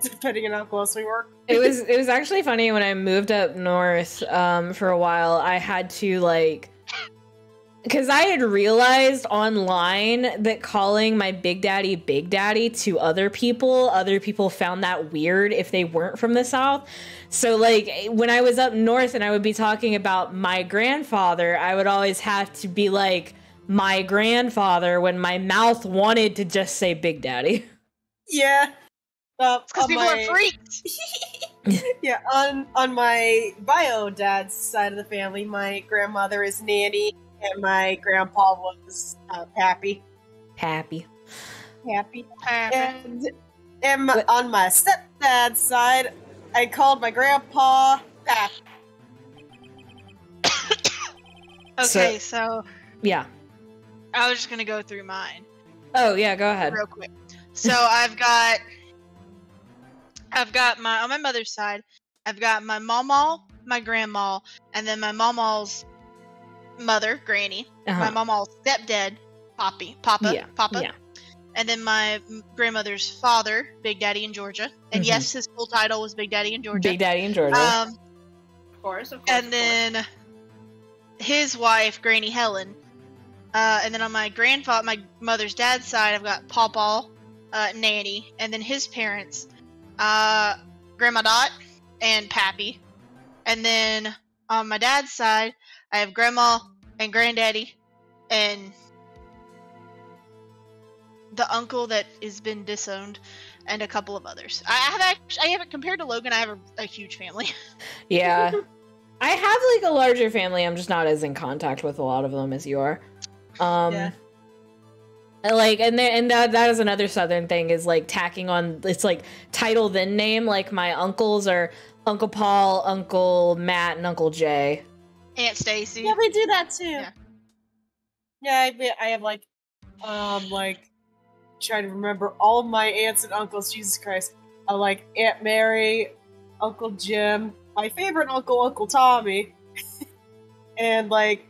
depending on how close we were. It was actually funny when I moved up north for a while. I had to because I had realized online that calling my Big Daddy to other people found that weird if they weren't from the South. So when I was up north and I would be talking about my grandfather, I would always have to be like my grandfather when my mouth wanted to just say Big Daddy. Yeah. Because people are freaks. Yeah, on my bio dad's side of the family, my grandmother is Nanny, and my grandpa was Pappy. Pappy. And on my stepdad's side, I called my grandpa Pappy. Okay, so Yeah. I was just gonna go through mine Oh, yeah, go ahead. real quick. So I've got my on my mother's side, I've got my mama, my grandma, and then my mama's mother, Granny, my mama's stepdad, Papa, Yeah, yeah. and then my grandmother's father, Big Daddy in Georgia, and Mhm. yes, his full title was Big Daddy in Georgia. Big Daddy in Georgia. Of course. And then his wife, Granny Helen, and then on my mother's dad's side, I've got Pawpaw, Nanny, and then his parents, Grandma Dot and Pappy, and then on my dad's side, I have Grandma and Granddaddy and the uncle that has been disowned, and a couple of others. I haven't compared to Logan. I have a huge family. Yeah. I have like a larger family. I'm just not as in contact with a lot of them as you are. Yeah. Like, and that is another Southern thing, is like tacking on, it's like title then name. Like my uncles are Uncle Paul, Uncle Matt, and Uncle Jay. Aunt Stacy. Yeah, we do that too. Yeah. Yeah, I have like trying to remember all my aunts and uncles. Jesus Christ, I like Aunt Mary, Uncle Jim, my favorite uncle, Uncle Tommy, and like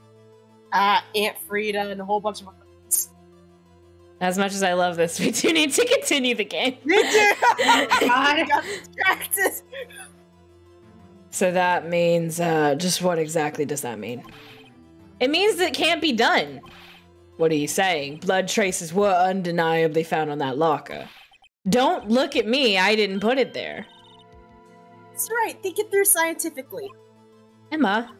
Aunt Frida, and a whole bunch of others. As much as I love this, we do need to continue the game. Me too. I got distracted. So that means, just what exactly does that mean? It means that it can't be done. What are you saying? Blood traces were undeniably found on that locker. Don't look at me, I didn't put it there. That's right, think it through scientifically. Emma.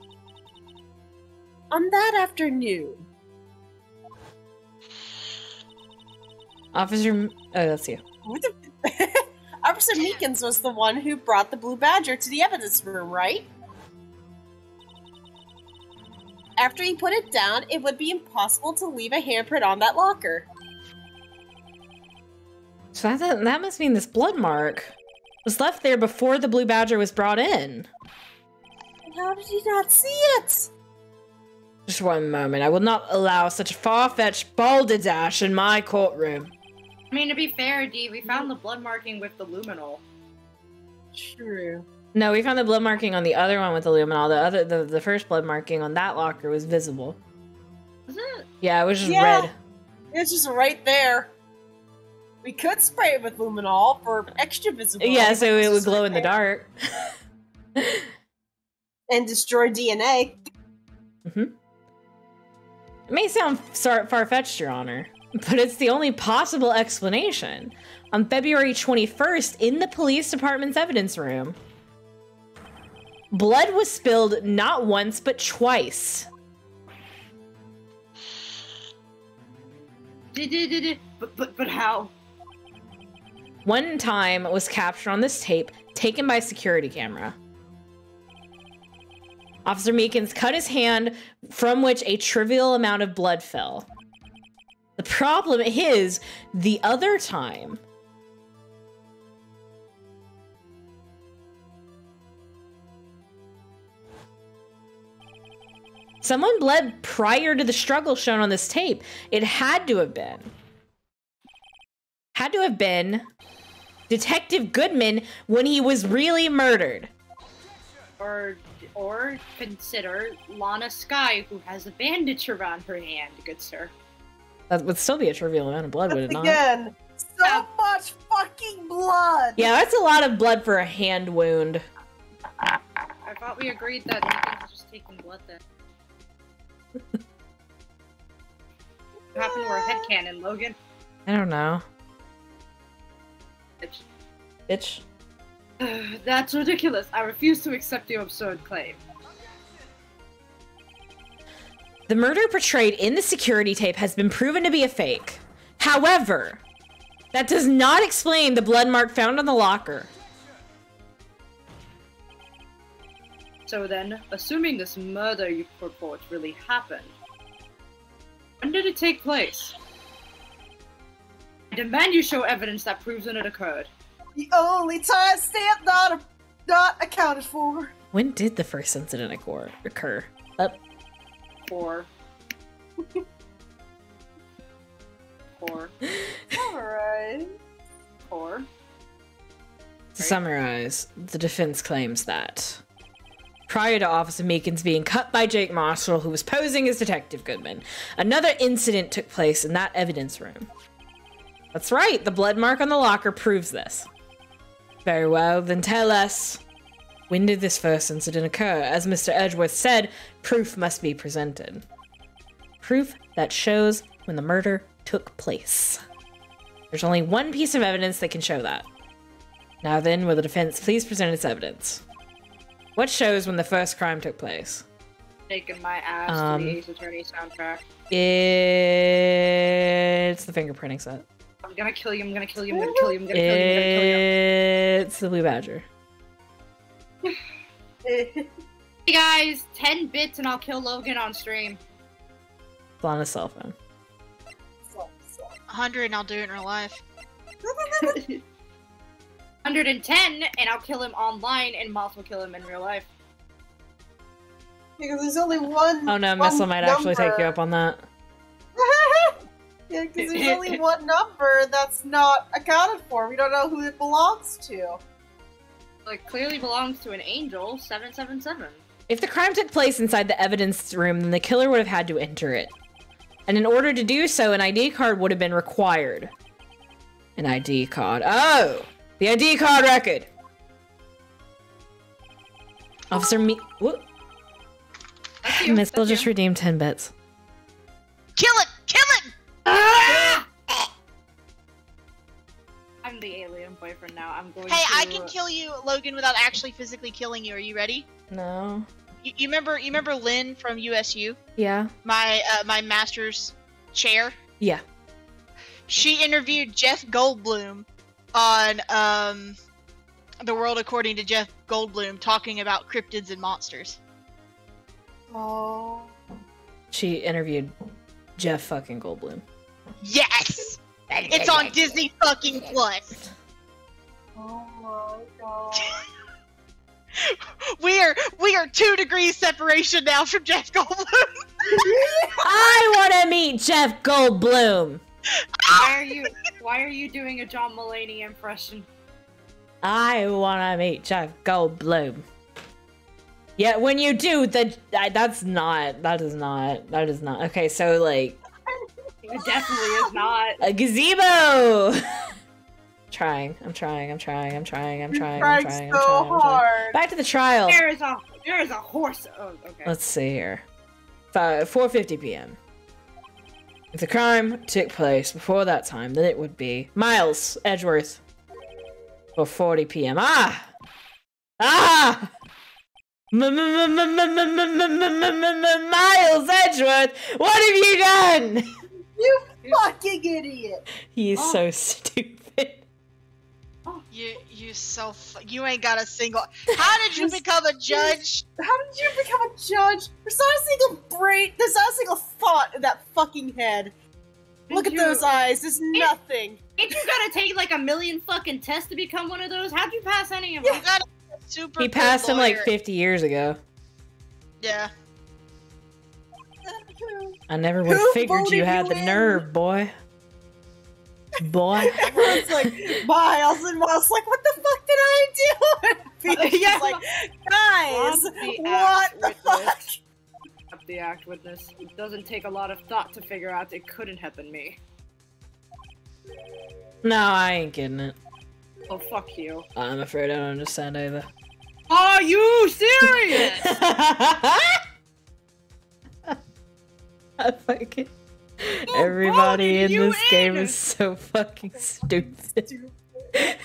On that afternoon. Officer... Oh, that's you. Officer Meekins was the one who brought the Blue Badger to the evidence room, right? After he put it down, it would be impossible to leave a handprint on that locker. So that must mean this blood mark was left there before the Blue Badger was brought in. How did he not see it? Just one moment. I will not allow such a far-fetched balderdash in my courtroom. I mean, to be fair, Dee, we found the blood marking with the luminol. True. No, we found the blood marking on the other one with the luminol. The first blood marking on that locker was visible. Was it? Yeah, it was just red. It's just right there. We could spray it with luminol for extra visibility. Yeah, so it would glow in the dark. And destroy DNA. Mm-hmm. It may sound far-fetched, Your Honor, but it's the only possible explanation. On February 21st, in the police department's evidence room, blood was spilled not once, but twice. But how? One time was captured on this tape, taken by a security camera. Officer Meekins cut his hand, from which a trivial amount of blood fell. The problem is, the other time, someone bled prior to the struggle shown on this tape. It had to have been Detective Goodman when he was really murdered. Or consider Lana Skye, who has a bandage around her hand, good sir. That would still be a trivial amount of blood, would it not? Again, so much fucking blood! Yeah, that's a lot of blood for a hand wound. I thought we agreed that Meekins was just taking blood then. What happened to our headcanon, Logan? I don't know. Bitch. Bitch. That's ridiculous. I refuse to accept your absurd claim. The murder portrayed in the security tape has been proven to be a fake. However, that does not explain the blood mark found on the locker. So then, assuming this murder you purport really happened, when did it take place? I demand you show evidence that proves that it occurred. The only time stamp not accounted for. When did the first incident occur? Four. Alright. Four. To summarize, the defense claims that prior to Officer Meekins being cut by Jake Marshall, who was posing as Detective Goodman, another incident took place in that evidence room. That's right, the blood mark on the locker proves this. Very well, then tell us, when did this first incident occur? As Mr. Edgeworth said, proof must be presented. Proof that shows when the murder took place. There's only one piece of evidence that can show that. Now then, will the defense please present its evidence? What shows when the first crime took place? Taking my ass to the Ace Attorney soundtrack. It's the fingerprinting set. gonna kill you, I'm gonna kill you, I'm gonna kill you, I'm gonna kill you, I'm gonna kill you. It's the blue badger. Hey guys, 10 bits and I'll kill Logan on stream. It's on his cell phone. 100 and I'll do it in real life. 110 and I'll kill him online and Moss will kill him in real life. Because there's only one. Oh no, Missile might actually take you up on that. Yeah, because there's only one number that's not accounted for. We don't know who it belongs to. Like, clearly belongs to an angel, 777. If the crime took place inside the evidence room, then the killer would have had to enter it. And in order to do so, an ID card would have been required. An ID card. Oh! The ID card record! Officer Whoop. Missile just redeemed 10 bits. Kill it! Kill it! I'm the alien boyfriend now. I'm going Hey, to... I can kill you, Logan, without actually physically killing you. Are you ready? No. You remember Lynn from USU? Yeah? My master's chair? Yeah. She interviewed Jeff Goldblum on The World According to Jeff Goldblum, talking about cryptids and monsters. Oh. She interviewed Jeff fucking Goldblum. Yes! It's on Disney fucking Plus. Oh my god. We are 2 degrees separation now from Jeff Goldblum. I want to meet Jeff Goldblum. Why are you doing a John Mulaney impression? I want to meet Jeff Goldblum. Yeah, when you do, that is not. Okay, so like. It definitely is not. A gazebo! I'm trying. Hard. Back to the trial. There is a horse. Oh, okay. Let's see here. 4:50 p.m. If the crime took place before that time, then it would be Miles Edgeworth. 4:40 p.m. Miles Edgeworth, what have you done? You fucking idiot! He's so stupid. You ain't got a single. How did you become a judge? How did you become a judge? There's not a single brain. There's not a single thought in that fucking head. Look at those eyes. There's nothing. Ain't you gotta take like a million fucking tests to become one of those? How'd you pass any of them? You got a super. He passed him like 50 years ago. Yeah. I never would have figured you had the nerve, boy. Everyone's like, Miles, and Miles like, what the fuck did I do? And Yeah. like, guys, what the fuck? Up the act witness. It doesn't take a lot of thought to figure out it couldn't have been me. No, I ain't getting it. Oh, fuck you. I'm afraid I don't understand either. Are you serious? I fucking... Everybody in this game is so fucking stupid. The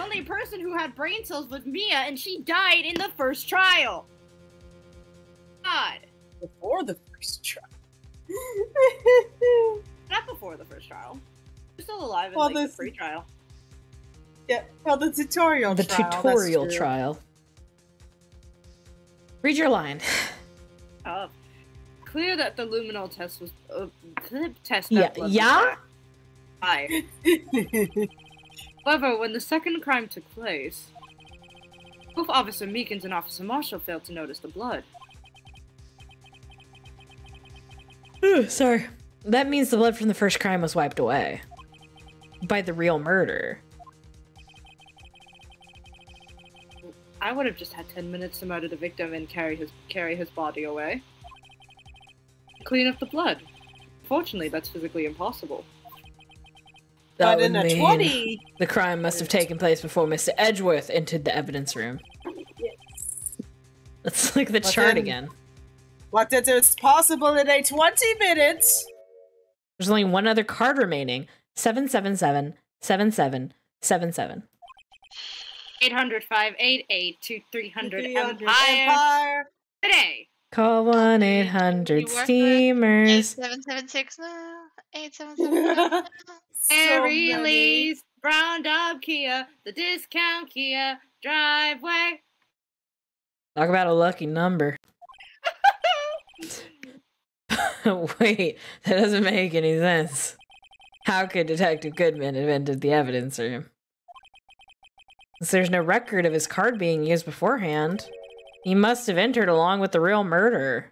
only person who had brain cells was Mia, and she died in the first trial. God. Before the first trial. Not before the first trial. You're still alive in Well, the free trial. Yeah, well, the tutorial The trial. tutorial trial. Read your line. Clear that the luminol test was test. Yeah. Hi. However, when the second crime took place, both Officer Meekins and Officer Marshall failed to notice the blood. Ooh, sorry. That means the blood from the first crime was wiped away by the real murder. I would have just had 10 minutes to murder the victim and carry his body away. Clean up the blood. Fortunately, that's physically impossible. That But in would a mean 20... the crime must have taken place before Mr. Edgeworth entered the evidence room. Yes. Let's look at the But chart then- again. What it is possible in a 20 minutes? There's only one other card remaining. 777 7777. 800 588 2300 300 Empire. Empire. Today. Call 1-800-STEAMERS. 8776 now. 8776. Mary many. Lee's Brown Dog Kia, the discount Kia driveway. Talk about a lucky number. Wait, that doesn't make any sense. How could Detective Goodman have entered the evidence room? Since there's no record of his card being used beforehand, he must have entered along with the real murderer.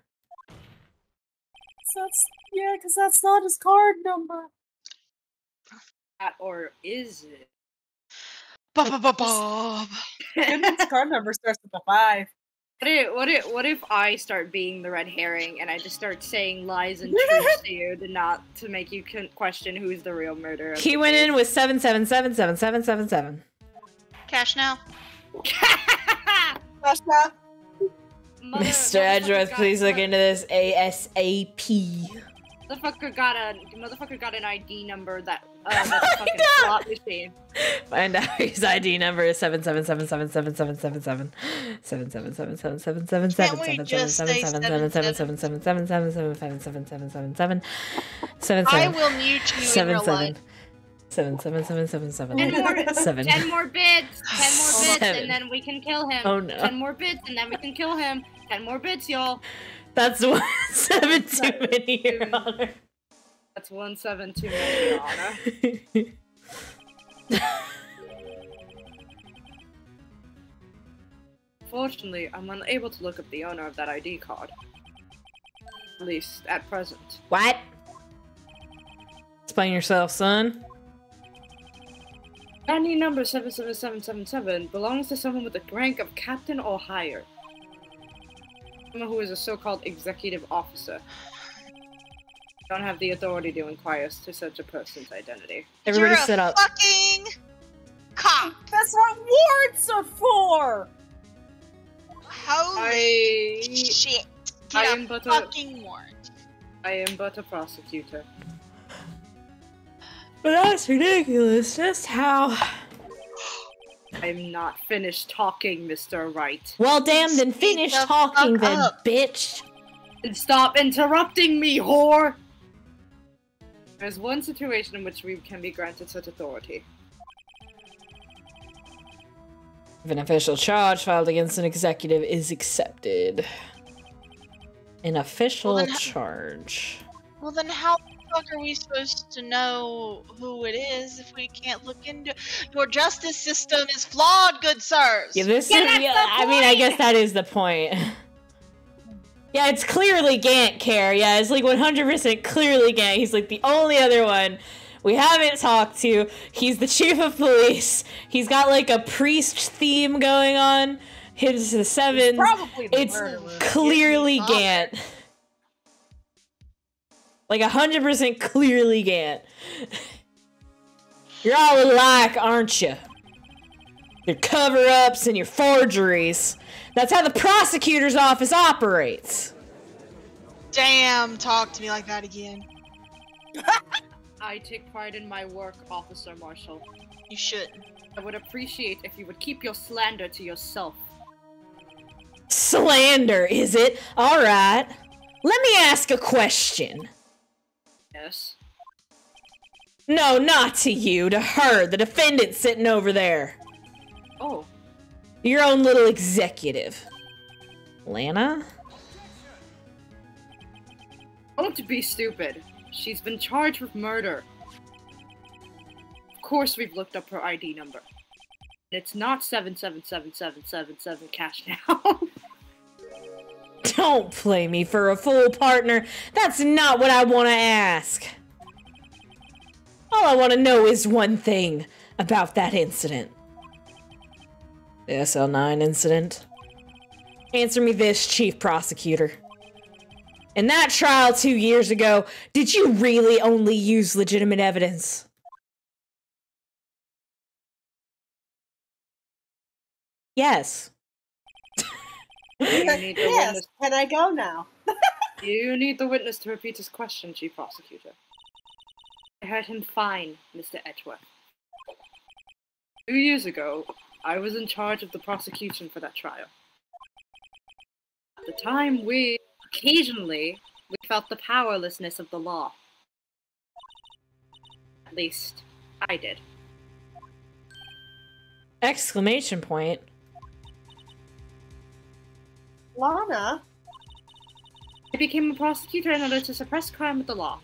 Because that's not his card number. Or is it? Bob. Goodman's card number starts with a 5. What if I start being the red herring and I just start saying lies and truths to you to make you question who's the real murderer? He went in with 7777777. Cash now. Mr. Edgeworth, please look into this ASAP. Motherfucker got an ID number that's a fucking slot machine. Find out his ID number is 777777777. 777777777. Can't we just say 7777777777777. I will mute you in real life. 77777. 10 more bits, and then we can kill him. Oh no. 10 more bits, and then we can kill him. 10 more bits, y'all. That's 7 too many, Your Honor. That's 1-7 too many, Your Honor. Fortunately, I'm unable to look up the owner of that ID card. At least, at present. What? Explain yourself, son. ID number 77777 belongs to someone with the rank of captain or higher. Someone who is a so-called executive officer. I don't have the authority to inquire as to such a person's identity. Everybody You're sit a up. fucking cop. That's what warrants are for! Holy shit. I Get am a but a- fucking warrant. I am but a prosecutor. But that's ridiculous. Just how? I'm not finished talking, Mr. Wright. Well, damn, then finish Speak the talking fuck then, up. bitch. And stop interrupting me, whore! There's one situation in which we can be granted such authority. If an official charge filed against an executive is accepted. An official Well, then charge. Well, then how the fuck are we supposed to know who it is if we can't look into your justice system is flawed, good sirs. Yeah, this Yeah, is. that's Yeah, the I mean, I point! guess that is the point. Yeah, it's clearly Gant Care. Yeah, it's like 100% clearly Gant. He's like the only other one we haven't talked to. He's the chief of police. He's got like a priest theme going on. His the sevens. Probably the It's murderer. clearly Give me Gant. Like 100% clearly Gant. You're all alike, aren't you? Your cover-ups and your forgeries. That's how the prosecutor's office operates. Damn, talk to me like that again. I take pride in my work, Officer Marshall. You shouldn't. I would appreciate if you would keep your slander to yourself. Slander, is it? Alright. Let me ask a question. Yes? No, not to you, to her, the defendant sitting over there. Oh. Your own little executive. Lana? Don't be stupid. She's been charged with murder. Of course we've looked up her ID number. It's not 7777777 cash now. Don't play me for a fool, partner. That's not what I want to ask. All I want to know is one thing about that incident. The SL9 incident. Answer me this, Chief Prosecutor. In that trial 2 years ago, did you really only use legitimate evidence? Yes. You need the Yes, witness. can I go now? You need the witness to repeat his question, Chief Prosecutor. I heard him fine, Mr. Edgeworth. 2 years ago, I was in charge of the prosecution for that trial. At the time, we occasionally, we felt the powerlessness of the law. At least, I did. Exclamation point. Lana? I became a prosecutor in order to suppress crime with the law.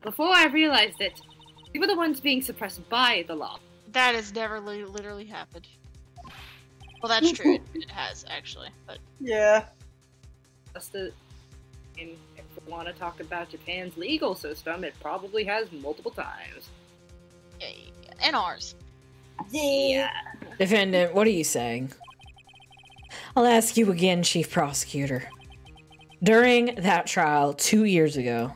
Before I realized it, we were the ones being suppressed by the law. That has never literally happened. Well, that's true. It has, actually. But Yeah. If we want to talk about Japan's legal system, it probably has multiple times. yeah, and ours. Yeah. Defendant, what are you saying? I'll ask you again, Chief Prosecutor. During that trial 2 years ago,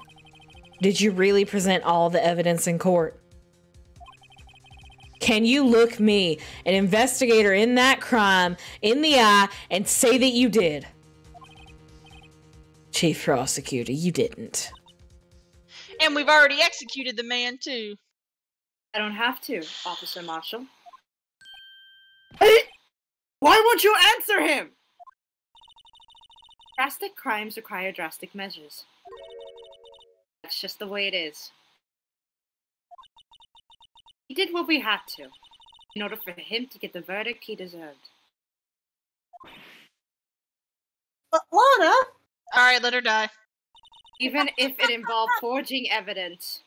did you really present all the evidence in court? Can you look me, an investigator in that crime, in the eye and say that you did? Chief Prosecutor, you didn't. And we've already executed the man, too. I don't have to, Officer Marshall. Hey! Why won't you answer him? Drastic crimes require drastic measures. That's just the way it is. We did what we had to, in order for him to get the verdict he deserved. But Lana? Alright, let her die. Even if it involved forging evidence.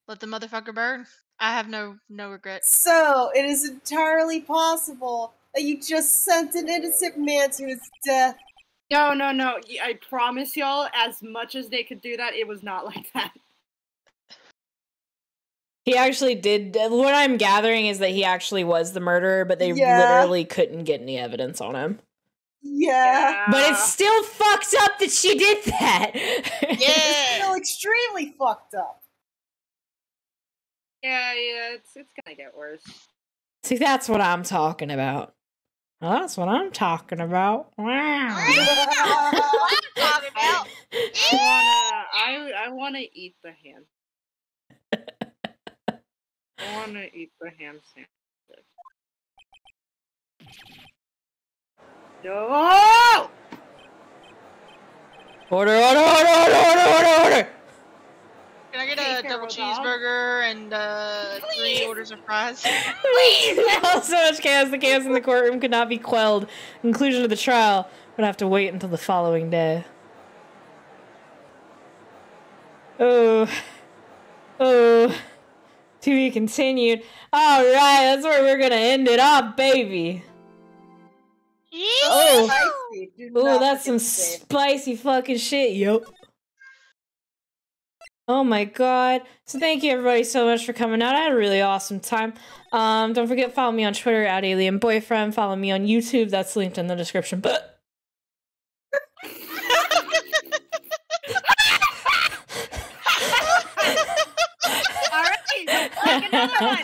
Let the motherfucker burn. I have no regrets. So, it is entirely possible that you just sent an innocent man to his death. No. I promise y'all, as much as they could do that, it was not like that. He actually did. What I'm gathering is that he actually was the murderer, but they literally couldn't get any evidence on him. Yeah. But it's still fucked up that she did that. It's Yeah! still extremely fucked up. Yeah, it's gonna get worse. See, that's what I'm talking about. Well, that's what I'm talking about. Wow. What I'm talking about? I wanna eat the ham. I wanna eat the ham sandwich. No! Order. Can I get Hey, a double Carol Dog. cheeseburger and 3 orders of fries? So much chaos. The chaos in the courtroom could not be quelled. Conclusion of the trial would have to wait until the following day. Oh. To be continued. All right, that's where we're gonna end it up, baby. Oh. Spicy. Do Oh, not that's some forget to say. spicy fucking shit, yo. Oh my god. So thank you everybody so much for coming out. I had a really awesome time. Don't forget, follow me on Twitter at AlienBoyfriend. Follow me on YouTube. That's linked in the description. But Alright, take another one!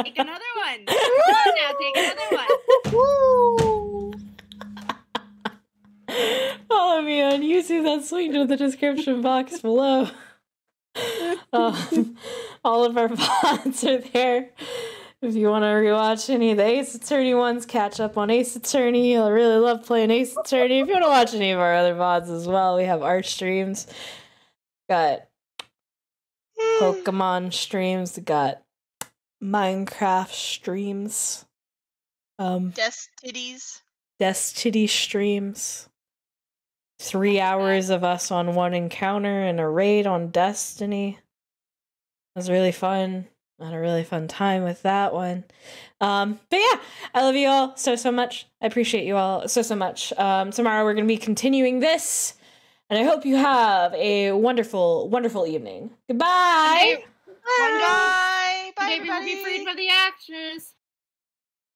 Take another one! Come on now, take another one! follow me on YouTube. That's linked in the description box below. All of our VODs are there. If you want to rewatch any of the Ace Attorney ones, catch up on Ace Attorney. I really love playing Ace Attorney. If you want to watch any of our other VODs as well, we have art streams. Got Pokemon streams. Got Minecraft streams. Destitties. Destiny streams. 3 hours of us on one encounter and a raid on Destiny. It was really fun. I had a really fun time with that one. But yeah, I love you all so much. I appreciate you all so much. Tomorrow we're going to be continuing this. And I hope you have a wonderful, wonderful evening. Goodbye! Bye, Today we will everybody. be freed by the actors!